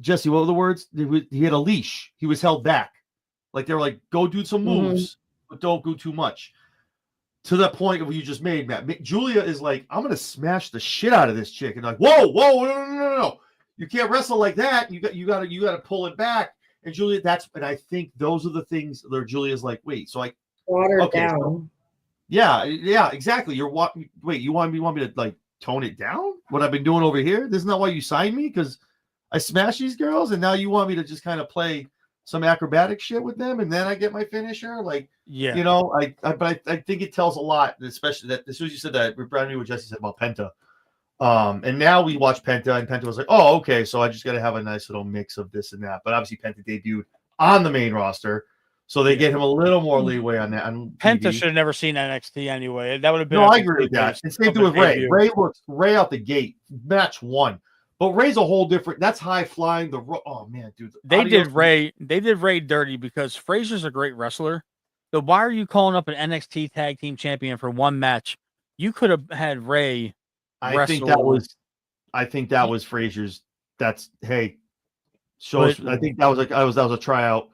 S1: Jesse. What were the words? He had a leash. He was held back. Like they were like, go do some moves, but don't go too much. To that point of what you just made, Matt. Julia is like, I'm gonna smash the shit out of this chick, and like, whoa, no, you can't wrestle like that. You got to pull it back. And Julia, and I think those are the things that Julia's like, wait, so
S2: watered down. So,
S1: yeah, exactly. You want me to like tone it down? What I've been doing over here? Isn't that why you signed me? Because I smash these girls, and now you want me to just kind of play some acrobatic shit with them, and then I get my finisher? Like,
S3: yeah,
S1: but I think it tells a lot, especially that as soon as you said that, it reminded me what Jesse said about Penta. And now we watch Penta, and Penta was like, oh, okay, so I just got to have a nice little mix of this and that. But obviously, Penta debuted on the main roster, so they get him a little more leeway on that.
S3: Penta should have never seen NXT anyway. That would have been.
S1: No, I agree with that. And same thing with Ray. Ray out the gate, match 1. But Ray's a whole different. That's high flying. Oh man, dude.
S3: They did Ray dirty because Frazier's a great wrestler. So why are you calling up an NXT Tag Team Champion for one match? You could have had Ray.
S1: I think that was Frazier's. That's show us. I think that was a tryout.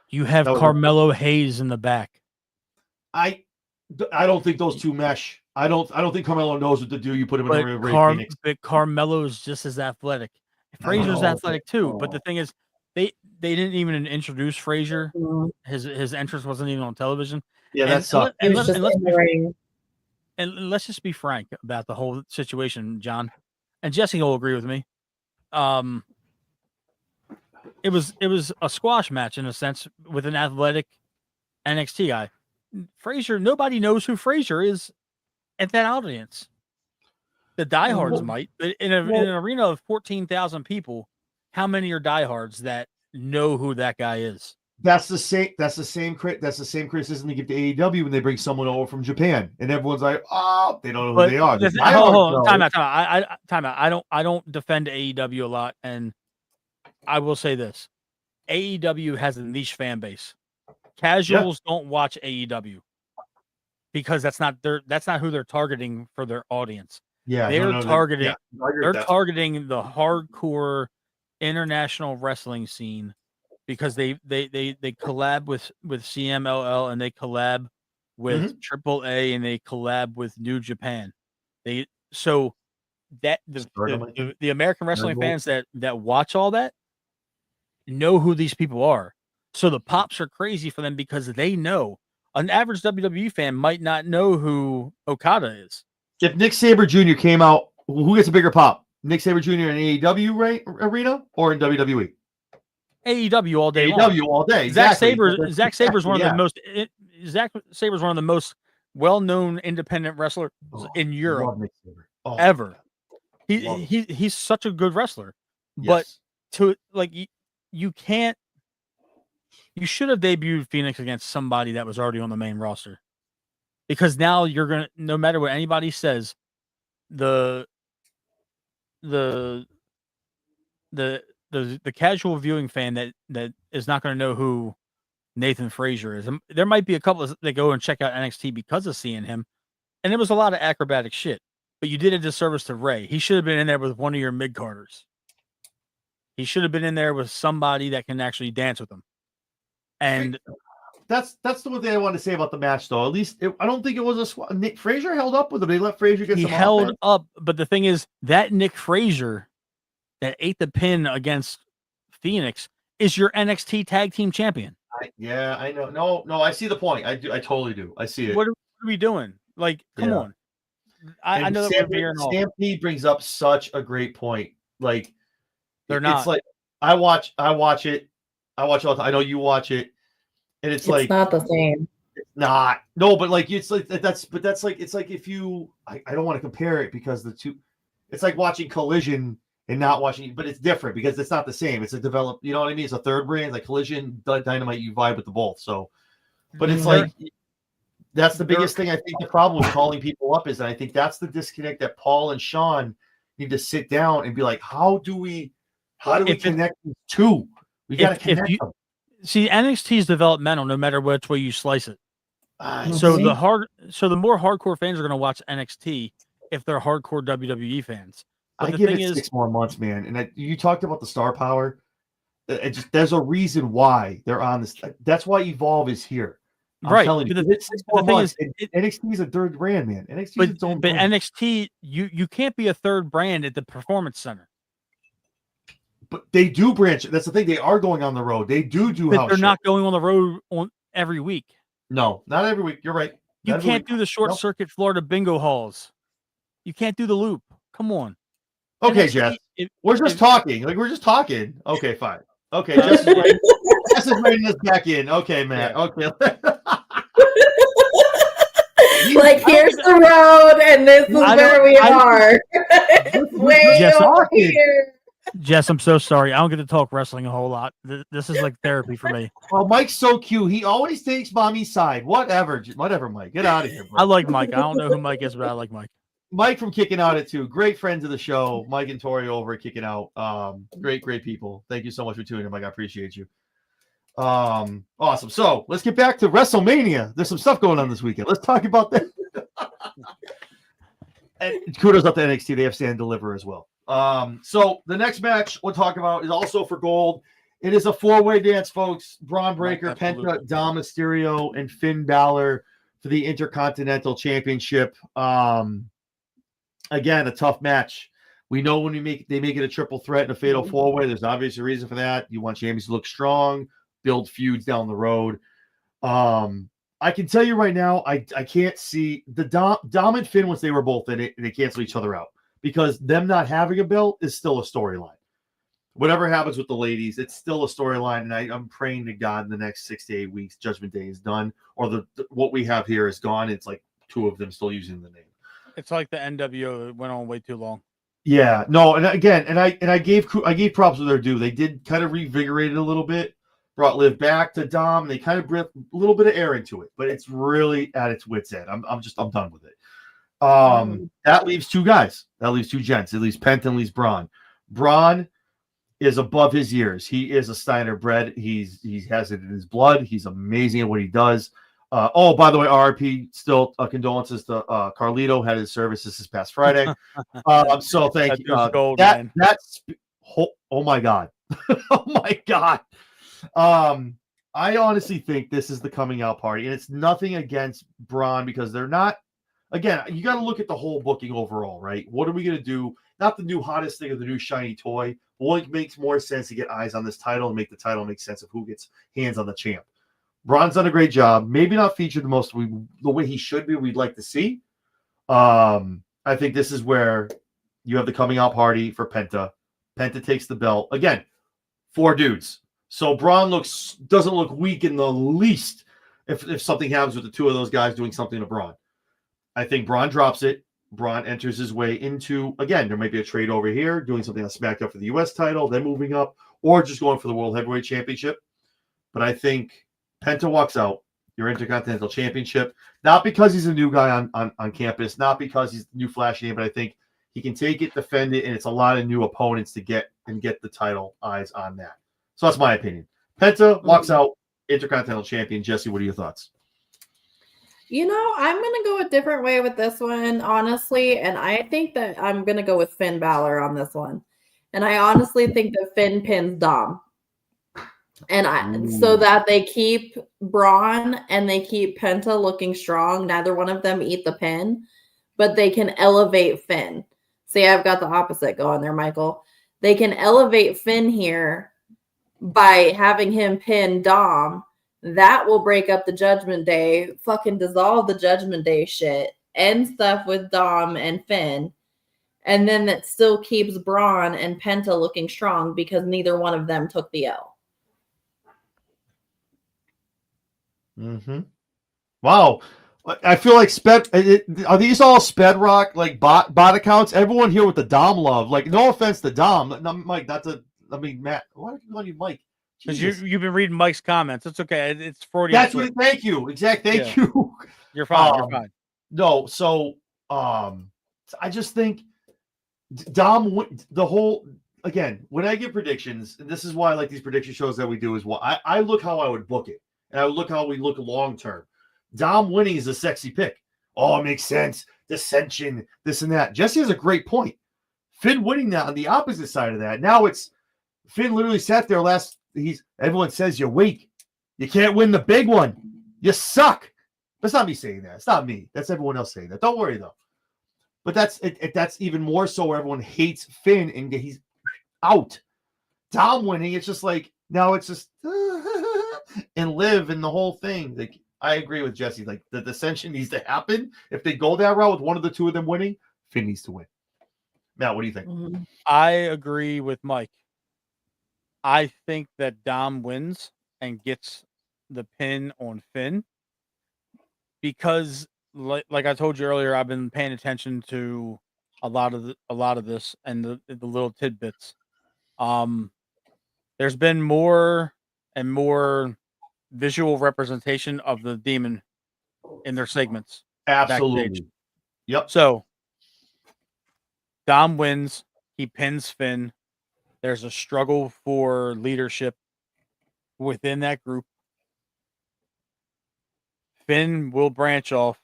S3: You have Carmelo Hayes in the back.
S1: I don't think those two mesh. I don't think Carmelo knows what to do. You put him in a Ray Phoenix.
S3: But Carmelo's just as athletic. Frazier's athletic too. But the thing is, they didn't even introduce Frazier. His entrance wasn't even on television.
S1: Yeah, that sucked.
S3: And let's just be frank about the whole situation, John. And Jesse will agree with me. it was a squash match in a sense with an athletic NXT guy. Frazier, nobody knows who Frazier is at that audience. The diehards might, but in an arena of 14,000 people, how many are diehards that know who that guy is?
S1: That's the same criticism they give to AEW when they bring someone over from Japan, and everyone's like, "Oh, they don't know who they are."
S3: Time out. I don't defend AEW a lot, and I will say this: AEW has a niche fan base. Casuals don't watch AEW because that's not who they're targeting for their audience.
S1: Yeah,
S3: they're targeting the hardcore international wrestling scene because they collab with CMLL and they collab with AAA and they collab with New Japan. So that the American wrestling fans that watch all that know who these people are. So the pops are crazy for them because they know. An average WWE fan might not know who Okada is.
S1: If Nick Sabre Jr. came out, who gets a bigger pop? Nick Sabre Jr. in AEW arena or in WWE?
S3: AEW all day.
S1: AEW all day. Exactly.
S3: Zack Saber's one of the most. Zack Saber's one of the most well-known independent wrestlers in Europe ever. He's such a good wrestler, but you can't. You should have debuted Phoenix against somebody that was already on the main roster, because now you're gonna. No matter what anybody says, the casual viewing fan that is not going to know who Nathan Frazier is. There might be a couple that go and check out NXT because of seeing him, and it was a lot of acrobatic shit. But you did a disservice to Ray. He should have been in there with one of your mid-carders. He should have been in there with somebody that can actually dance with him. And
S1: that's the one thing I wanted to say about the match, though. At least I don't think it was a squad. Nick Frazier held up with him. They let Frazier get some
S3: held
S1: offense.
S3: up, but the thing is that Nick Frazier that ate the pin against Phoenix is your NXT tag team champion.
S1: I know. No, I see the point. I totally do. I see it.
S3: What are we doing? Like, come on. I know that
S1: Stampede brings up such a great point. Like,
S3: they're not.
S1: It's like I watch it. I watch all the time. I know you watch it, and it's like
S2: not the same.
S1: It's not. No, but like it's like that's like it's like if you I don't want to compare it because the two. It's like watching Collision and not watching, but it's different because it's not the same. It's a developed, you know what I mean? It's a third brand, like Collision, Dynamite. You vibe with the both. So, but it's like that's the biggest thing. I think the problem with calling people up is, and I think that's the disconnect that Paul and Sean need to sit down and be like, how do we connect these two? We got to connect them.
S3: See, NXT is developmental, no matter which way you slice it. So the more hardcore fans are going to watch NXT if they're hardcore WWE fans. But
S1: I give it 6 more months, man. And you talked about the star power. There's a reason why they're on this. That's why Evolve is here. I'm telling you. It's 6 more months. NXT is a third brand, man. NXT is its own brand.
S3: NXT, you can't be a third brand at the Performance Center.
S1: But they do branch. That's the thing. They are going on the road. They do
S3: But they're not going on the road every week.
S1: No, not every week. You're right.
S3: You can't do the short circuit Florida bingo halls. You can't do the loop. Come on.
S1: Okay, Jess. We're just talking. Like, we're just talking. Okay, fine. Okay, Jess is writing this back in. Okay, man. Okay.
S2: Like, here's the road, and this is where we are. It's way over here.
S3: Jess, I'm so sorry. I don't get to talk wrestling a whole lot. This is like therapy for me.
S1: Oh, Mike's so cute. He always takes mommy's side. Whatever, Mike. Get out of here, bro.
S3: I like Mike. I don't know who Mike is, but I like Mike.
S1: Mike from Kicking Out at 2. Great friends of the show. Mike and Tori over at Kicking Out. Great people. Thank you so much for tuning in, Mike. I appreciate you. Awesome. So let's get back to WrestleMania. There's some stuff going on this weekend. Let's talk about that. And kudos up to NXT. They have Stand Deliver as well. So the next match we'll talk about is also for gold. It is a 4-way dance, folks. Braun Breaker, Penta, Dom Mysterio, and Finn Balor for the Intercontinental Championship. Again, a tough match. We know when they make it a triple threat and a fatal 4-way, there's obviously a reason for that. You want champions to look strong, build feuds down the road. I can tell you right now, I can't see the Dom and Finn once they were both in it, and they cancel each other out because them not having a belt is still a storyline. whatever happens with the ladies, it's still a storyline, and I'm praying to God in the next 6 to 8 weeks, Judgment Day is done, or what we have here is gone. It's like 2 of them still using the name.
S3: It's like the NWO went on way too long.
S1: Yeah, no, and again, I gave props to their due. They did kind of revigorate it a little bit, brought Liv back to Dom. They kind of brought a little bit of air into it, but it's really at its wit's end. I'm done with it. That leaves 2 guys. That leaves 2 gents. It leaves Penta and leaves Braun. Braun is above his years. He is a Steiner bred. He has it in his blood. He's amazing at what he does. By the way, RIP, still condolences to Carlito, had his services this past Friday. So thank you.
S3: Gold,
S1: that's oh my God. Oh my God. I honestly think this is the coming out party, and it's nothing against Braun because they're not. Again, you got to look at the whole booking overall, right? What are we going to do? Not the new hottest thing or the new shiny toy. What makes more sense to get eyes on this title and make the title make sense of who gets hands on the champ? Braun's done a great job. Maybe not featured the way he should be. We'd like to see. I think this is where you have the coming out party for Penta. Penta takes the belt again. 4 dudes. So Braun doesn't look weak in the least if something happens with the 2 of those guys doing something to Braun. I think Braun drops it. Braun enters his way into, again, there might be a trade over here, doing something on SmackDown for the U.S. title, then moving up, or just going for the World Heavyweight Championship. But I think Penta walks out, your Intercontinental Championship, not because he's a new guy on campus, not because he's the new flashy name, but I think he can take it, defend it, and it's a lot of new opponents to get the title eyes on that. So that's my opinion. Penta walks out, Intercontinental Champion. Jesse, what are your thoughts?
S2: I'm going to go a different way with this one, honestly. And I think that I'm going to go with Finn Balor on this one. And I honestly think that Finn pins Dom. And so that they keep Braun and they keep Penta looking strong. Neither one of them eat the pin, but they can elevate Finn. See, I've got the opposite going there, Michael. They can elevate Finn here by having him pin Dom. That will break up the Judgment Day, fucking dissolve the Judgment Day shit, end stuff with Dom and Finn. And then that still keeps Braun and Penta looking strong because neither one of them took the L.
S1: Wow. I feel like are these all Sped Rock like bot accounts? Everyone here with the Dom love. Like, no offense to Dom. No, Mike, Matt. Why are you calling you Mike?
S3: Because you've been reading Mike's comments. It's okay. It's 40.
S1: That's what. Thank you. Thank you.
S3: You're fine. You're fine.
S1: No, so I just think Dom the whole again when I give predictions, and this is why I like these prediction shows that we do is I look how I would book it, and I would look how we look long term. Dom winning is a sexy pick. Oh, it makes sense. Dissension, this and that. Jesse has a great point. Finn winning that on the opposite side of that. Now it's Finn literally sat there everyone says you're weak. You can't win the big one. You suck. That's not me saying that. It's not me. That's everyone else saying that. Don't worry though. But that's even more so where everyone hates Finn and he's out. Dom winning, it's just like now it's just and Liv and the whole thing. Like I agree with Jesse. Like the dissension needs to happen. If they go that route with one of the 2 of them winning, Finn needs to win. Matt, what do you think?
S3: I agree with Mike. I think that Dom wins and gets the pin on Finn because, like I told you earlier, I've been paying attention to a lot of this and the little tidbits. There's been more and more visual representation of the demon in their segments.
S1: Absolutely.
S3: Backstage.
S1: Yep.
S3: So Dom wins. He pins Finn. There's a struggle for leadership within that group. Finn will branch off.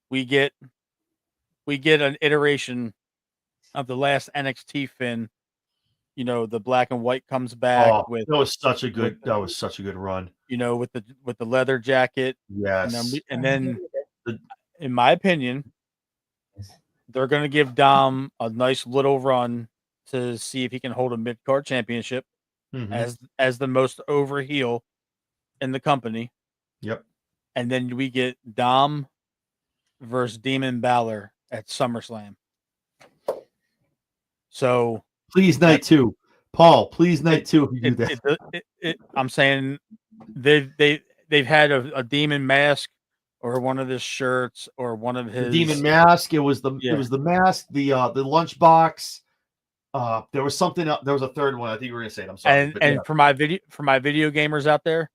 S3: We get an iteration of the last NXT Finn. The black and white comes back with
S1: that was such a good run.
S3: With the leather jacket.
S1: Yes.
S3: And then in my opinion, they're going to give Dom a nice little run to see if he can hold a mid-card championship as the most over heel in the company.
S1: Yep.
S3: And then we get Dom versus Demon Balor at SummerSlam. So
S1: please, night 2. Paul, please night 2 if you do that.
S3: I'm saying they've had a demon mask or one of his shirts or one of his
S1: The demon mask. It was the mask, the lunchbox. There was something else. There was a third one. I think you were gonna say it. I'm sorry.
S3: And for my video gamers out there,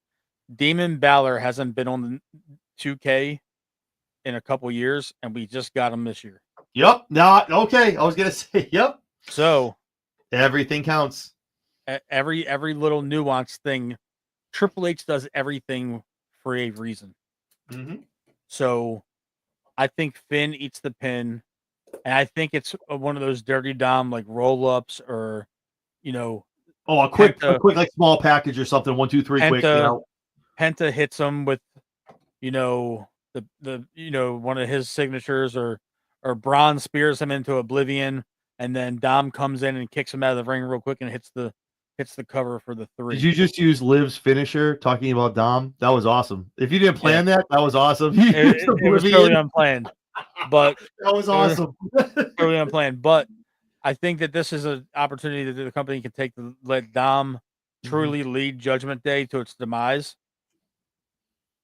S3: Demon Balor hasn't been on the 2K in a couple years, and we just got him this year.
S1: Yep. Not okay. I was gonna say yep.
S3: So
S1: everything counts.
S3: Every little nuanced thing. Triple H does everything for a reason.
S1: Mm-hmm.
S3: So I think Finn eats the pin, and I think it's one of those dirty Dom like roll ups or,
S1: a quick like small package or something. 1, 2, 3, quick.
S3: Penta hits him with, the one of his signatures, or Braun spears him into oblivion, and then Dom comes in and kicks him out of the ring real quick and hits the cover for the 3.
S1: Did you just use Liv's finisher talking about Dom? That was awesome. If you didn't plan that was awesome.
S3: It was totally unplanned, but
S1: that was awesome.
S3: Totally unplanned. But I think that this is an opportunity that the company can take to let Dom truly lead Judgment Day to its demise,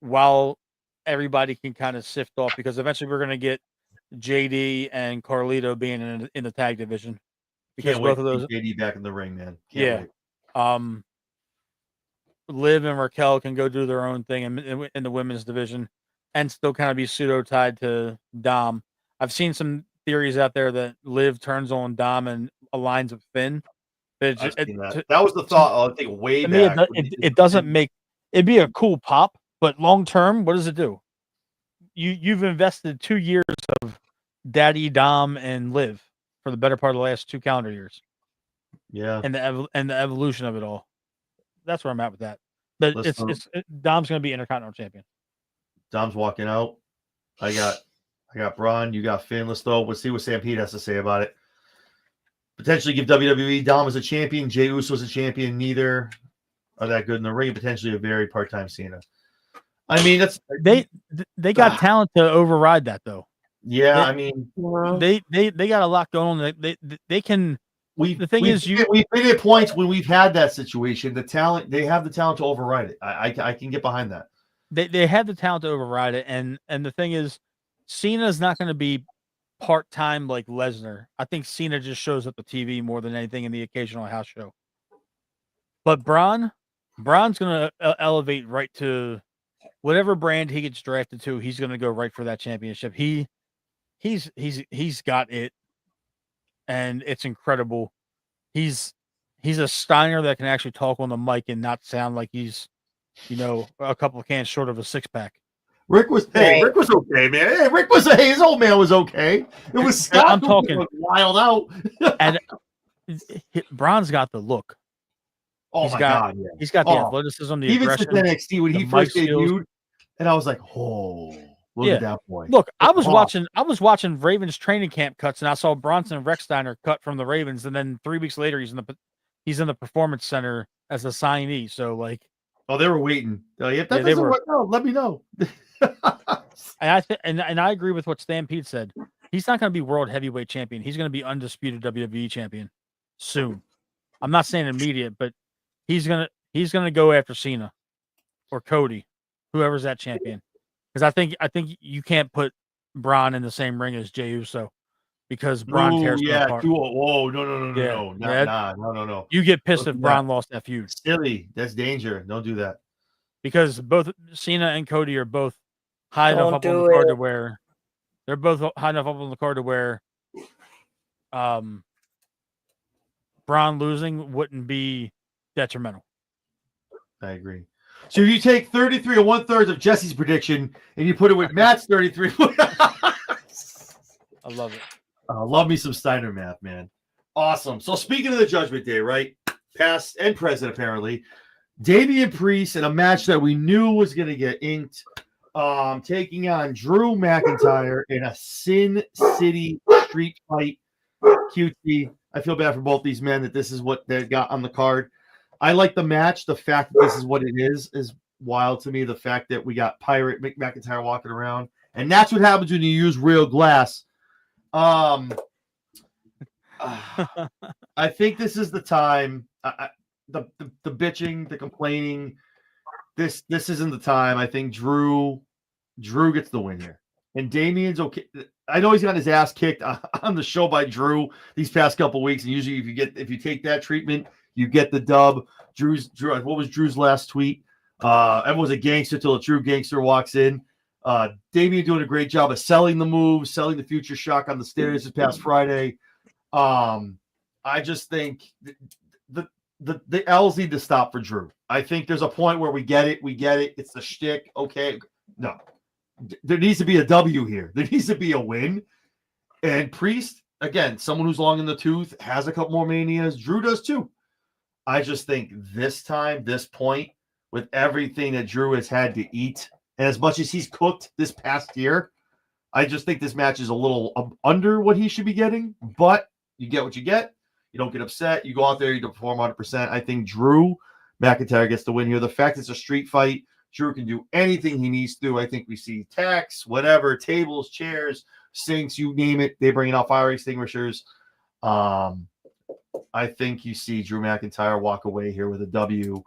S3: while everybody can kind of sift off, because eventually we're going to get JD and Carlito being in the tag division, because both of those
S1: JD back in the ring, man. Can't wait.
S3: Liv and Raquel can go do their own thing in the women's division and still kind of be pseudo tied to Dom. I've seen some theories out there that Liv turns on Dom and aligns with Finn. But
S1: that was the thought. I think way back.
S3: It doesn't make it'd be a cool pop, but long term, what does it do? You've invested 2 years of Daddy Dom and Liv for the better part of the last 2 calendar years.
S1: Yeah,
S3: and the evolution of it all. That's where I'm at with that. But Dom's going to be Intercontinental Champion.
S1: Dom's walking out. I got Braun. You got Finn. Let's see what Sam Pete has to say about it. Potentially give WWE Dom as a champion. Jey Uso as a champion. Neither are that good in the ring. Potentially a very part-time Cena. I mean, that's
S3: they got talent to override that, though.
S1: Yeah,
S3: they got a lot going on. They can. We've been
S1: at points when we've had that situation. They have the talent to override it. I can get behind that.
S3: They have the talent to override it, and the thing is, Cena's not going to be part-time like Lesnar. I think Cena just shows up on TV more than anything in the occasional house show. But Braun's going to elevate right to whatever brand he gets drafted to. He's going to go right for that championship. He's got it, and it's incredible. He's a Steiner that can actually talk on the mic and not sound like he's, a couple of cans short of a 6-pack.
S1: Rick was okay, man. Hey, his old man was okay. It was Scott.
S3: I'm talking
S1: wild out.
S3: And Braun's got the look.
S1: God, yeah.
S3: He's got the athleticism, the
S1: even
S3: aggression.
S1: Even since NXT when he first debuted, and I was like, look at that boy.
S3: Look, I was watching Ravens training camp cuts, and I saw Bronson Rechsteiner cut from the Ravens, and then 3 weeks later he's in the Performance Center as a signee. So like,
S1: they were waiting. If that doesn't work out, let me know.
S3: And I agree with what Stampede said. He's not going to be world heavyweight champion. He's going to be undisputed WWE champion soon. I'm not saying immediate, but he's gonna go after Cena or Cody, whoever's that champion. Because I think you can't put Braun in the same ring as Jey Uso, because Braun tears him apart.
S1: No.
S3: You get pissed if Braun lost that feud.
S1: Silly. That's danger. Don't do that.
S3: Because both Cena and Cody are both high enough up on the card to where they're both high enough up on the card to where Braun losing wouldn't be detrimental.
S1: I agree. So if you take 33 and 1/3 of Jesse's prediction and you put it with Matt's 33,
S3: I love it.
S1: Love me some Steiner math, man. Awesome. So speaking of the Judgment Day, right? Past and present, apparently. Damian Priest in a match that we knew was going to get inked, taking on Drew McIntyre in a Sin City street fight. QT. I feel bad for both these men that this is what they got on the card. I like the match. The fact that this is what it is wild to me. The fact that we got Pirate McIntyre walking around, and that's what happens when you use real glass. I think this is the time The bitching, the complaining. This isn't the time. I think Drew gets the win here, and Damien's okay. I know he's got his ass kicked on the show by Drew these past couple weeks, and usually if you take that treatment, you get the dub. Drew. What was Drew's last tweet? Everyone's a gangster till a true gangster walks in. Damien doing a great job of selling the moves, selling the future shock on the stairs this past Friday. I just think the L's need to stop for Drew. I think there's a point where we get it. It's the shtick. Okay. No. There needs to be a W here. There needs to be a win. And Priest, again, someone who's long in the tooth, has a couple more manias. Drew does too. I just think this time, this point, with everything that Drew has had to eat, and as much as he's cooked this past year, I just think this match is a little under what he should be getting. But you get what you get. You don't get upset. You go out there, you perform 100%. I think Drew McIntyre gets the win here. The fact it's a street fight, Drew can do anything he needs to. I think we see tacks, whatever, tables, chairs, sinks, you name it. They bring out fire extinguishers. I think you see Drew McIntyre walk away here with a W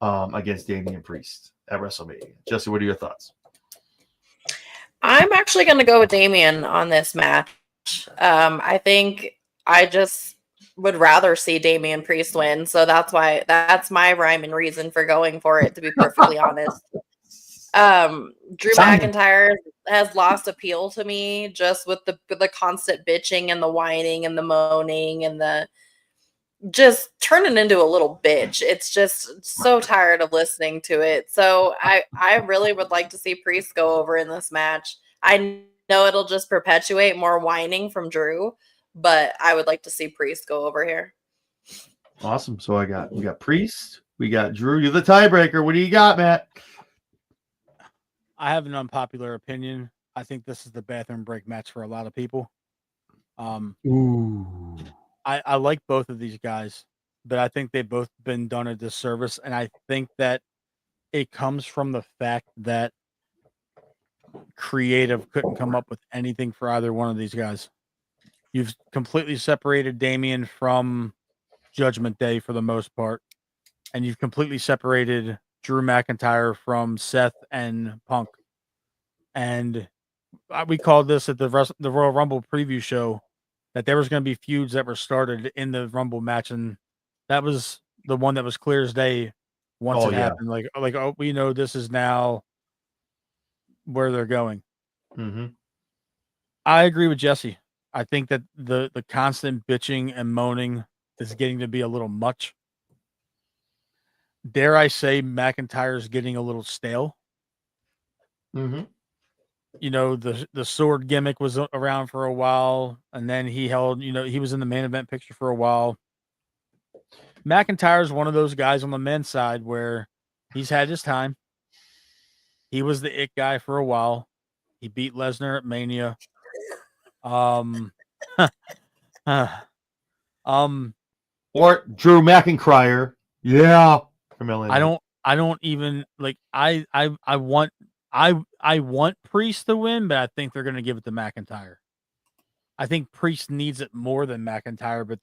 S1: against Damian Priest at WrestleMania. Jesse, what are your thoughts?
S2: I'm actually going to go with Damien on this match. I think I just would rather see Damian Priest win. So that's my rhyme and reason for going for it, to be perfectly honest. Drew McIntyre has lost appeal to me just with the constant bitching and the whining and the moaning and the just turning into a little bitch. It's just so tired of listening to it. So I really would like to see Priest go over in this match. I know it'll just perpetuate more whining from Drew, but I would like to see Priest go over here.
S1: Awesome. So we got Priest, we got Drew. You're the tiebreaker. What do you got, Matt?
S3: I have an unpopular opinion. I think this is the bathroom break match for a lot of people.
S1: Ooh.
S3: I like both of these guys, but I think they've both been done a disservice. And I think that it comes from the fact that creative couldn't come up with anything for either one of these guys. You've completely separated Damien from Judgment Day for the most part, and you've completely separated Drew McIntyre from Seth and Punk. And we called this at the Royal Rumble preview show that there was going to be feuds that were started in the Rumble match, and that was the one that was clear as day once it happened. Like, oh, we know this is now where they're going.
S1: Mm-hmm.
S3: I agree with Jesse. I think that the constant bitching and moaning is getting to be a little much. Dare I say McIntyre's getting a little stale.
S1: Mm-hmm.
S3: You know, the sword gimmick was around for a while, and then he was in the main event picture for a while. McIntyre's one of those guys on the men's side where he's had his time. He was the it guy for a while. He beat Lesnar at Mania. Or
S1: Drew McIntyre. Yeah.
S3: I don't even like I want Priest to win, but I think they're gonna give it to McIntyre. I think Priest needs it more than McIntyre, but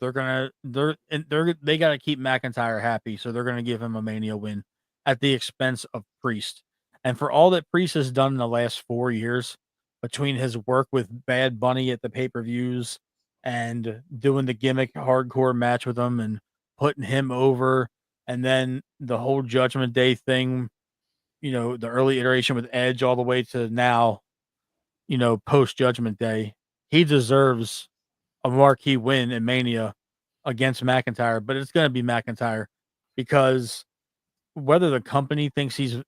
S3: they gotta keep McIntyre happy, so they're gonna give him a Mania win at the expense of Priest. And for all that Priest has done in the last 4 years, between his work with Bad Bunny at the pay-per-views and doing the gimmick hardcore match with him and putting him over, and then the whole Judgment Day thing, you know, the early iteration with Edge all the way to now, you know, post Judgment Day, he deserves a marquee win in Mania against McIntyre, but it's going to be McIntyre because whether the company thinks he's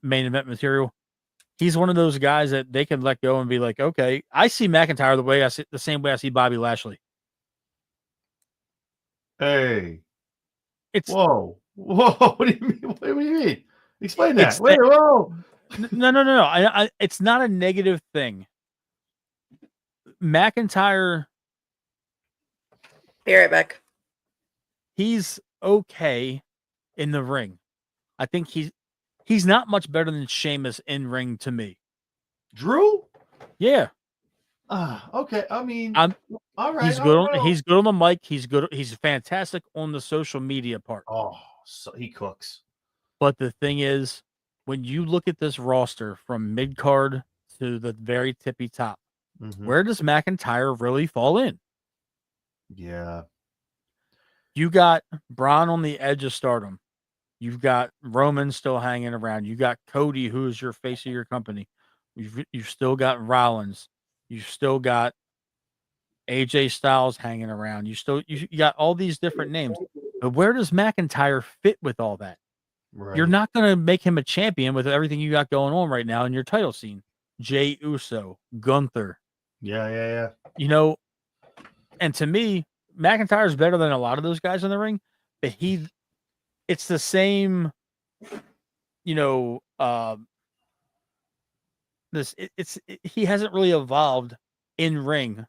S3: main event material, he's one of those guys that they can let go and be like, okay, I see McIntyre the same way I see Bobby Lashley.
S1: Hey.
S3: It's
S1: whoa. What do you mean? What do you mean? Explain that. Wait, whoa.
S3: No. It's not a negative thing. McIntyre.
S2: Be right back.
S3: He's okay in the ring. I think he's not much better than Sheamus in ring to me.
S1: Drew?
S3: Yeah.
S1: Okay. I mean,
S3: I'm
S1: all right.
S3: he's
S1: I
S3: good
S1: don't
S3: on
S1: know.
S3: he's good on the mic. He's fantastic on the social media part.
S1: Oh, so he cooks.
S3: But the thing is, when you look at this roster from mid card to the very tippy top,
S1: Mhm.
S3: where does McIntyre really fall in?
S1: Yeah.
S3: You got Braun on the edge of stardom. You've got Roman still hanging around. You got Cody, who's your face of your company. You've still got Rollins. You've still got AJ Styles hanging around. You got all these different names. But where does McIntyre fit with all that?
S1: Right.
S3: You're not going to make him a champion with everything you got going on right now in your title scene. Jey Uso, Gunther,
S1: Yeah.
S3: you know, and to me, McIntyre is better than a lot of those guys in the ring, but it's the same, you know, he hasn't really evolved in ring.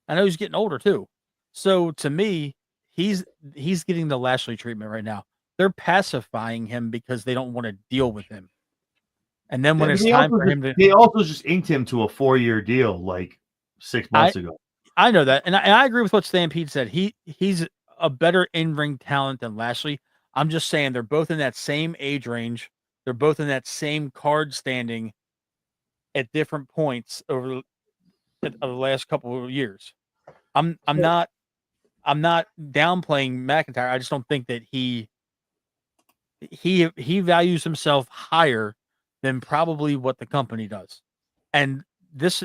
S3: I know he's getting older too. So to me, he's getting the Lashley treatment right now. They're pacifying him because they don't want to deal with him. And then when
S1: Yeah,
S3: it's time for him to,
S1: they also just inked him to a 4-year deal like 6 months ago.
S3: I know that, and I agree with what Stampede said. He's a better in-ring talent than Lashley. I'm just saying they're both in that same age range. They're both in that same card standing at different points over the last couple of years. I'm not downplaying McIntyre. I just don't think that he values himself higher than probably what the company does. And this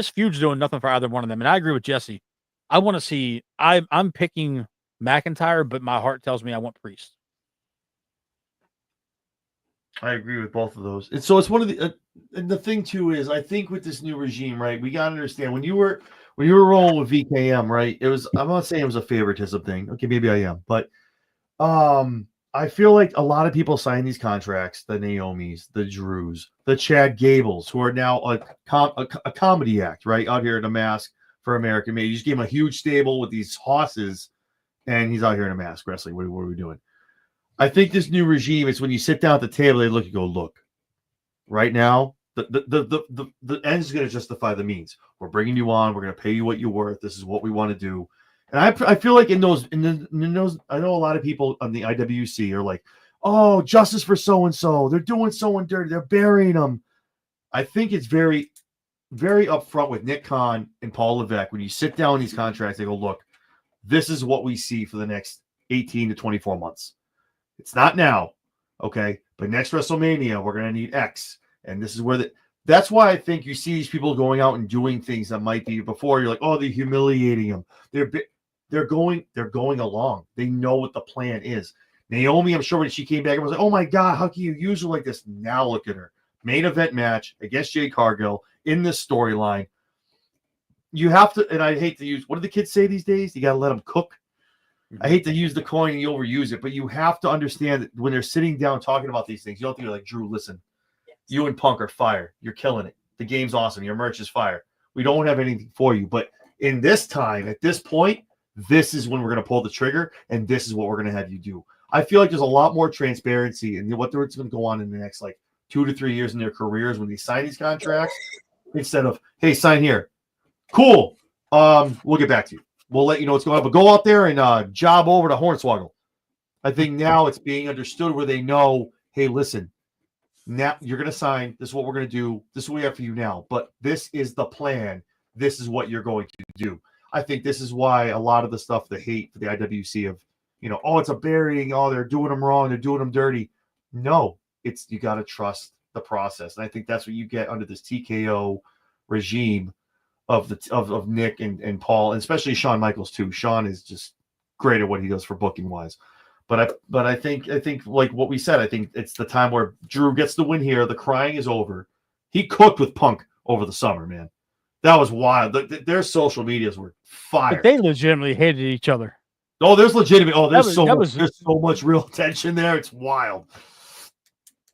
S3: feud's doing nothing for either one of them. And I agree with Jesse. I want to see. I'm picking McIntyre, but my heart tells me I want Priest.
S1: I agree with both of those. And so it's one of the and the thing too is I think with this new regime, right? We got to understand when you were rolling with VKM, right? It was, I'm not saying it was a favoritism thing. Okay, maybe I am, but I feel like a lot of people sign these contracts, the Naomis, the Drews, the Chad Gables, who are now a comedy act, right? Out here in a mask for American Made. You just gave him a huge stable with these hosses, and he's out here in a mask wrestling. What are we doing? I think this new regime is when you sit down at the table, they look and go, look, right now, the end is going to justify the means. We're bringing you on. We're going to pay you what you're worth. This is what we want to do. And I feel like in those, I know a lot of people on the IWC are like, oh, justice for so-and-so. They're doing someone dirty. They're burying them. I think it's very, very upfront with Nick Khan and Paul Levesque. When you sit down in these contracts, they go, look, this is what we see for the next 18 to 24 months. It's not now, okay? But next WrestleMania, we're going to need X. And this is where that's why I think you see these people going out and doing things that might be before you're like, oh, they're humiliating them. They're going along. They know what the plan is. Naomi, I'm sure when she came back, I was like, oh my God, how can you use her like this? Now look at her. Main event match against Jade Cargill in this storyline. You have to, and I hate to use, what do the kids say these days? You got to let them cook. I hate to use the coin and you overuse it, but you have to understand that when they're sitting down talking about these things, you don't think you're like, Drew, listen, you and Punk are fire. You're killing it. The game's awesome. Your merch is fire. We don't have anything for you. But in this time, at this point, this is when we're going to pull the trigger, and this is what we're going to have you do. I feel like there's a lot more transparency in what's going to go on in the next, like, 2 to 3 years in their careers when they sign these contracts, instead of, hey, sign here. Cool. We'll get back to you. We'll let you know what's going on. But go out there and job over to Hornswoggle. I think now it's being understood where they know, hey, listen, now you're going to sign. This is what we're going to do. This is what we have for you now. But this is the plan. This is what you're going to do. I think this is why a lot of the stuff, the hate for the IWC of, oh, it's a burying. Oh, they're doing them wrong. They're doing them dirty. No, you got to trust the process. And I think that's what you get under this TKO regime of Nick and Paul, and especially Shawn Michaels too. Shawn is just great at what he does for booking wise. But I think like what we said, I think it's the time where Drew gets the win here. The crying is over. He cooked with Punk over the summer, man. That was wild. Their social medias were fire.
S3: But they legitimately hated each other.
S1: Oh, there's legitimate. Oh, there's so much real tension there. It's wild.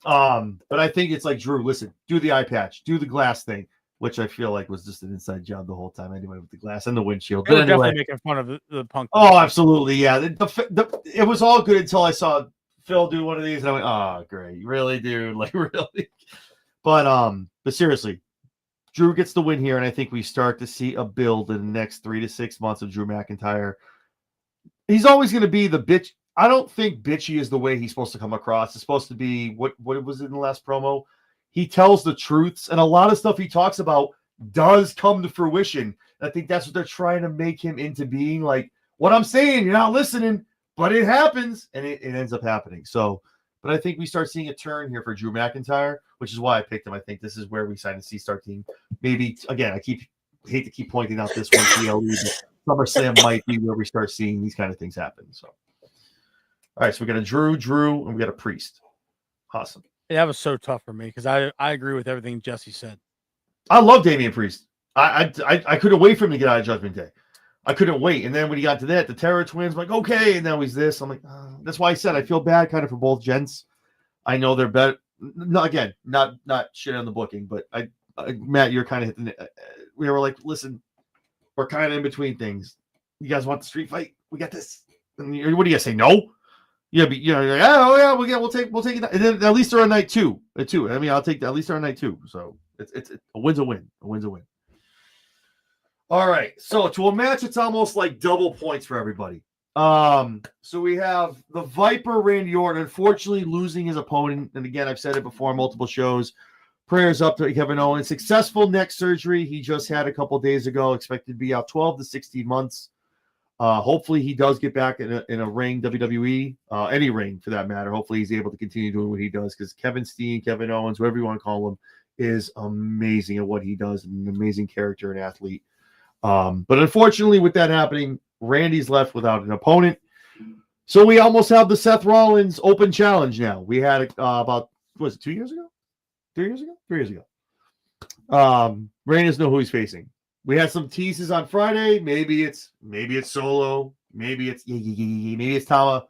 S1: But I think it's like, Drew, listen, do the eye patch, do the glass thing, which I feel like was just an inside job the whole time anyway, with the glass and the windshield.
S3: They were
S1: anyway,
S3: definitely making fun of the Punk.
S1: Oh, absolutely, yeah. It was all good until I saw Phil do one of these, and I went, "Oh, great, really, dude? Like, really?" But seriously, Drew gets the win here, and I think we start to see a build in the next 3 to 6 months of Drew McIntyre. He's always going to be the bitch. I don't think bitchy is the way he's supposed to come across. It's supposed to be what was it in the last promo? He tells the truths, and a lot of stuff he talks about does come to fruition. I think that's what they're trying to make him into being. Like, what I'm saying, you're not listening, but it happens, and it ends up happening. So, but I think we start seeing a turn here for Drew McIntyre, which is why I picked him. I think this is where we sign to see start team. Maybe, again, hate to keep pointing out this one, PLE, but SummerSlam might be where we start seeing these kind of things happen. So, all right, so we got a Drew, and we got a Priest. Awesome.
S3: Yeah, that was so tough for me because I agree with everything Jesse said.
S1: I love Damian Priest. I couldn't wait for him to get out of Judgment Day. I couldn't wait. And then when he got to that, the Terror Twins, I'm like, okay. And now he's this. I'm like, that's why I said I feel bad kind of for both gents. I know they're better. No, again, not shit on the booking, but Matt, you're kind of hitting it. We were like, listen, we're kind of in between things. You guys want the street fight? We got this. And what do you guys say? No? Yeah, but you're like, oh yeah, we'll take it. And then at least they're on night two. I mean, I'll take that. At least they're on night 2. So it's a win's a win. A win's a win. All right. So to a match, it's almost like double points for everybody. So we have the Viper Randy Orton, unfortunately losing his opponent. And again, I've said it before on multiple shows. Prayers up to Kevin Owens. Successful neck surgery he just had a couple days ago. Expected to be out 12 to 16 months. Hopefully he does get back in a ring, WWE, any ring for that matter. Hopefully he's able to continue doing what he does because Kevin Steen, Kevin Owens, whatever you want to call him, is amazing at what he does, an amazing character and athlete. But unfortunately, with that happening, Randy's left without an opponent. So we almost have the Seth Rollins Open Challenge now. We had it about, was it 2 years ago? 3 years ago? 3 years ago. Randy doesn't know who he's facing. We had some teases on Friday. Maybe it's Solo. Maybe it's Tama.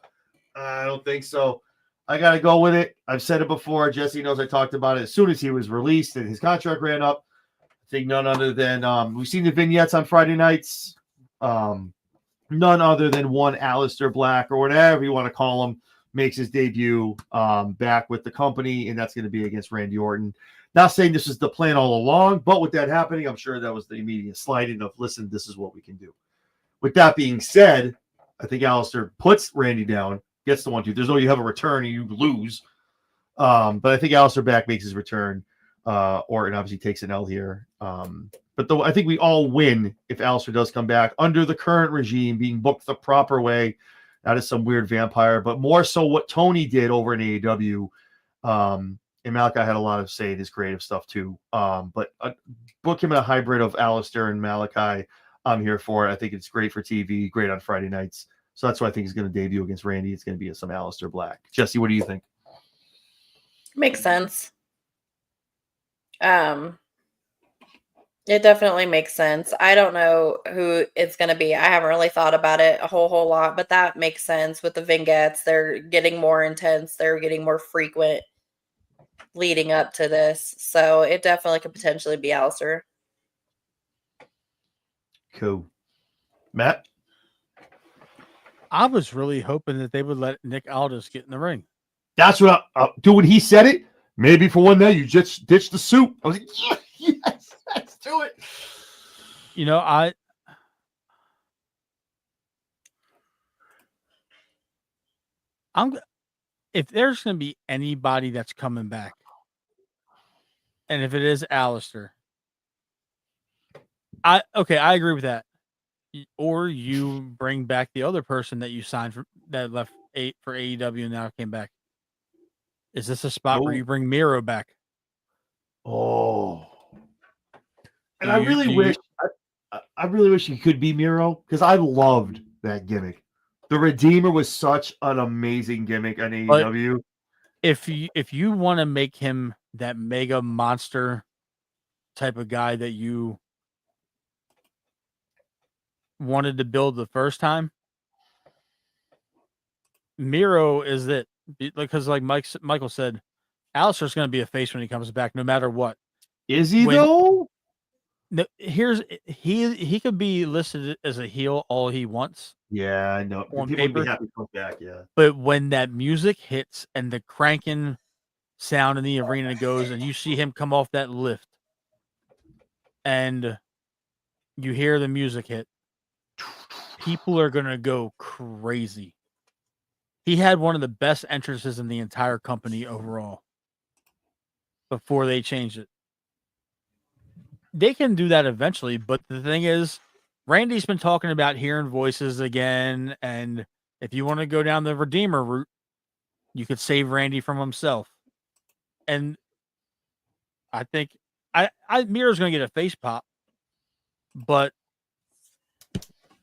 S1: I don't think so. I got to go with it. I've said it before. Jesse knows I talked about it as soon as he was released and his contract ran up. I think none other than we've seen the vignettes on Friday nights. None other than one Aleister Black or whatever you want to call him makes his debut back with the company, and that's going to be against Randy Orton. Not saying this is the plan all along, but with that happening, I'm sure that was the immediate sliding of, listen, this is what we can do. With that being said, I think Aleister puts Randy down, gets the 1-2. There's no you have a return and you lose. But I think Aleister Black makes his return. Orton obviously takes an L here. But I think we all win if Aleister does come back under the current regime, being booked the proper way. Not as some weird vampire, but more so what Tony did over in AEW. And Malachi had a lot of say in his creative stuff too. But book him in a hybrid of Aleister and Malachi. I'm here for it. I think it's great for TV, great on Friday nights. So that's why I think he's going to debut against Randy. It's going to be some Aleister Black. Jesse, what do you think?
S2: Makes sense. It definitely makes sense. I don't know who it's going to be. I haven't really thought about it a whole lot, but that makes sense with the vignettes. They're getting more intense. They're getting more frequent leading up to this. So it definitely could potentially be Aleister.
S1: Cool. Matt?
S3: I was really hoping that they would let Nick Aldis get in the ring.
S1: That's what dude, when he said it, maybe for one day you just ditch the suit. I was like, yes, let's do it.
S3: You know, if there's going to be anybody that's coming back, and if it is Aleister, I agree with that. Or you bring back the other person that you signed that left for AEW and now came back. Is this a spot where you bring Miro back?
S1: Oh, and I really wish he could be Miro because I loved that gimmick. The Redeemer was such an amazing gimmick on AEW.
S3: If you want to make him that mega monster type of guy that you wanted to build the first time, Miro is it. Because like Michael said, Aleister's going to be a face when he comes back, no matter what.
S1: Is he though?
S3: No, he could be listed as a heel all he wants.
S1: Yeah, I know.
S3: On
S1: People would
S3: paper,
S1: be happy to come back. Yeah,
S3: but when that music hits and the cranking sound in the arena goes, and you see him come off that lift, and you hear the music hit, people are going to go crazy. He had one of the best entrances in the entire company overall before they changed it. They can do that eventually, but the thing is, Randy's been talking about hearing voices again, and if you want to go down the Redeemer route, you could save Randy from himself. And I think Miro's going to get a face pop, but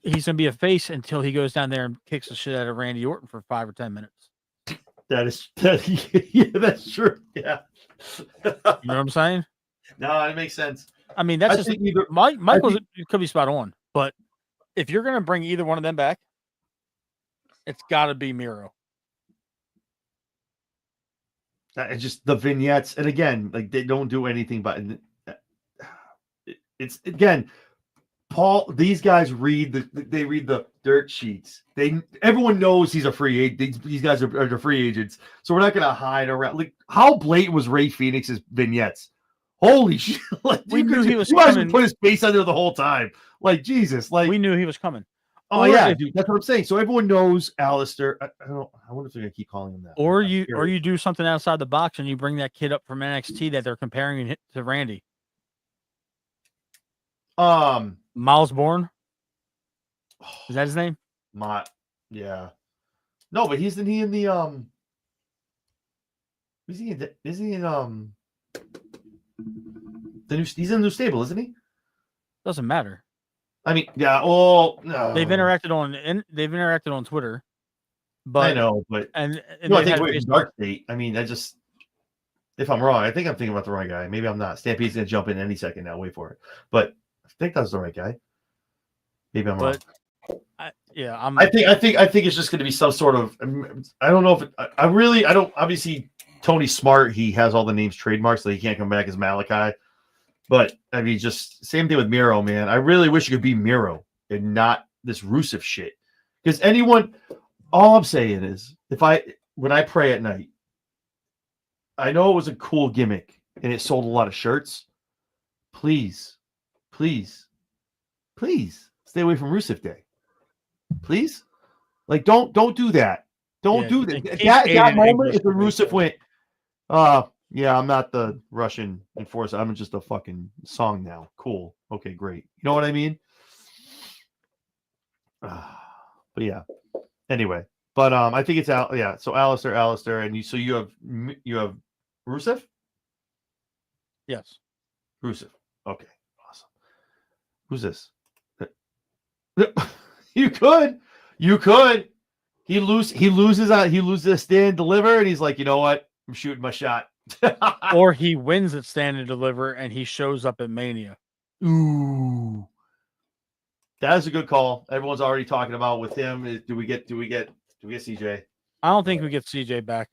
S3: he's going to be a face until he goes down there and kicks the shit out of Randy Orton for 5 or 10 minutes.
S1: Yeah, that's true. Yeah.
S3: You know what I'm saying?
S1: No, it makes sense.
S3: I mean, that's just
S1: either,
S3: Michael's could be spot on, but if you're going to bring either one of them back, it's got to be Miro.
S1: It's just the vignettes, and again, like they don't do anything, but it's again, Paul. These guys read the dirt sheets. Everyone knows he's a free agent. These guys are free agents, so we're not going to hide around. Like, how blatant was Ray Phoenix's vignettes? Holy shit! Like,
S3: we knew he was
S1: coming.
S3: coming.
S1: Put his face under the whole time. Like, Jesus! Like,
S3: we knew he was coming.
S1: Oh yeah, dude, that's what I'm saying. So everyone knows Alistair. I wonder if they're gonna keep calling him that.
S3: Or you do something outside the box and you bring that kid up from NXT that they're comparing to Randy. Miles Bourne. Is that his name?
S1: Yeah. No, but isn't he in the Is he in the new? He's in the new stable, isn't he?
S3: Doesn't matter.
S1: I mean, yeah. Well, no.
S3: They've interacted on Twitter, but
S1: I know, but
S3: and
S1: I think we're in Dark State. I mean, if I'm wrong, I think I'm thinking about the right guy. Maybe I'm not. Stampede's gonna jump in any second now. Wait for it. But I think that's the right guy. Maybe I'm wrong.
S3: I
S1: think it's just going to be some sort of. I don't know if I don't. Obviously, Tony's smart. He has all the names trademarked, so he can't come back as Malachi. But I mean, just same thing with Miro, man. I really wish it could be Miro and not this Rusev shit. Because all I'm saying is, when I pray at night, I know it was a cool gimmick and it sold a lot of shirts. Please stay away from Rusev Day. Please, like don't do that. Don't do that. That moment, if the Rusev went, yeah, I'm not the Russian enforcer. I'm just a fucking song now. Cool. Okay, great. You know what I mean? But yeah. Anyway, but I think it's out. Yeah. So Alistair, and you have Rusev.
S3: Yes.
S1: Rusev. Okay. Awesome. Who's this? You could. He loses a stand deliver, and he's like, you know what? I'm shooting my shot.
S3: Or he wins at stand and deliver, and he shows up at Mania.
S1: Ooh, that is a good call. Everyone's already talking about with him. Do we get CJ?
S3: I don't think we get CJ back.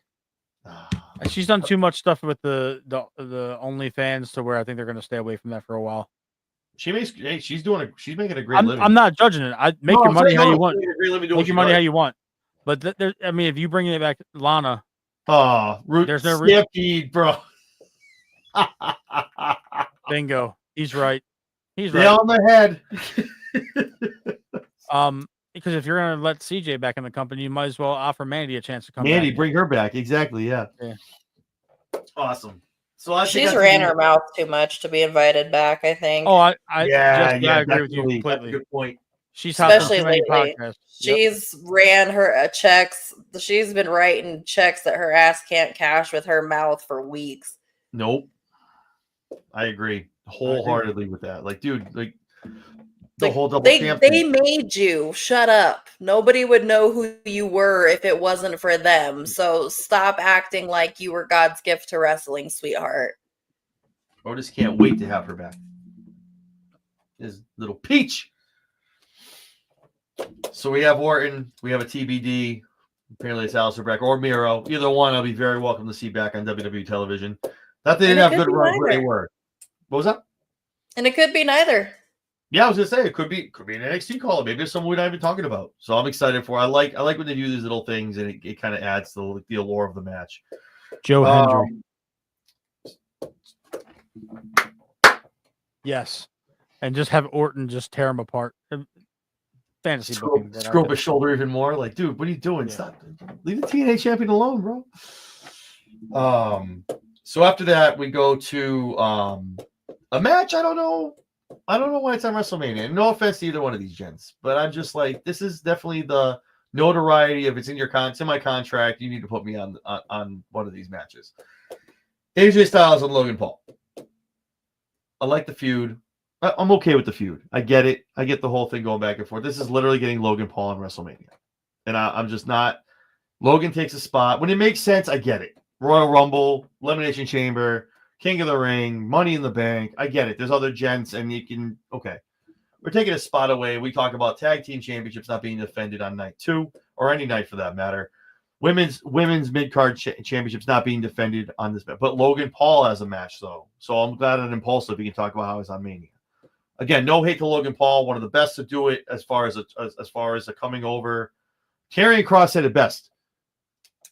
S3: She's done too much stuff with the OnlyFans to where I think they're going to stay away from that for a while.
S1: She's making a great living.
S3: I'm not judging it. Make your money how you want. Make your money how you want. But if you bring it back, Lana.
S1: There's no Stampede, bro.
S3: Bingo. He's right.
S1: Nail on the head.
S3: Because if you're gonna let CJ back in the company, you might as well offer Mandy a chance to come back.
S1: Mandy, bring her back. Exactly. Yeah. Awesome. So
S2: she's ran her mouth too much to be invited back, I think.
S3: Oh, I agree with you completely.
S1: That's a good point.
S3: She's
S2: especially lately. She's ran her checks. She's been writing checks that her ass can't cash with her mouth for weeks.
S1: Nope. I agree wholeheartedly with that. Like, dude, the whole double stamp.
S2: They made you shut up. Nobody would know who you were if it wasn't for them. So stop acting like you were God's gift to wrestling, sweetheart.
S1: Otis can't wait to have her back. His little peach. So we have Orton, we have a TBD. Apparently it's Alistair Black or Miro. Either one I'll be very welcome to see back on WWE television. Not that they didn't have good runs where they were. What was that?
S2: And it could be neither.
S1: Yeah, I was gonna say it could be an NXT call. Maybe it's someone we're not even talking about. So I'm excited for. I like when they do these little things, and it kind of adds to the allure of the match.
S3: Joe Hendry. Yes. and just have Orton just tear him apart. Fantasy booking. but I
S1: Screw up
S3: think-
S1: his shoulder even more. Like, dude, what are you doing?
S3: Yeah.
S1: Stop. Leave the TNA champion alone, bro. So after that, we go to a match. I don't know why it's on WrestleMania. No offense to either one of these gents, but I'm just like, this is definitely the notoriety. If it's in your my contract, you need to put me on one of these matches. AJ Styles and Logan Paul. I like the feud. I'm okay with the feud. I get it. I get the whole thing going back and forth. This is literally getting Logan Paul on WrestleMania. And I'm just not. Logan takes a spot. When it makes sense, I get it. Royal Rumble, Elimination Chamber, King of the Ring, Money in the Bank. I get it. There's other gents, and you can. Okay. We're taking a spot away. We talk about tag team championships not being defended on night 2, or any night for that matter. Women's mid-card championships not being defended on this. But Logan Paul has a match, though. So I'm glad on Impulsive we can talk about how he's on Mania. Again, no hate to Logan Paul, one of the best to do it as far as a coming over. Karrion Kross said it best.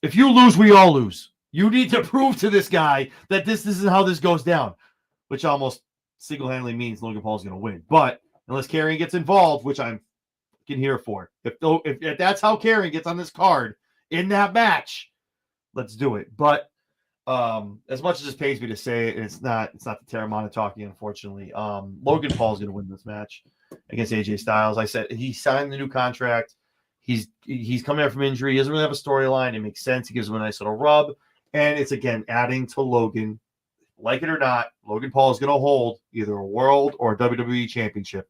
S1: If you lose, we all lose. You need to prove to this guy that this is how this goes down, which almost single-handedly means Logan Paul's going to win. But unless Karrion gets involved, which I'm here for, if that's how Karrion gets on this card in that match, let's do it. But as much as it pains me to say it, it's not the Terramana talking, unfortunately. Logan Paul's going to win this match against AJ Styles. I said he signed the new contract. He's coming out from injury. He doesn't really have a storyline. It makes sense. He gives him a nice little rub. And it's, again, adding to Logan. Like it or not, Logan Paul is going to hold either a world or a WWE championship.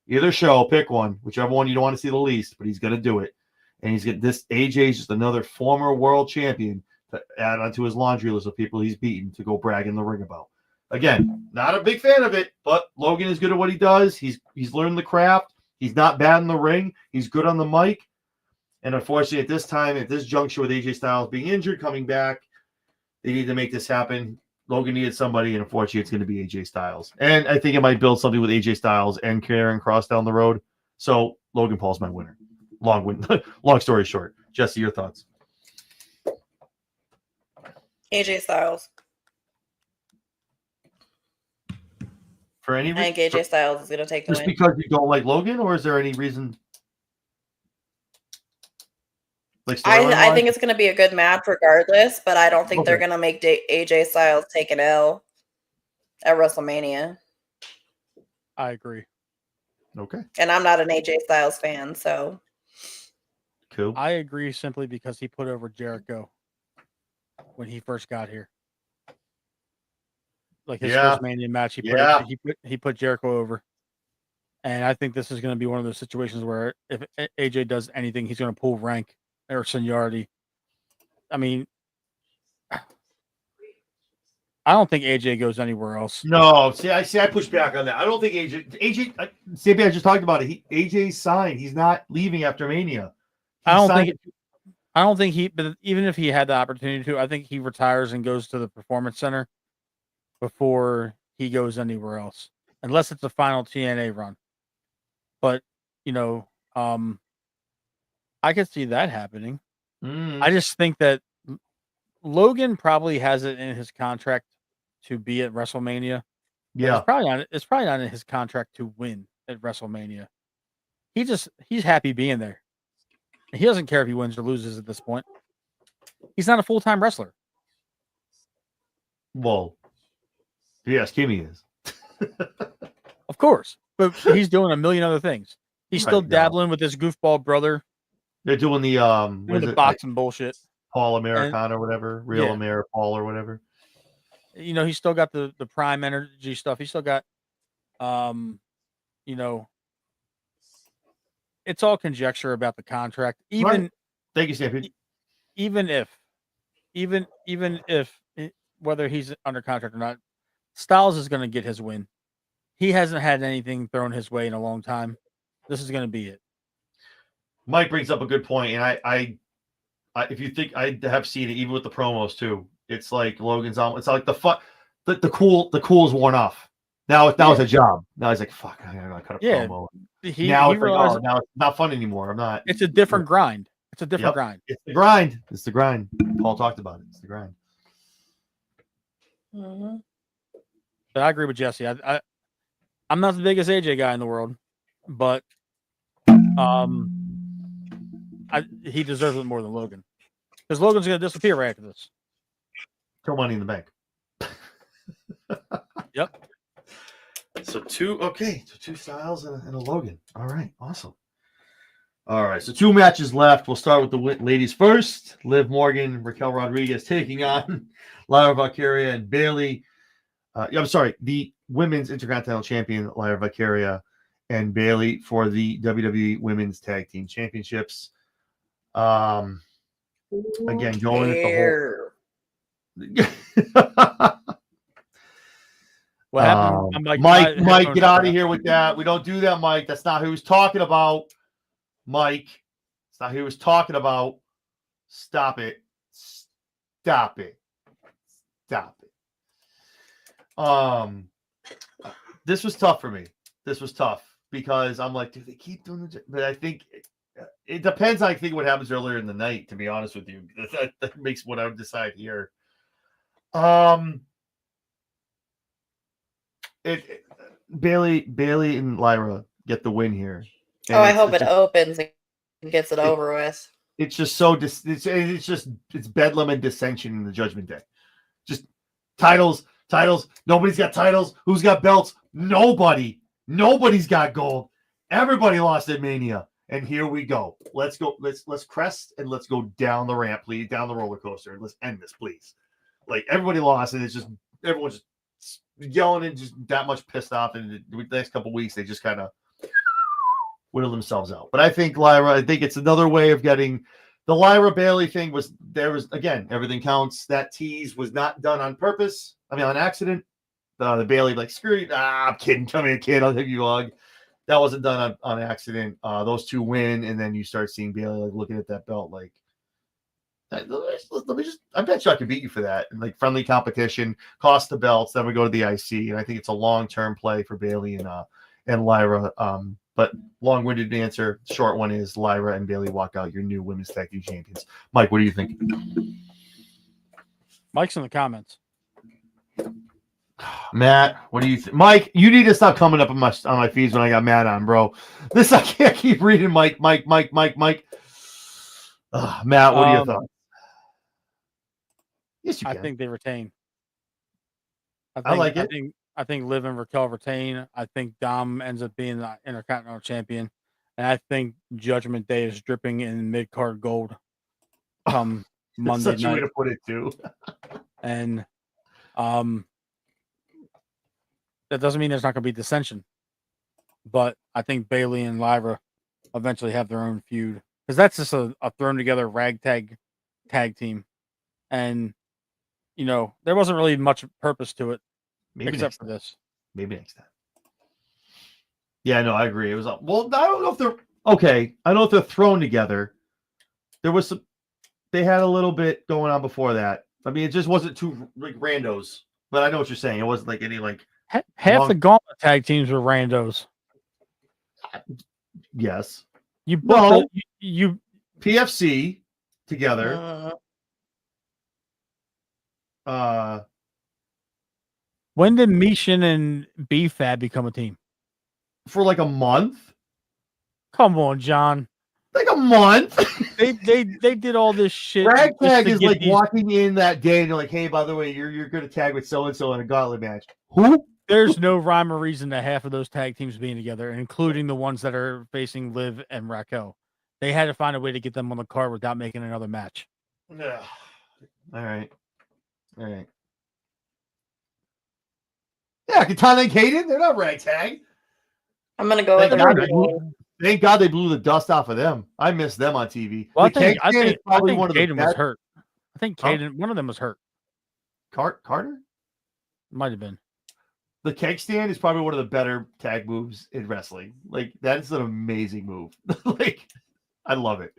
S1: Either show, pick one, whichever one you don't want to see the least, but he's going to do it. And he's getting this. AJ is just another former world champion to add onto his laundry list of people he's beaten to go brag in the ring about. Again, not a big fan of it, but Logan is good at what he does. He's learned the craft. He's not bad in the ring. He's good on the mic. And unfortunately, at this juncture with AJ Styles being injured, coming back, they need to make this happen. Logan needed somebody, and unfortunately, it's going to be AJ Styles. And I think it might build something with AJ Styles and Karrion Kross down the road. So Logan Paul's my winner. Long story short. Jesse, your thoughts?
S2: AJ Styles.
S1: For any
S2: I think AJ Styles is going to take the
S1: just
S2: win.
S1: because you don't like Logan, or is there any reason? Like
S2: I think it's going to be a good match regardless, but I don't think they're
S1: Okay.
S2: going to make AJ Styles take an L at WrestleMania.
S3: I agree.
S1: Okay,
S2: And I'm not an AJ Styles fan, so
S1: cool.
S3: I agree simply because he put over Jericho when he first got here. Like his
S1: Yeah.
S3: first Mania match,
S1: Yeah.
S3: he put Jericho over. And I think this is going to be one of those situations where if AJ does anything, he's going to pull rank or seniority. I mean, I don't think AJ goes anywhere else.
S1: No, I push back on that. I don't think AJ. I just talked about it. AJ signed. He's not leaving after Mania.
S3: I don't think he. But even if he had the opportunity to, I think he retires and goes to the Performance Center before he goes anywhere else, unless it's the final TNA run. But I could see that happening. I just think that Logan probably has it in his contract to be at WrestleMania.
S1: Yeah.
S3: It's probably not in his contract to win at WrestleMania. He's happy being there. He doesn't care if he wins or loses at this point. He's not a full-time wrestler.
S1: Well, yes, Kimmy is.
S3: Of course. But he's doing a million other things. He's still
S1: Right, no.
S3: dabbling with his goofball brother,
S1: They're doing the
S3: doing the boxing bullshit.
S1: Paul Americana or whatever, Real
S3: Yeah.
S1: Amer Paul or whatever.
S3: He's still got the prime energy stuff. He's still got it's all conjecture about the contract. Even
S1: Right. Thank you, Stampede.
S3: even if whether he's under contract or not, Styles is going to get his win. He hasn't had anything thrown his way in a long time. This is going to be it.
S1: Mike brings up a good point, and I if you think I have seen it, even with the promos too, it's like Logan's on. It's like the cool is worn off. Now it's a job. Now he's like, fuck, I gotta cut a promo. Now it's like, now it's not fun anymore. I'm not.
S3: It's a different grind. It's a different grind.
S1: It's the grind. It's the grind. Paul talked about it. It's the grind.
S2: mhm.
S3: But I agree with Jesse. I'm not the biggest AJ guy in the world, but he deserves it more than Logan. Because Logan's going to disappear right after this.
S1: Throw Money in the Bank.
S3: Yep.
S1: So two Styles and a Logan. All right, awesome. All right, so 2 matches left. We'll start with the ladies first. Liv Morgan, Raquel Rodriguez taking on Lyra Valkyria and Bayley. I'm sorry, the Women's Intercontinental Champion Lyra Valkyria and Bayley for the WWE Women's Tag Team Championships. Again, going at the whole.
S3: What happened?
S1: Mike, get out of here with that. We don't do that, Mike. That's not who he was talking about. Mike, it's not who he was talking about. Stop it. Stop it. Stop it. This was tough for me. This was tough because I'm like, do they keep doing it? But I think it depends on, I think, what happens earlier in the night, to be honest with you. That makes what I would decide here. Bayley and Lyra get the win here.
S2: And I hope it opens and gets it over with.
S1: It's just so it's bedlam and dissension in the Judgment Day. Just titles. Nobody's got titles. Who's got belts? Nobody. Nobody's got gold. Everybody lost at Mania. And here we go. Let's go. Let's crest and let's go down the ramp, please, down the roller coaster. Let's end this, please. Like, everybody lost, and it's just everyone's just yelling and just that much pissed off. And the next couple of weeks, they just kind of whittle themselves out. But I think it's another way of getting the Lyra Bayley thing again, everything counts. That tease was not done on purpose. I mean, on accident. The Bayley, like, screw you. I'm kidding. Come here, kid. I'll give you a hug. That wasn't done on accident. Those two win, and then you start seeing Bayley like looking at that belt like, let me just. I bet you I could beat you for that. And like friendly competition, cost the belts. Then we go to the IC, and I think it's a long-term play for Bayley and Lyra. But long-winded answer, short one is Lyra and Bayley walk out your new women's tag team champions. Mike, what do you think?
S3: Mike's in the comments.
S1: Matt, what do you think? Mike, you need to stop coming up on my feeds when I got Matt on, bro. I can't keep reading Mike. Matt, what are your thoughts? Yes, you can.
S3: I think they retain.
S1: I like it.
S3: I think Liv and Raquel retain. I think Dom ends up being the Intercontinental Champion. And I think Judgment Day is dripping in mid-card gold come Monday
S1: night. Such a way to put it, too.
S3: And that doesn't mean there's not going to be dissension. But I think Bayley and Lyra eventually have their own feud. Because that's just a thrown together ragtag tag team. And, there wasn't really much purpose to it. Except for this. Maybe next time.
S1: Yeah, no, I agree. It was I don't know if they're okay. I don't know if they're thrown together. There was they had a little bit going on before that. I mean, it just wasn't two like randos. But I know what you're saying. It wasn't like any like
S3: half the gauntlet tag teams were randos.
S1: Yes.
S3: You
S1: PFC together.
S3: When did Mishin and B-Fab become a team?
S1: For like a month.
S3: Come on, John.
S1: Like a month.
S3: they did all this shit.
S1: Ragtag is like walking in that day and you're like, hey, by the way, you're going to tag with so-and-so in a gauntlet match. Who?
S3: There's no rhyme or reason to half of those tag teams being together, including the ones that are facing Liv and Raquel. They had to find a way to get them on the card without making another match.
S1: All right. Yeah, Katana and Kaden, they're not ragtag.
S2: I'm going to go with the
S1: Thank God they blew the dust off of them. I miss them on TV.
S3: Well, I think Kaden was hurt. I think Kaden, one of them was hurt.
S1: Carter?
S3: Might have been.
S1: The keg stand is probably one of the better tag moves in wrestling. Like, that is an amazing move. Like, I love it.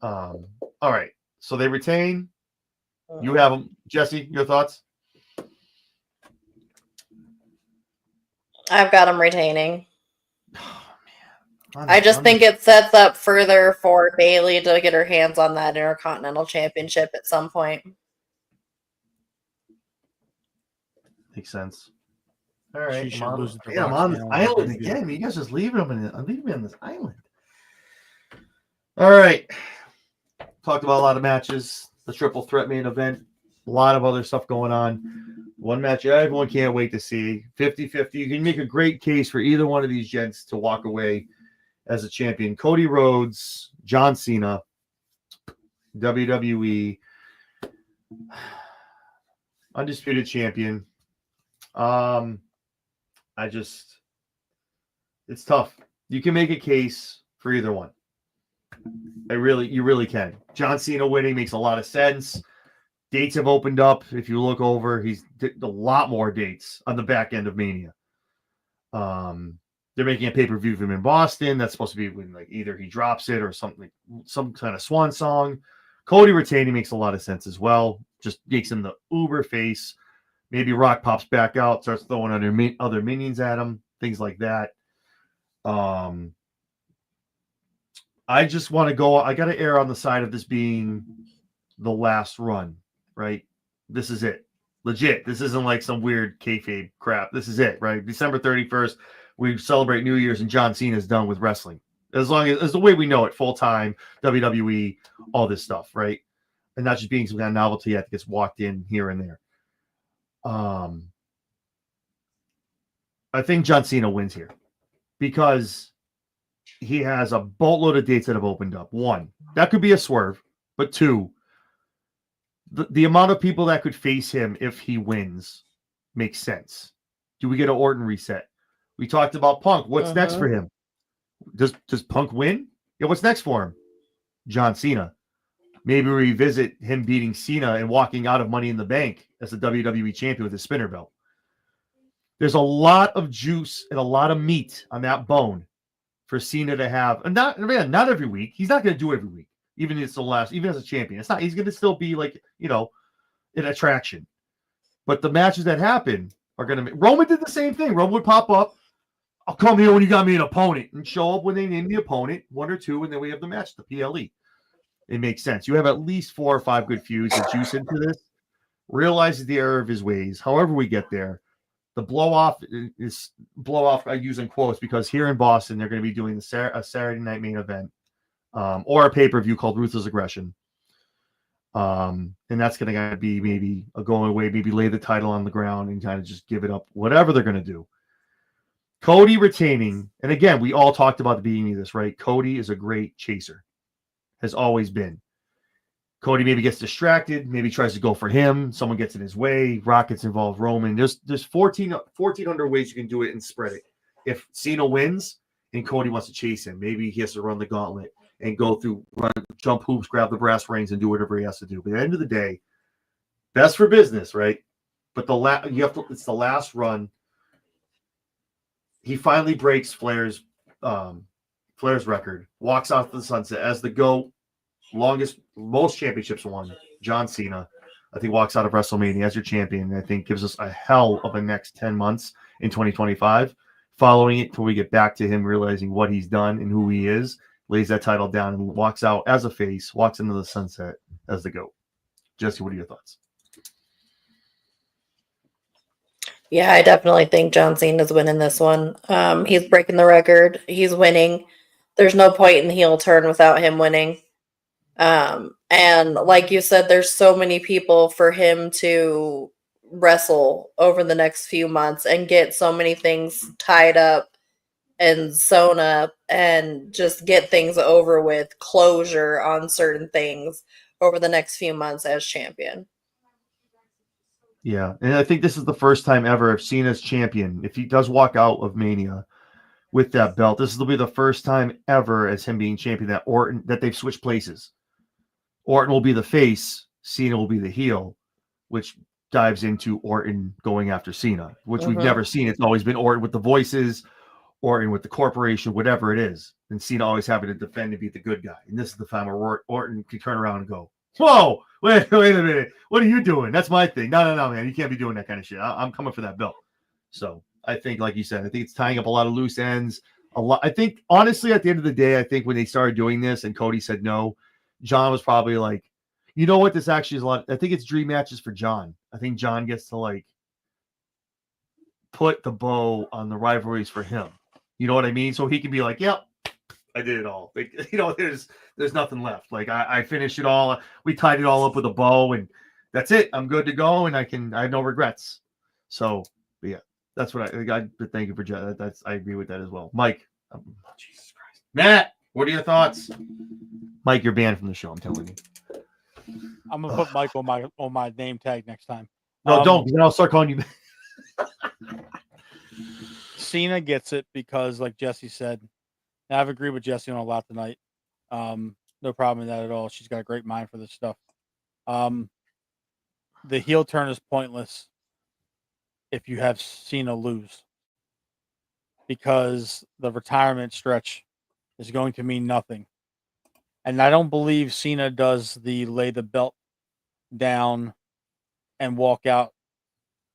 S1: All right. So they retain. You have them. Jesse, your thoughts?
S2: I've got them retaining. Oh, man. I just think it sets up further for Bayley to get her hands on that Intercontinental Championship at some point.
S1: Makes sense. All right.
S3: She should lose it to
S1: I'm on this
S3: Roxanne.
S1: island again. You guys just leaving them leaving me on this island. All right. Talked about a lot of matches. The triple threat main event. A lot of other stuff going on. One match everyone can't wait to see. 50-50. You can make a great case for either one of these gents to walk away as a champion. Cody Rhodes, John Cena, WWE, undisputed champion. It's tough. You can make a case for either one. You really can. John Cena winning makes a lot of sense. Dates have opened up. If you look over, he's did a lot more dates on the back end of Mania. They're making a pay-per-view of him in Boston. That's supposed to be when like either he drops it or something, some kind of swan song. Cody retaining makes a lot of sense as well. Just makes him the uber face. Maybe Rock pops back out, starts throwing other minions at him, things like that. I just want to go. I got to err on the side of this being the last run, right? This is it. Legit. This isn't like some weird kayfabe crap. This is it, right? December 31st, we celebrate New Year's and John Cena's done with wrestling. As long as the way we know it, full-time, WWE, all this stuff, right? And not just being some kind of novelty that gets walked in here and there. I think John Cena wins here because he has a boatload of dates that have opened up. One, that could be a swerve, but two, the amount of people that could face him if he wins makes sense. Do we get an Orton reset? We talked about Punk. What's next for him? Does Punk win? Yeah, what's next for him? John Cena. Maybe revisit him beating Cena and walking out of Money in the Bank as the WWE champion with his spinner belt. There's a lot of juice and a lot of meat on that bone for Cena to have. And not every week. He's not going to do it every week. Even if it's the last, even as a champion. It's not, he's going to still be like, an attraction. But the matches that happen are going to Roman did the same thing. Roman would pop up. I'll come here when you got me an opponent and show up when they name the opponent, one or two, and then we have the match, the PLE. It makes sense. You have at least 4 or 5 good feuds that juice into this. Realizes the error of his ways. However we get there, the blow off. I use in quotes because here in Boston they're going to be doing a Saturday night main event, or a pay-per-view called Ruthless Aggression. And that's going to be maybe a going away, maybe lay the title on the ground and kind of just give it up. Whatever they're going to do. Cody retaining, and again, we all talked about the beginning of this, right? Cody is a great chaser. Has always been. Cody maybe gets distracted, maybe tries to go for him. Someone gets in his way. Rock gets involved. Roman. There's 1,400 ways you can do it and spread it. If Cena wins and Cody wants to chase him, maybe he has to run the gauntlet and go through, jump hoops, grab the brass rings, and do whatever he has to do. But at the end of the day, best for business, right? But it's the last run. He finally breaks Flair's record, walks off to the sunset as the GOAT, most championships won. John Cena, I think, walks out of WrestleMania as your champion. And I think gives us a hell of a next 10 months in 2025. Following it till we get back to him realizing what he's done and who he is, lays that title down and walks out as a face, walks into the sunset as the GOAT. Jesse, what are your thoughts?
S2: Yeah, I definitely think John Cena's winning this one. He's breaking the record. He's winning. There's no point in the heel turn without him winning. And like you said, there's so many people for him to wrestle over the next few months and get so many things tied up and sewn up and just get things over with, closure on certain things over the next few months as champion.
S1: Yeah, and I think this is the first time ever if Cena's champion, if he does walk out of Mania with that belt, this will be the first time ever as him being champion that they've switched places. Orton will be the face, Cena will be the heel, which dives into Orton going after Cena, which we've never seen. It's always been Orton with the voices, Orton with the corporation, whatever it is. And Cena always having to defend and be the good guy. And this is the time where Orton can turn around and go, whoa, wait a minute. What are you doing? That's my thing. No, man. You can't be doing that kind of shit. I'm coming for that belt. So I think, like you said, I think it's tying up a lot of loose ends. I think, honestly, at the end of the day, I think when they started doing this and Cody said no, John was probably like, you know what? This actually is a lot. I think it's dream matches for John. I think John gets to put the bow on the rivalries for him. You know what I mean? So he can be like, "Yep, I did it all." Like, there's nothing left. Like I finished it all. We tied it all up with a bow, and that's it. I'm good to go, and I have no regrets. So, but yeah, that's what but thank you for that's I agree with that as well. Mike, Jesus Christ, Matt, what are your thoughts? Mike, you're banned from the show. I'm telling you.
S3: I'm gonna put Mike on my name tag next time.
S1: No, don't. Because then I'll start calling you.
S3: Cena gets it because, like Jesse said, and I've agreed with Jesse on a lot tonight. No problem in that at all. She's got a great mind for this stuff. The heel turn is pointless if you have Cena lose, because the retirement stretch is going to mean nothing. And I don't believe Cena does the lay the belt down and walk out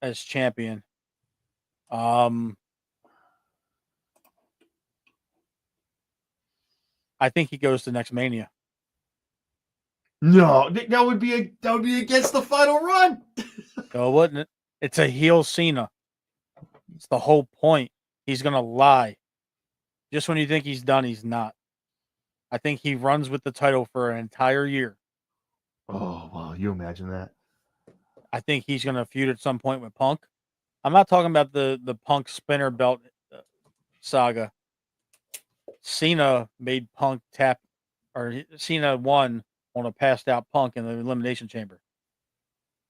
S3: as champion. I think he goes to next Mania.
S1: No, that would be against the final run.
S3: No, wouldn't it? It's a heel Cena. It's the whole point. He's gonna lie. Just when you think he's done, he's not. I think he runs with the title for an entire year.
S1: Oh wow, you imagine that?
S3: I think he's gonna feud at some point with Punk. I'm not talking about the Punk spinner belt saga. Cena made Punk tap, or Cena won on a passed out Punk in the Elimination Chamber.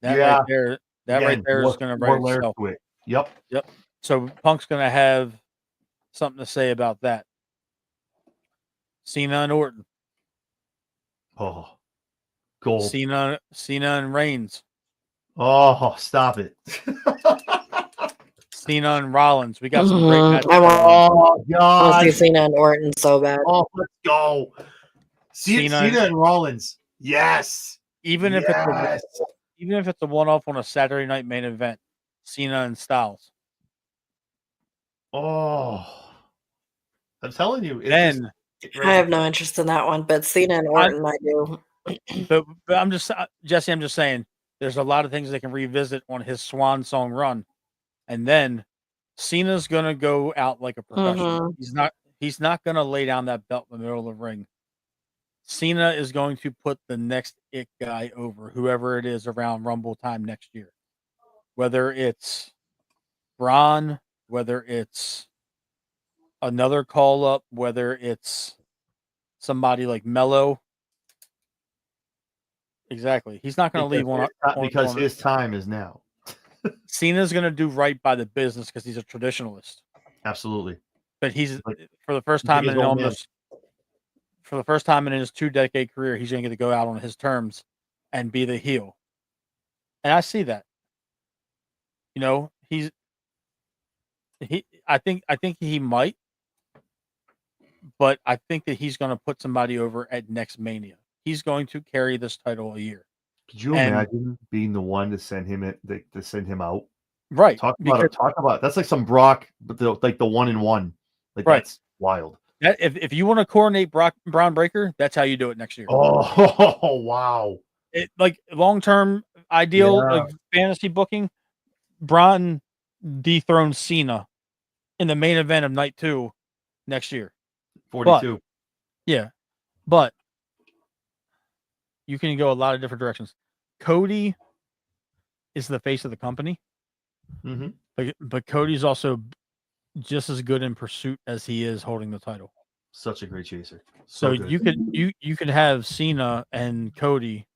S3: That right there, right there is going to write itself.
S1: Yep.
S3: So Punk's going to have something to say about that. Cena and Orton.
S1: Oh, gold.
S3: Cena and Reigns.
S1: Oh, stop it.
S3: Cena and Rollins. We got some great matches.
S2: I want
S1: God.
S2: to see Cena and Orton so bad.
S1: Oh, let's go. Cena and Rollins. Yes.
S3: Even if it's a one-off on a Saturday night main event, Cena and Styles.
S1: Oh, I'm telling you.
S2: I have no interest in that one, but Cena and Orton, I do.
S3: But I'm just, Jesse, I'm just saying, there's a lot of things they can revisit on his swan song run. And then Cena's going to go out like a professional. He's not going to lay down that belt in the middle of the ring. Cena is going to put the next it guy over, whoever it is, around Rumble time next year. Whether it's Braun, whether it's another call up, whether it's somebody like Mello. Exactly. He's not going to leave one
S1: because his time is now.
S3: Cena's going to do right by the business because he's a traditionalist.
S1: Absolutely.
S3: But he's for the first time in his 2-decade career, he's going to get to go out on his terms and be the heel. And I see that. You know, I think he might, but I think that he's going to put somebody over at next Mania. He's going to carry this title a year.
S1: Could you imagine being the one to send him out?
S3: Right.
S1: Talk about that's like some Brock, but the 1-in-1. Like
S3: right.
S1: That's wild.
S3: If you want to coordinate Braun Breaker, that's how you do it next year.
S1: Oh wow!
S3: Like long-term ideal like fantasy booking, Braun dethrones Cena in the main event of night 2 next year.
S1: 42.
S3: But you can go a lot of different directions. Cody is the face of the company, but Cody's also just as good in pursuit as he is holding the title.
S1: Such a great chaser.
S3: So you could have Cena and Cody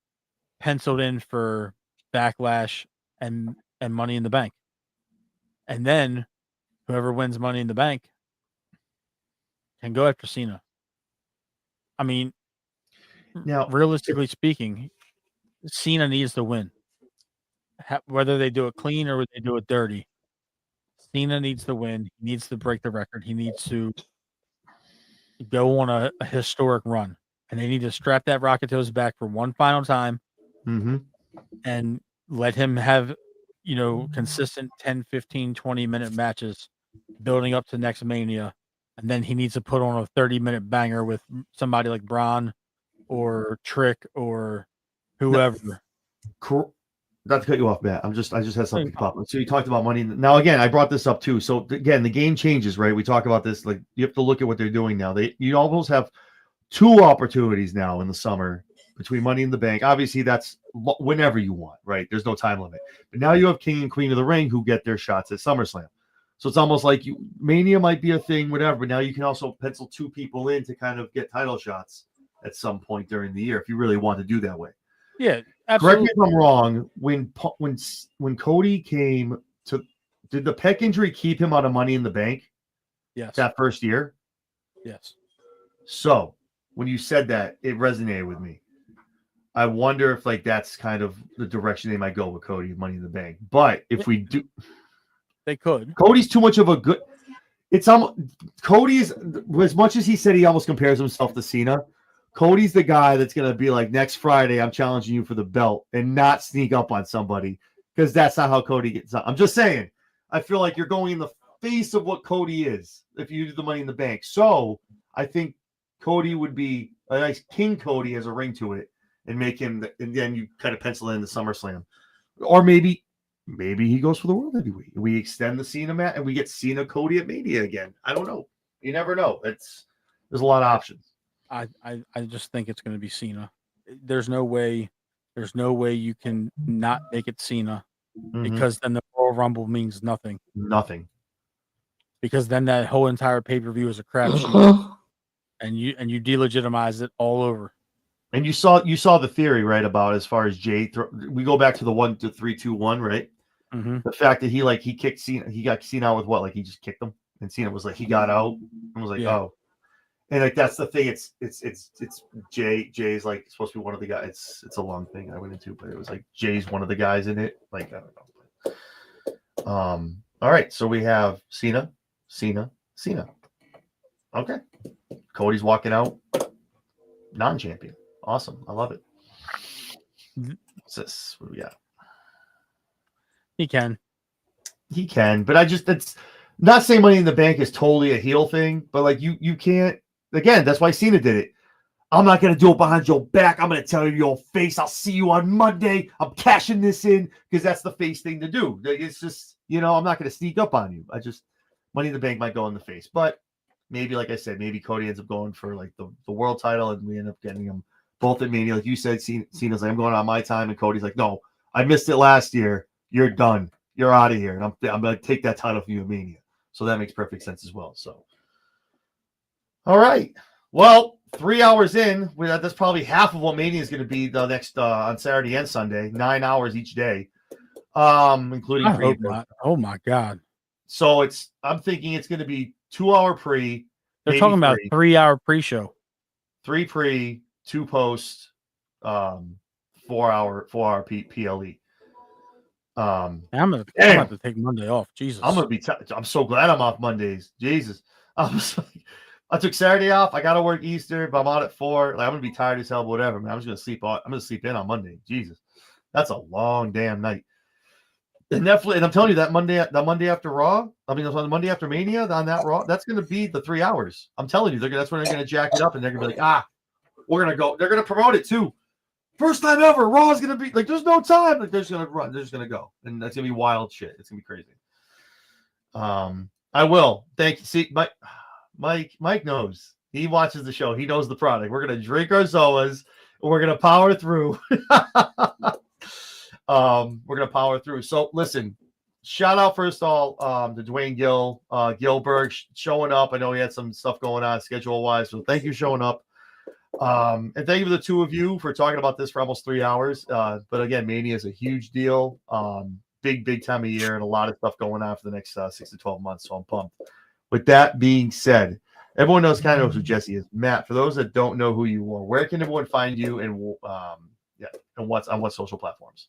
S3: penciled in for Backlash and Money in the Bank, and then whoever wins Money in the Bank can go after Cena. I mean, now realistically speaking, Cena needs to win. Whether they do it clean or they do it dirty, Cena needs to win. He needs to break the record. He needs to go on a historic run. And they need to strap that rocket to his back for one final time and let him have, consistent 10, 15, 20-minute matches building up to next Mania. And then he needs to put on a 30-minute banger with somebody like Braun or Trick or whoever.
S1: not to cut you off, Matt. I just had something pop up. So you talked about money. Now again, I brought this up too. So again, the game changes, right? We talk about this. Like you have to look at what they're doing now. You almost have 2 opportunities now in the summer between Money in the Bank. Obviously, that's whenever you want, right? There's no time limit. But now you have King and Queen of the Ring who get their shots at SummerSlam. So it's almost like Mania might be a thing, whatever. But now you can also pencil 2 people in to kind of get title shots at some point during the year if you really want to do that way.
S3: Yeah, absolutely.
S1: Correct me if I'm wrong. When Cody came to, did the pec injury keep him out of Money in the Bank?
S3: Yes.
S1: That first year?
S3: Yes.
S1: So when you said that, it resonated with me. I wonder if like that's kind of the direction they might go with Cody, Money in the Bank. But if we do,
S3: they could.
S1: Cody's too much of a good. It's Cody's, as much as he said he almost compares himself to Cena. Cody's the guy that's going to be like, next Friday, I'm challenging you for the belt and not sneak up on somebody because that's not how Cody gets on. I'm just saying, I feel like you're going in the face of what Cody is if you do the Money in the Bank. So I think Cody would be a nice King Cody has a ring to it and make him, and then you kind of pencil in the SummerSlam. Or maybe he goes for the World Heavyweight. We extend the Cena match and we get Cena Cody at Mania again. I don't know. You never know. There's a lot of options.
S3: I just think it's going to be Cena. There's no way you can not make it Cena because then the Royal Rumble means nothing.
S1: Nothing.
S3: Because then that whole entire pay-per-view is a crapshoot. and you delegitimize it all over. And
S1: you saw the theory, right, about as far as Jay. We go back to the 1 to 3, 2, 1, right?
S3: Mm-hmm.
S1: The fact that he kicked Cena, he got Cena out with what? Like he just kicked him, and Cena was like he got out and was like, oh. And like that's the thing. It's Jay's like supposed to be one of the guys. It's a long thing I went into, but it was like Jay's one of the guys in it. Like I don't know. All right, so we have Cena. Okay, Cody's walking out, non-champion. Awesome, I love it. What's this? What do we got?
S3: He can,
S1: but it's not saying Money in the Bank is totally a heel thing, but like you can't. Again, that's why Cena did it. I'm not going to do it behind your back. I'm going to tell you your face. I'll see you on Monday. I'm cashing this in because that's the face thing to do. It's just, I'm not going to sneak up on you. Money in the Bank might go in the face. But maybe, like I said, maybe Cody ends up going for like the world title and we end up getting them both at Mania. Like you said, Cena's like, I'm going on my time. And Cody's like, no, I missed it last year. You're done. You're out of here. And I'm going to take that title from you at Mania. So that makes perfect sense as well. So. All right. Well, 3 hours in, that's probably half of what Mania is going to be the next on Saturday and Sunday. 9 hours each day, including.
S3: I hope not. Oh my God!
S1: So I'm thinking it's going to be 2 hour pre.
S3: They're talking about 3 hour pre-show.
S1: 3 pre, 2 post, 4 hour PLE.
S3: I'm gonna have to take Monday off. Jesus,
S1: I'm gonna be. I'm so glad I'm off Mondays. Jesus, I took Saturday off. I got to work Easter, but I'm out at 4. Like I'm gonna be tired as hell, but whatever, man. I'm just gonna sleep. I'm gonna sleep in on Monday. Jesus, that's a long damn night. And Netflix, and I'm telling you that Monday after Raw. I mean, on the Monday after Mania on that Raw, that's gonna be the 3 hours. I'm telling you, that's when they're gonna jack it up, and they're gonna be like, we're gonna go. They're gonna promote it too. First time ever, Raw is gonna be like, there's no time. Like they're just gonna run. They're just gonna go, and that's gonna be wild shit. It's gonna be crazy. I will. Thank you. See, Mike knows. He watches the show. He knows the product. We're gonna drink our Zoas. And we're gonna power through. We're gonna power through. So listen, shout out first of all to Dwayne Gillberg showing up. I know he had some stuff going on schedule wise, so thank you for showing up. And thank you to the two of you for talking about this for almost 3 hours. But again, Mania is a huge deal. Big time of year and a lot of stuff going on for the next 6 to 12 months. So I'm pumped. With that being said, everyone knows who Jesse is. Matt, for those that don't know who you are, where can everyone find you and what's on what social platforms?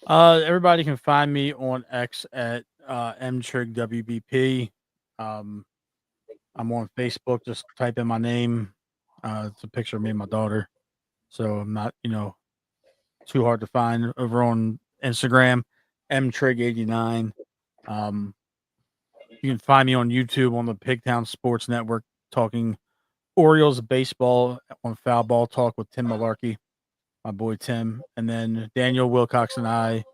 S3: Everybody can find me on X at mtrigwbp. I'm on Facebook. Just type in my name. It's a picture of me and my daughter, so I'm not too hard to find. Over on Instagram, mtrig89. You can find me on YouTube on the Pigtown Sports Network talking Orioles baseball on Foul Ball Talk with Tim Malarkey, my boy Tim, and then Daniel Wilcox and I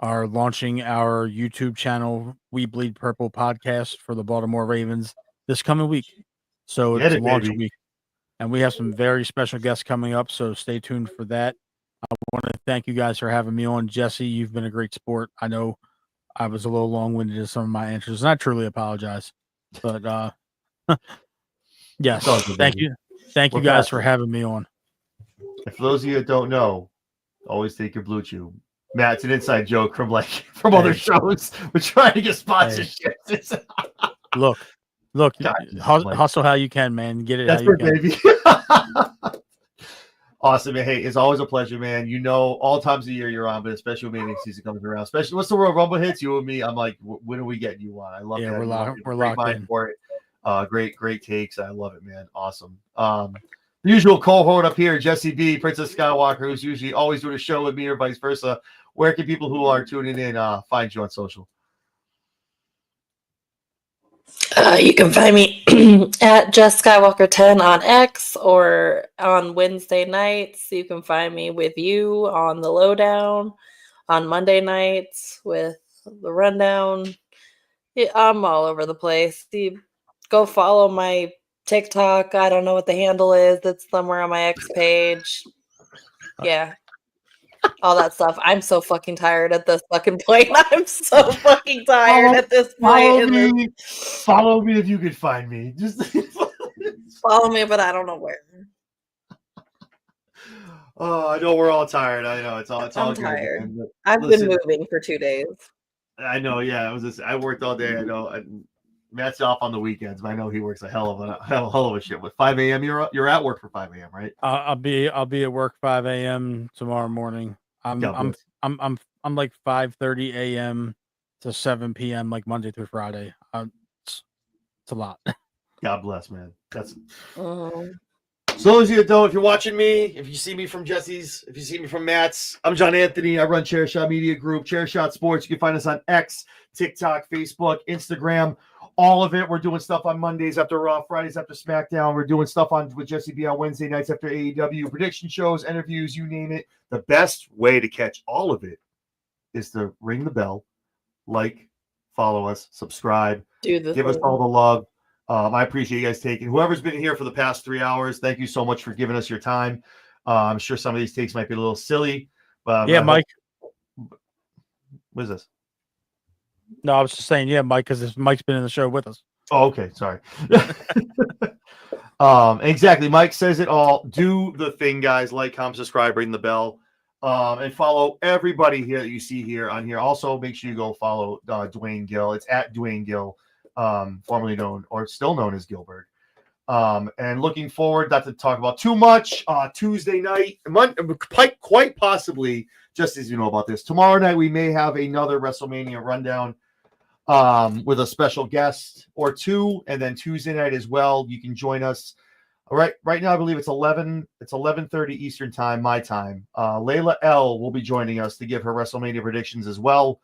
S3: are launching our YouTube channel, We Bleed Purple podcast for the Baltimore Ravens this coming week. So
S1: Get
S3: it's
S1: it,
S3: launch
S1: baby.
S3: week. And we have some very special guests coming up, so stay tuned for that. I want to thank you guys for having me on. Jesse, you've been a great sport. I know I was a little long-winded in some of my answers, and I truly apologize. But yes,
S1: It's all good,
S3: thank
S1: baby.
S3: you. Thank you
S1: We're
S3: guys
S1: past
S3: for
S1: it.
S3: having me on.
S1: And for those of you that don't know, always take your Blue Chew. Matt, it's an inside joke from other
S3: Hey.
S1: shows. We're trying to get sponsorships.
S3: Look,
S1: God, Jesus, Mike.
S3: hustle how you can, man. Get it
S1: That's
S3: how you
S1: it,
S3: can.
S1: baby. Awesome, man. Hey, it's always a pleasure, man. You know, all times of year you're on, but especially when meeting season comes around. Especially once the Royal Rumble hits, you and me, I'm like, when are we getting you on? I love
S3: Yeah,
S1: that.
S3: we're
S1: You
S3: locked.
S1: have a
S3: We're
S1: great
S3: locked
S1: mind
S3: in.
S1: for it. Great takes. I love it, man. Awesome. The usual cohort up here, Jesse B, Princess Skywalker, who's usually always doing a show with me or vice versa. Where can people who are tuning in find you on social?
S2: You can find me at Jess Skywalker 10 on X, or on Wednesday nights. You can find me with you on the Lowdown, on Monday nights with the Rundown. Yeah, I'm all over the place. You go follow my TikTok. I don't know what the handle is. It's somewhere on my X page. Yeah. All that stuff. I'm so fucking tired at this fucking point. I'm so fucking tired at this point.
S1: Follow me if you can find me. Just
S2: Follow me, but I don't know where.
S1: Oh, I know we're all tired. I know it's all
S2: I'm
S1: good.
S2: tired.
S1: Man.
S2: I've
S1: Listen,
S2: been moving for 2 days.
S1: I know. Yeah, I worked all day. I know. Matt's off on the weekends, but I know he works a hell of a shit. With 5 a.m., you're at work for 5 a.m., right?
S3: I'll be at work 5 a.m. tomorrow morning. I'm like 5:30 a.m. to 7 p.m. like Monday through Friday. It's a lot.
S1: God bless, man. That's
S2: Mhm.
S1: so those of you that don't, if you're watching me, if you see me from Jesse's, if you see me from Matt's, I'm John Anthony. I run ChairShot Media Group, ChairShot Sports. You can find us on X, TikTok, Facebook, Instagram, all of it. We're doing stuff on Mondays after Raw, Fridays after SmackDown. We're doing stuff with Jesse B on Wednesday nights after AEW, prediction shows, interviews, you name it. The best way to catch all of it is to ring the bell, like, follow us, subscribe, give us all the love. I appreciate you guys taking whoever's been here for the past 3 hours. Thank you so much for giving us your time. I'm sure some of these takes might be a little silly, but
S3: Yeah, Mike.
S1: What is this?
S3: No, I was just saying, yeah, Mike, because Mike's been in the show with us.
S1: Oh, okay. Sorry. Exactly. Mike says it all. Do the thing, guys. Like, comment, subscribe, ring the bell, and follow everybody here that you see here on here. Also, make sure you go follow Dwayne Gill. It's at Dwayne Gill, formerly known or still known as Gillberg. And looking forward, not to talk about too much, Tuesday night, quite possibly, just as you know about this, tomorrow night we may have another WrestleMania rundown with a special guest or two, and then Tuesday night as well. You can join us. Right now, I believe it's 11:30 Eastern time, my time. Layla L will be joining us to give her WrestleMania predictions as well,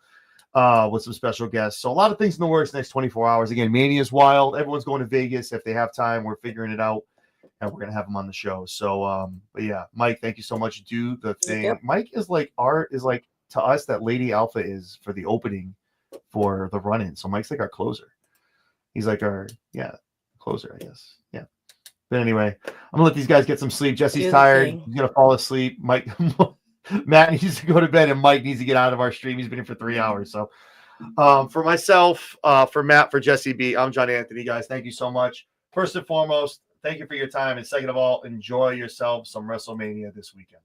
S1: with some special guests. So a lot of things in the works next 24 hours. Again, Mania's wild. Everyone's going to Vegas. If they have time, we're figuring it out, and we're going to have them on the show. So, but yeah, Mike, thank you so much. Do the thing. Yep. Mike is like to us that Lady Alpha is for the opening for the run-in. So Mike's like our closer. He's like our, closer, I guess. Yeah. But anyway, I'm going to let these guys get some sleep. Jesse's tired. He's going to fall asleep. Mike... Matt needs to go to bed, and Mike needs to get out of our stream. He's been in for 3 hours. So for myself, for Matt, for Jesse B, I'm John Anthony, guys. Thank you so much. First and foremost, thank you for your time. And second of all, enjoy yourself some WrestleMania this weekend.